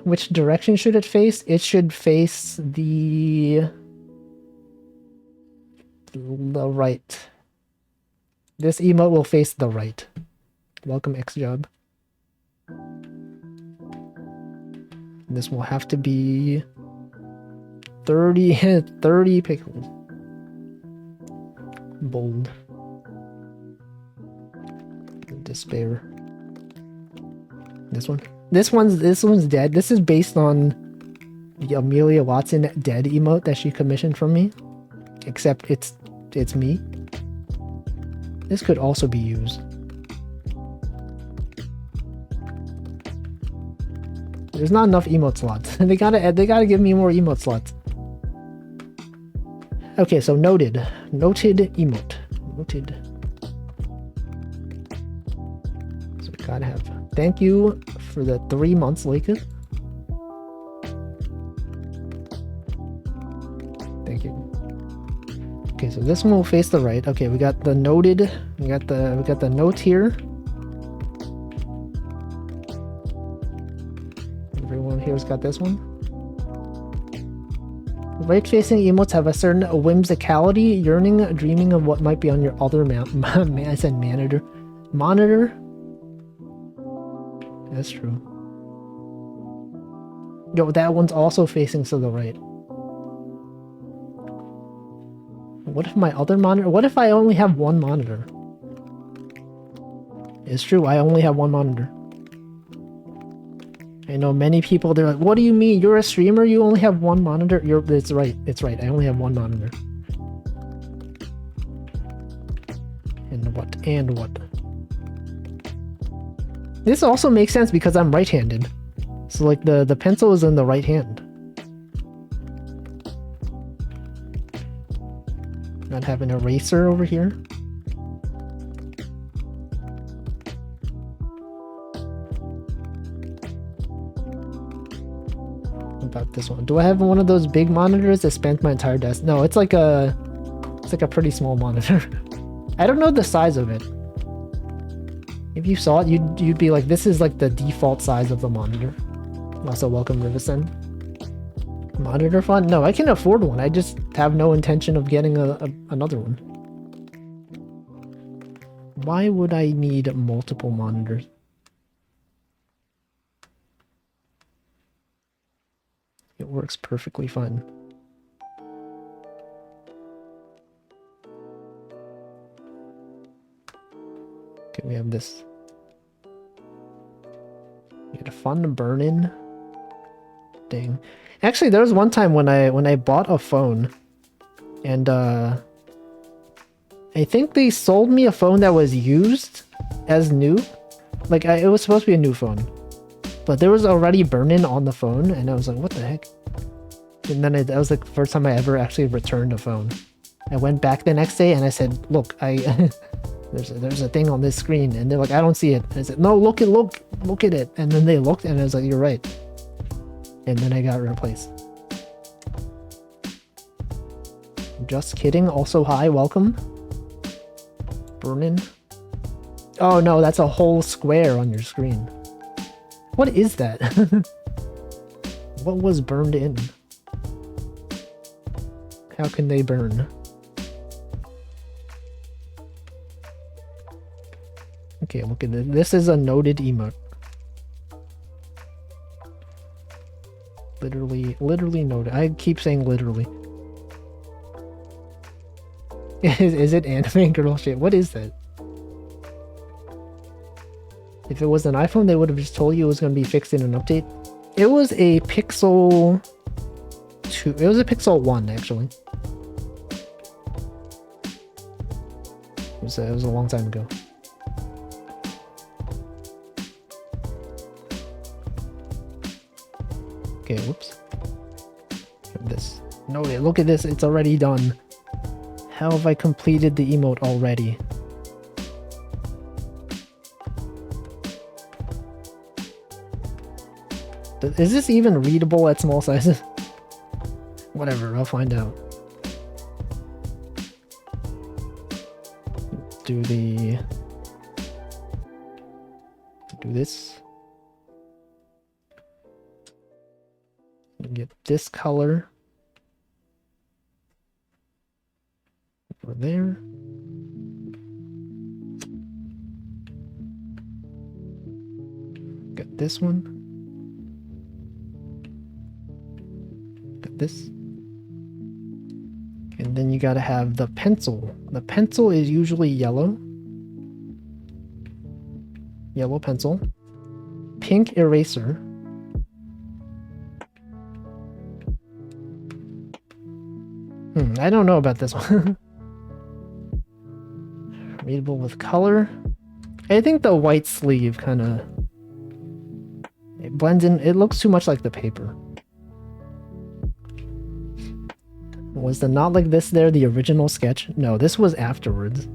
Which direction should it face? It should face the right. This emote will face the right. Welcome, Xjob. This will have to be 30 pixels. Bold. Despair. This one. This one's dead. This is based on the Amelia Watson dead emote that she commissioned from me. Except it's me. This could also be used. There's not enough emote slots. They gotta give me more emote slots. Okay, so noted emote. Noted. So we gotta have. Thank you for the 3 months, Lakers. Thank you. Okay, so this one will face the right. Okay, we got the noted. We got the note here. Everyone here's got this one. Right-facing emotes have a certain whimsicality, yearning, dreaming of what might be on your other I said monitor. Monitor. That's true. Yo, that one's also facing to the right. What if my other monitor? What if I only have one monitor? It's true, I only have one monitor. I know many people, they're like, what do you mean? You're a streamer? You only have one monitor? It's right. It's right. I only have one monitor. And what? And what? This also makes sense because I'm right-handed. So like the pencil is in the right hand. Not have an eraser over here. About this one. Do I have one of those big monitors that spans my entire desk? No, it's like a pretty small monitor. I don't know the size of it. If you saw it, you'd be like, this is like the default size of the monitor. Also, welcome Rivison. Monitor font? No, I can afford one. I just have no intention of getting another one. Why would I need multiple monitors? It works perfectly fine. Okay, we have this. We had a fun burn-in. Dang. Actually, there was one time when I bought a phone, and I think they sold me a phone that was used as new. Like it was supposed to be a new phone, but there was already burn-in on the phone, and I was like, what the heck? And then that was like the first time I ever actually returned a phone. I went back the next day and I said, look, there's a thing on this screen, and they're like, I don't see it. And I said, no, look at it. And then they looked, and I was like, you're right. And then I got replaced. Just kidding. Also, hi, welcome. Burn-in. Oh no, that's a whole square on your screen. What is that? What was burned in? How can they burn? Okay, look at this. This is a noted emote. Literally noted. I keep saying literally. Is it anime girl shit? What is that? If it was an iPhone, they would have just told you it was going to be fixed in an update. It was a Pixel 2. It was a Pixel 1, actually. It was a long time ago. Okay, whoops. This. No, look at this. It's already done. How have I completed the emote already? Is this even readable at small sizes? Whatever, I'll find out. Do this. Get this color over there. Got this one. Got this. And then you gotta have the pencil. The pencil is usually yellow. Yellow pencil. Pink eraser. I don't know about this one. Readable with color. I think the white sleeve kind of... It blends in. It looks too much like the paper. Was the Not Like This there the original sketch? No, this was afterwards.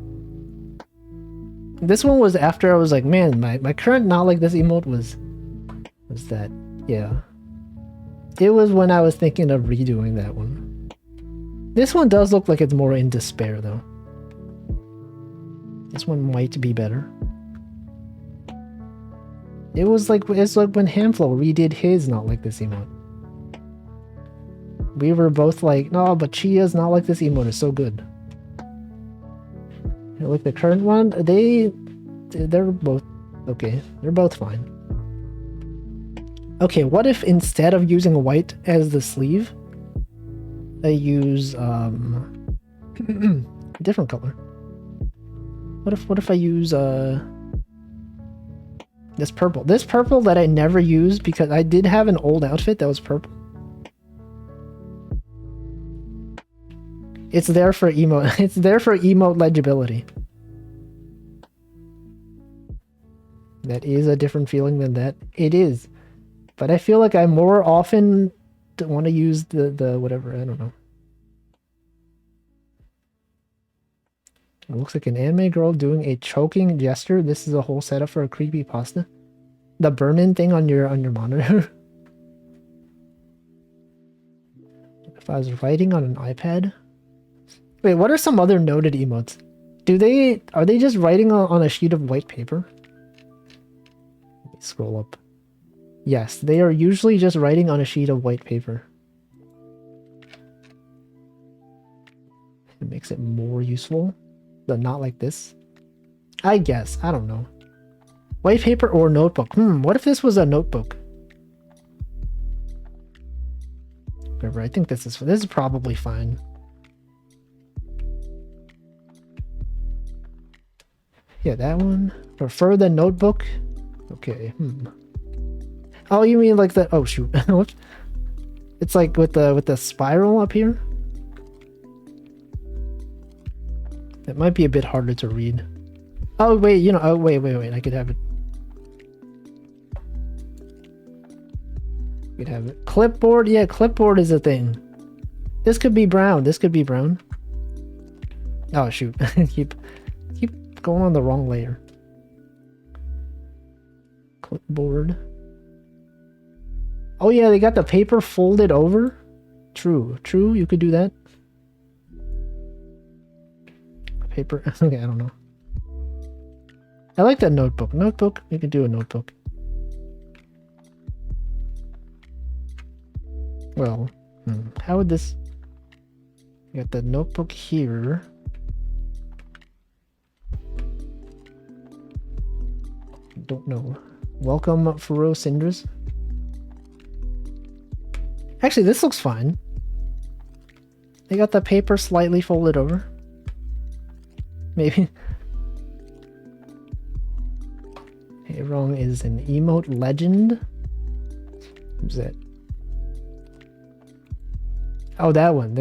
This one was after I was like, man, my current Not Like This emote was that. Yeah. It was when I was thinking of redoing that one. This one does look like it's more in despair, though. This one might be better. It's like when Hamflow redid his Not Like This emote. We were both like, no, but Chia's Not Like This emote is so good. And like the current one, they're both okay. They're both fine. Okay, what if instead of using white as the sleeve, I use a different color? What if I use this purple? This purple that I never used because I did have an old outfit that was purple. It's there for emote. It's there for emote legibility. That is a different feeling than that. It is. But I feel like I more often want to use the whatever, I don't know. It looks like an anime girl doing a choking gesture. This is a whole setup for a creepypasta. The burn-in thing on your monitor. If I was writing on an iPad. Wait, what are some other noted emotes? Are they just writing on a sheet of white paper? Let me scroll up. Yes, they are usually just writing on a sheet of white paper. It makes it more useful, but not like this. I guess. I don't know. White paper or notebook. What if this was a notebook? Whatever, I think this is probably fine. Yeah, that one. Prefer the notebook? Okay. Oh, you mean like the... Oh, shoot. It's like with the spiral up here? It might be a bit harder to read. Oh, wait, you know... Oh, wait. I could have it. You could have it. Clipboard? Yeah, clipboard is a thing. This could be brown. This could be brown. Oh, shoot. keep going on the wrong layer. Clipboard. Oh yeah, they got the paper folded over. True, you could do that. Paper, okay, I don't know. I like that notebook. Notebook, we can do a notebook. Well, how would this... We got the notebook here. Don't know. Welcome, Furo Cinders. Actually, this looks fine. They got the paper slightly folded over. Maybe. Hey, wrong is an emote legend. Who's that? Oh, that one.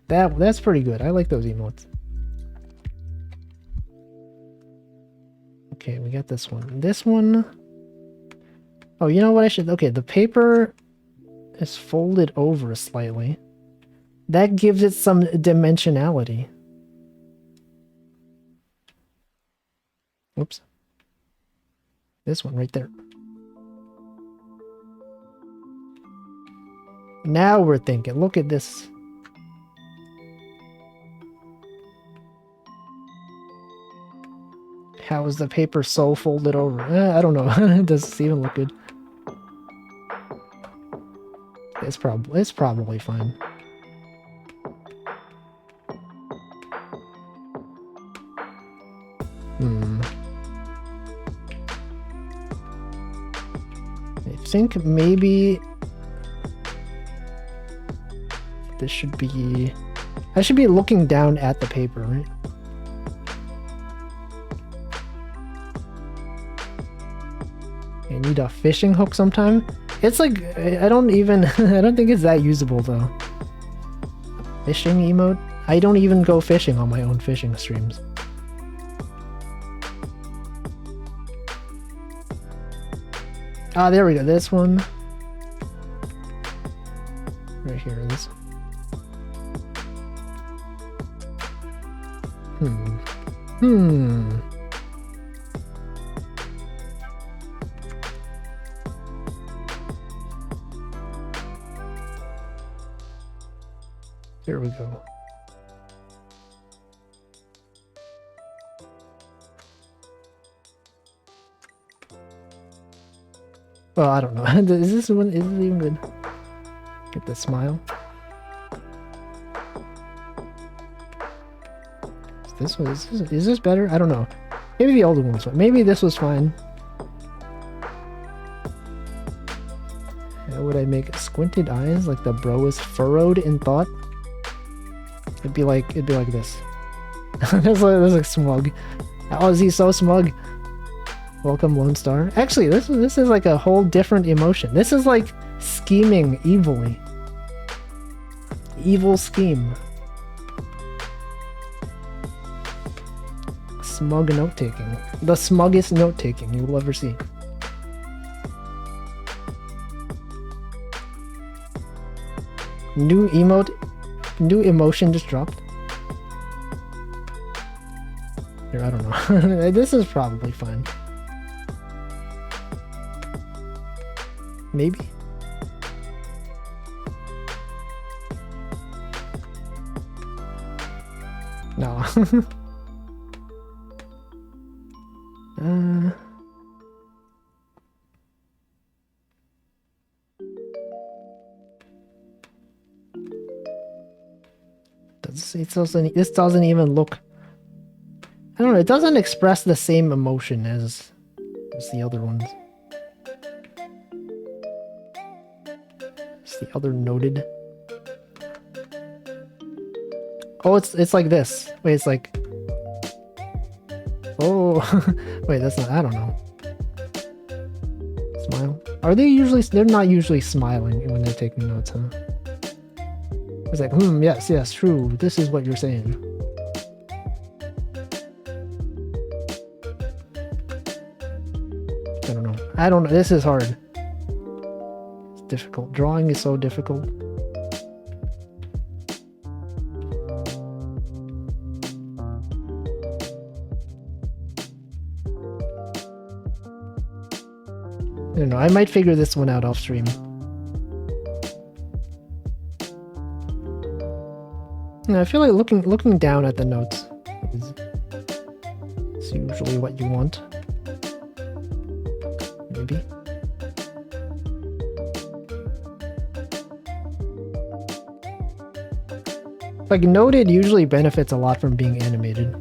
That's pretty good. I like those emotes. Okay, we got this one. This one... Oh, you know what I should... Okay, the paper is folded over slightly. That gives it some dimensionality. Oops. This one right there. Now we're thinking. Look at this. How is the paper so folded over? I don't know. It doesn't even look good. It's probably fine. I think maybe this should be... I should be looking down at the paper, right? I need a fishing hook sometime. It's like, I don't think it's that usable though. Fishing emote? I don't even go fishing on my own fishing streams. Ah, there we go. This one. Right here. This. There we go. Well, I don't know. Is this even good? Get the smile. Is this better? I don't know. Maybe the older ones, but maybe this was fine. How would I make squinted eyes like the bro is furrowed in thought? It'd be like this. That's like smug. Oh, is he so smug? Welcome, Lone Star. Actually, this is like a whole different emotion. This is like scheming evilly. Evil scheme. Smug note-taking. The smuggest note-taking you will ever see. New emote. New emotion just dropped. Here, I don't know. This is probably fine. Maybe? No. This doesn't even look... I don't know, it doesn't express the same emotion as the other ones. It's the other noted. Oh, it's like this. Wait, it's like... Oh, wait, that's not... I don't know. Smile? Are they usually... They're not usually smiling when they're taking notes, huh? It's like, yes, true. This is what you're saying. I don't know. This is hard. It's difficult. Drawing is so difficult. I don't know. I might figure this one out off stream. I feel like looking down at the notes is usually what you want. Like, noted usually benefits a lot from being animated.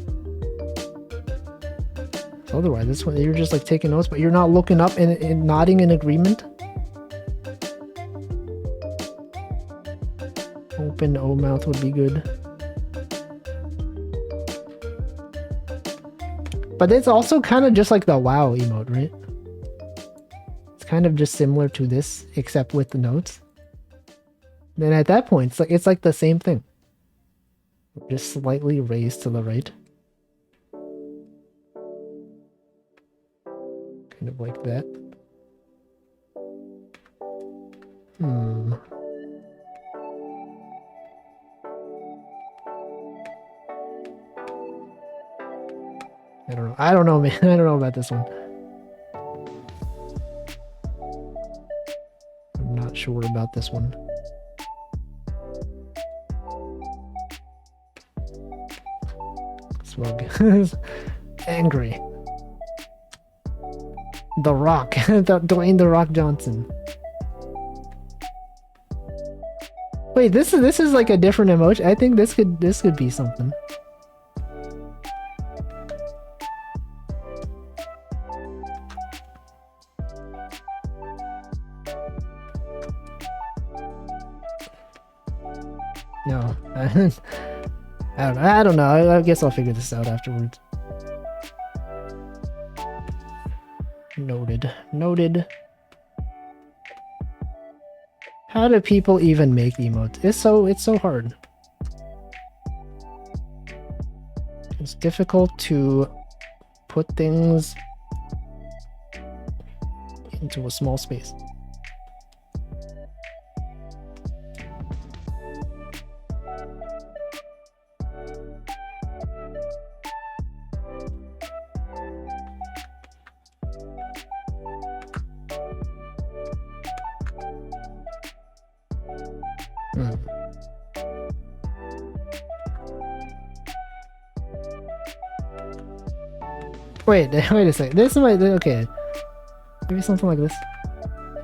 So otherwise, this one, you're just like taking notes, but you're not looking up and nodding in agreement. Open O mouth would be good. But it's also kind of just like the wow emote, right? It's kind of just similar to this, except with the notes. Then at that point, it's like the same thing. Just slightly raised to the right. Kind of like that. I don't know. I don't know, man. I don't know about this one. I'm not sure about this one. Smug. Angry. The Rock. Dwayne The Rock Johnson. Wait, this is like a different emoji. I think this could be something. No. I don't know. I guess I'll figure this out afterwards. Noted. Noted. How do people even make emotes? It's so hard. It's difficult to put things into a small space. Wait a second. This might okay. Maybe something like this.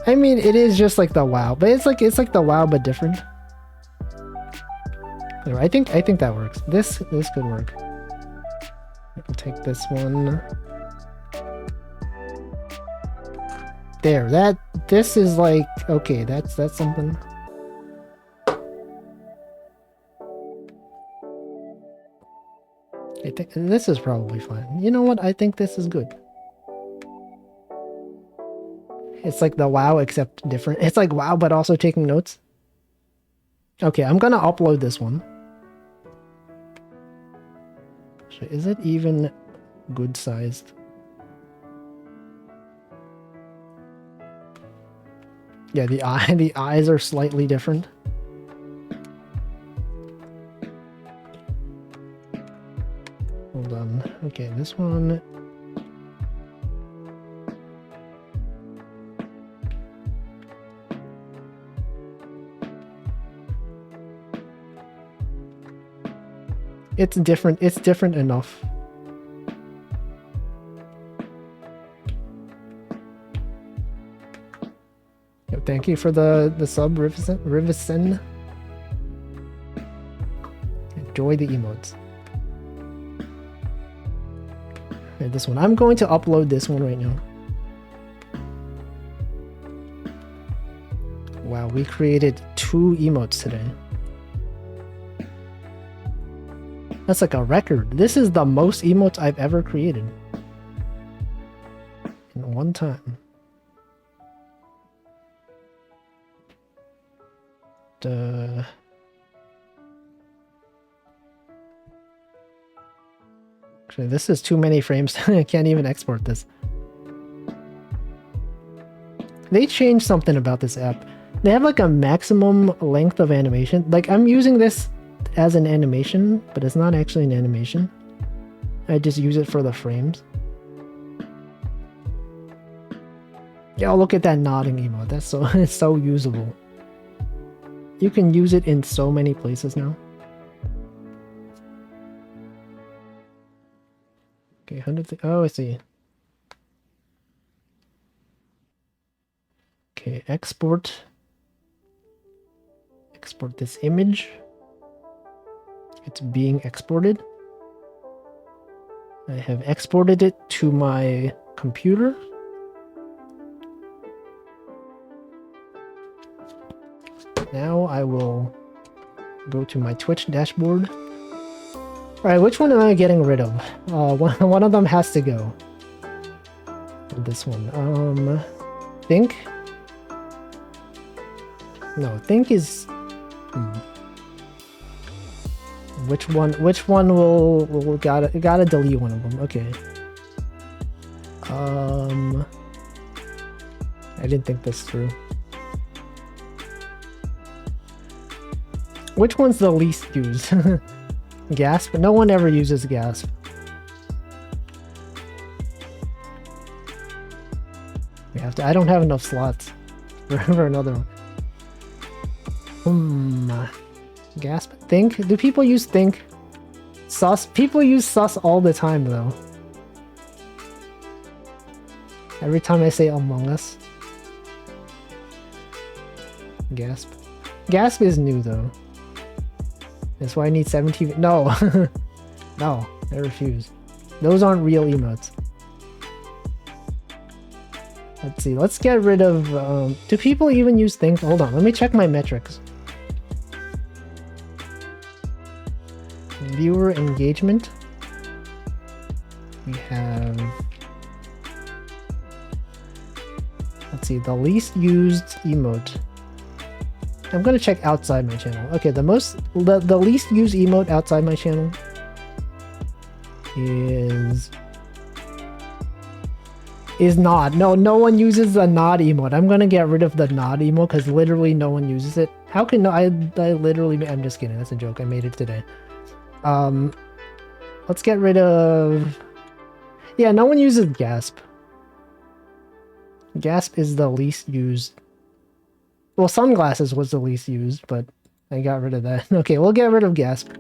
I mean, it is just like the WoW, but it's like the WoW but different. Anyway, I think that works. This could work. I'll take this one. There. This is like okay. That's something. I think this is probably fine. You know what? I think this is good. It's like the WoW except different. It's like WoW but also taking notes. Okay, I'm gonna upload this one. So is it even good sized? Yeah, the eyes are slightly different. Hold on. Okay, this one. It's different. It's different enough. Yo, thank you for the sub, Rivisen. Enjoy the emotes. Okay, this one. I'm going to upload this one right now. Wow, we created 2 emotes today. That's like a record. This is the most emotes I've ever created. In one time. Actually, this is too many frames. I can't even export this. They changed something about this app. They have like a maximum length of animation. Like I'm using this as an animation, but it's not actually an animation. I just use it for the frames. Yeah, look at that nodding emote. That's so it's so usable. You can use it in so many places now. Okay, 100. Oh, I see. Okay, export this image. It's being exported. I have exported it to my computer. Now I will go to my Twitch dashboard. Alright, which one am I getting rid of? One of them has to go. This one. Think? No, think is... Which one will gotta delete one of them. Okay. I didn't think this through. Which one's the least used? Gasp? No one ever uses Gasp. We have to. I don't have enough slots for another one. Gasp? Think? Do people use think? Sus? People use sus all the time though. Every time I say Among Us. Gasp. Gasp is new though. That's why I need 17. No. No, I refuse. Those aren't real emotes. Let's see. Let's get rid of... do people even use think? Hold on. Let me check my metrics. Viewer engagement. We have... Let's see. The least used emote. I'm gonna check outside my channel. Okay, the least used emote outside my channel is nod. No one uses the nod emote. I'm gonna get rid of the nod emote because literally no one uses it. How can I literally... I'm just kidding. That's a joke. I made it today. Let's get rid of... Yeah, no one uses Gasp. Gasp is the least used. Well, sunglasses was the least used, but I got rid of that. Okay, we'll get rid of Gasp.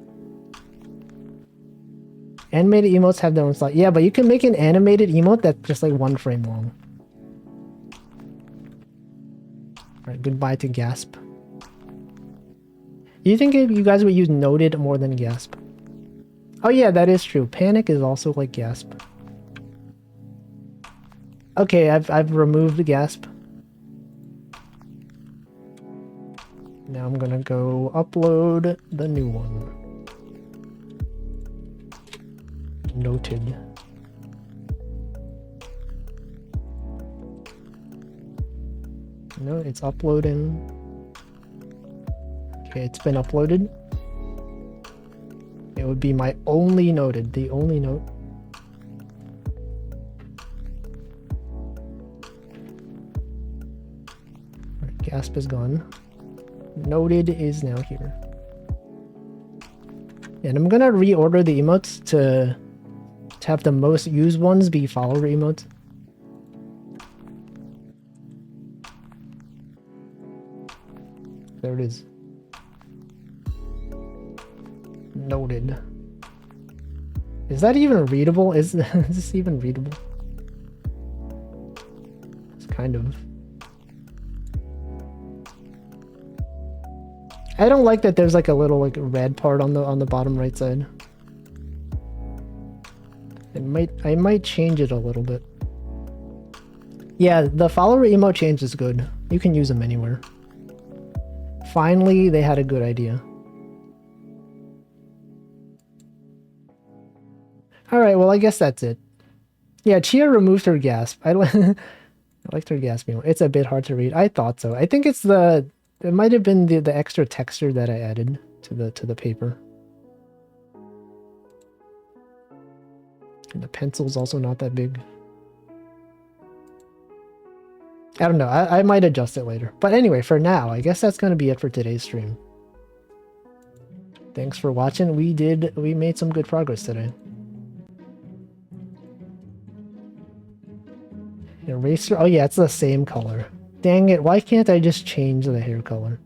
Animated emotes have their own slot. Yeah, but you can make an animated emote that's just like 1 frame long. Alright, goodbye to Gasp. Do you think you guys would use Noted more than Gasp? Oh yeah, that is true. Panic is also like Gasp. Okay, I've removed the Gasp. Now I'm gonna go upload the new one. Noted. No, it's uploading. Okay, it's been uploaded. It would be my only noted, the only note. Right, Gasp is gone. Noted is now here. And I'm gonna reorder the emotes to have the most used ones be follower emotes. There it is. Noted. Is that even readable? Is this even readable? It's kind of. I don't like that there's like a little like red part on the bottom right side. I might change it a little bit. Yeah, the follower emote change is good. You can use them anywhere. Finally, they had a good idea. Alright, well I guess that's it. Yeah, Chia removed her gasp. I liked her gasp emote. It's a bit hard to read. I thought so. I think it's it might have been the extra texture that I added to the paper. And the pencil's also not that big. I don't know. I might adjust it later. But anyway, for now, I guess that's going to be it for today's stream. Thanks for watching. We made some good progress today. Eraser. Oh yeah, it's the same color. Dang it. Why can't I just change the hair color?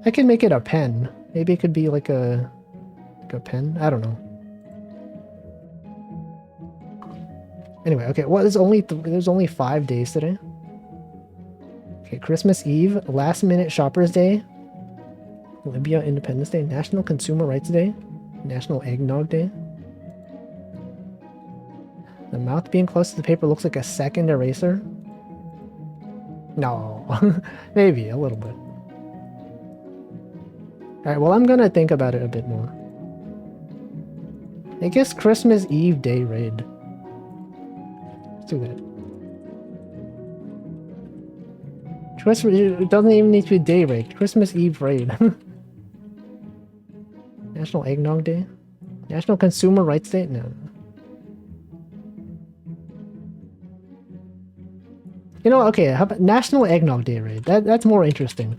I can make it a pen. Maybe it could be like a pen. I don't know. Anyway, okay. Well, there's only 5 days today. Okay, Christmas Eve, Last Minute Shoppers Day, Libya Independence Day, National Consumer Rights Day, National Eggnog Day. The mouth being close to the paper looks like a second eraser. No, maybe a little bit. Alright, well, I'm gonna think about it a bit more. I guess Christmas Eve Day raid. Let's do that. Christmas, it doesn't even need to be day raid. Christmas Eve raid. National Eggnog Day? National Consumer Rights Day? No. You know, okay, how about National Eggnog Day raid? That's more interesting.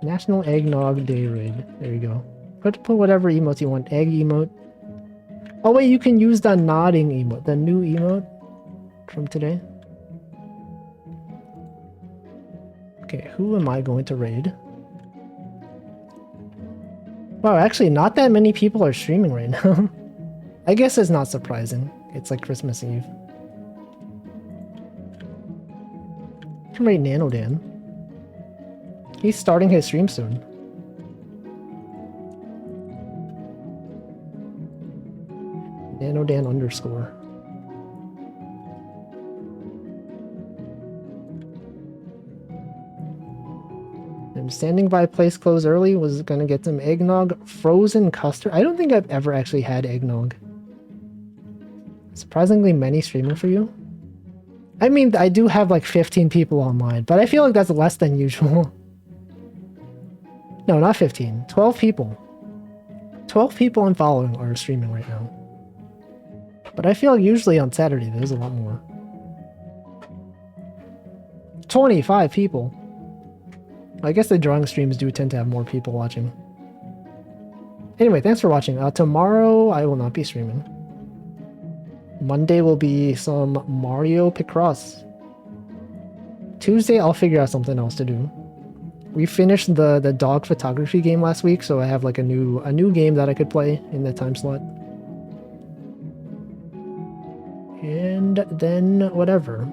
National Eggnog Day raid. There you go. Put whatever emotes you want. Egg emote. Oh wait, you can use the nodding emote. The new emote from today. Okay, who am I going to raid? Wow, actually not that many people are streaming right now. I guess it's not surprising. It's like Christmas Eve. I can raid Nanodan. He's starting his stream soon. Nanodan underscore. I'm standing by place closed early. Was gonna get some eggnog. Frozen custard. I don't think I've ever actually had eggnog. Surprisingly many streaming for you. I mean, I do have like 15 people online, but I feel like that's less than usual. No, not 15. 12 people. 12 people I'm following are streaming right now. But I feel like usually on Saturday there's a lot more. 25 people. I guess the drawing streams do tend to have more people watching. Anyway, thanks for watching. Tomorrow I will not be streaming. Monday will be some Mario Picross. Tuesday I'll figure out something else to do. We finished the dog photography game last week, so I have like a new game that I could play in the time slot. And then whatever.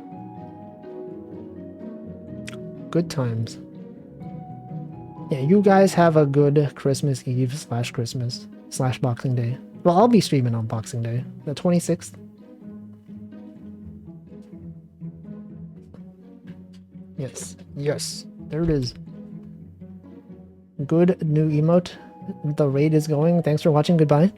Good times. Yeah, you guys have a good Christmas Eve / Christmas / Boxing Day. Well, I'll be streaming on Boxing Day, the 26th. Yes, yes, there it is. Good new emote. The raid is going. Thanks for watching. Goodbye.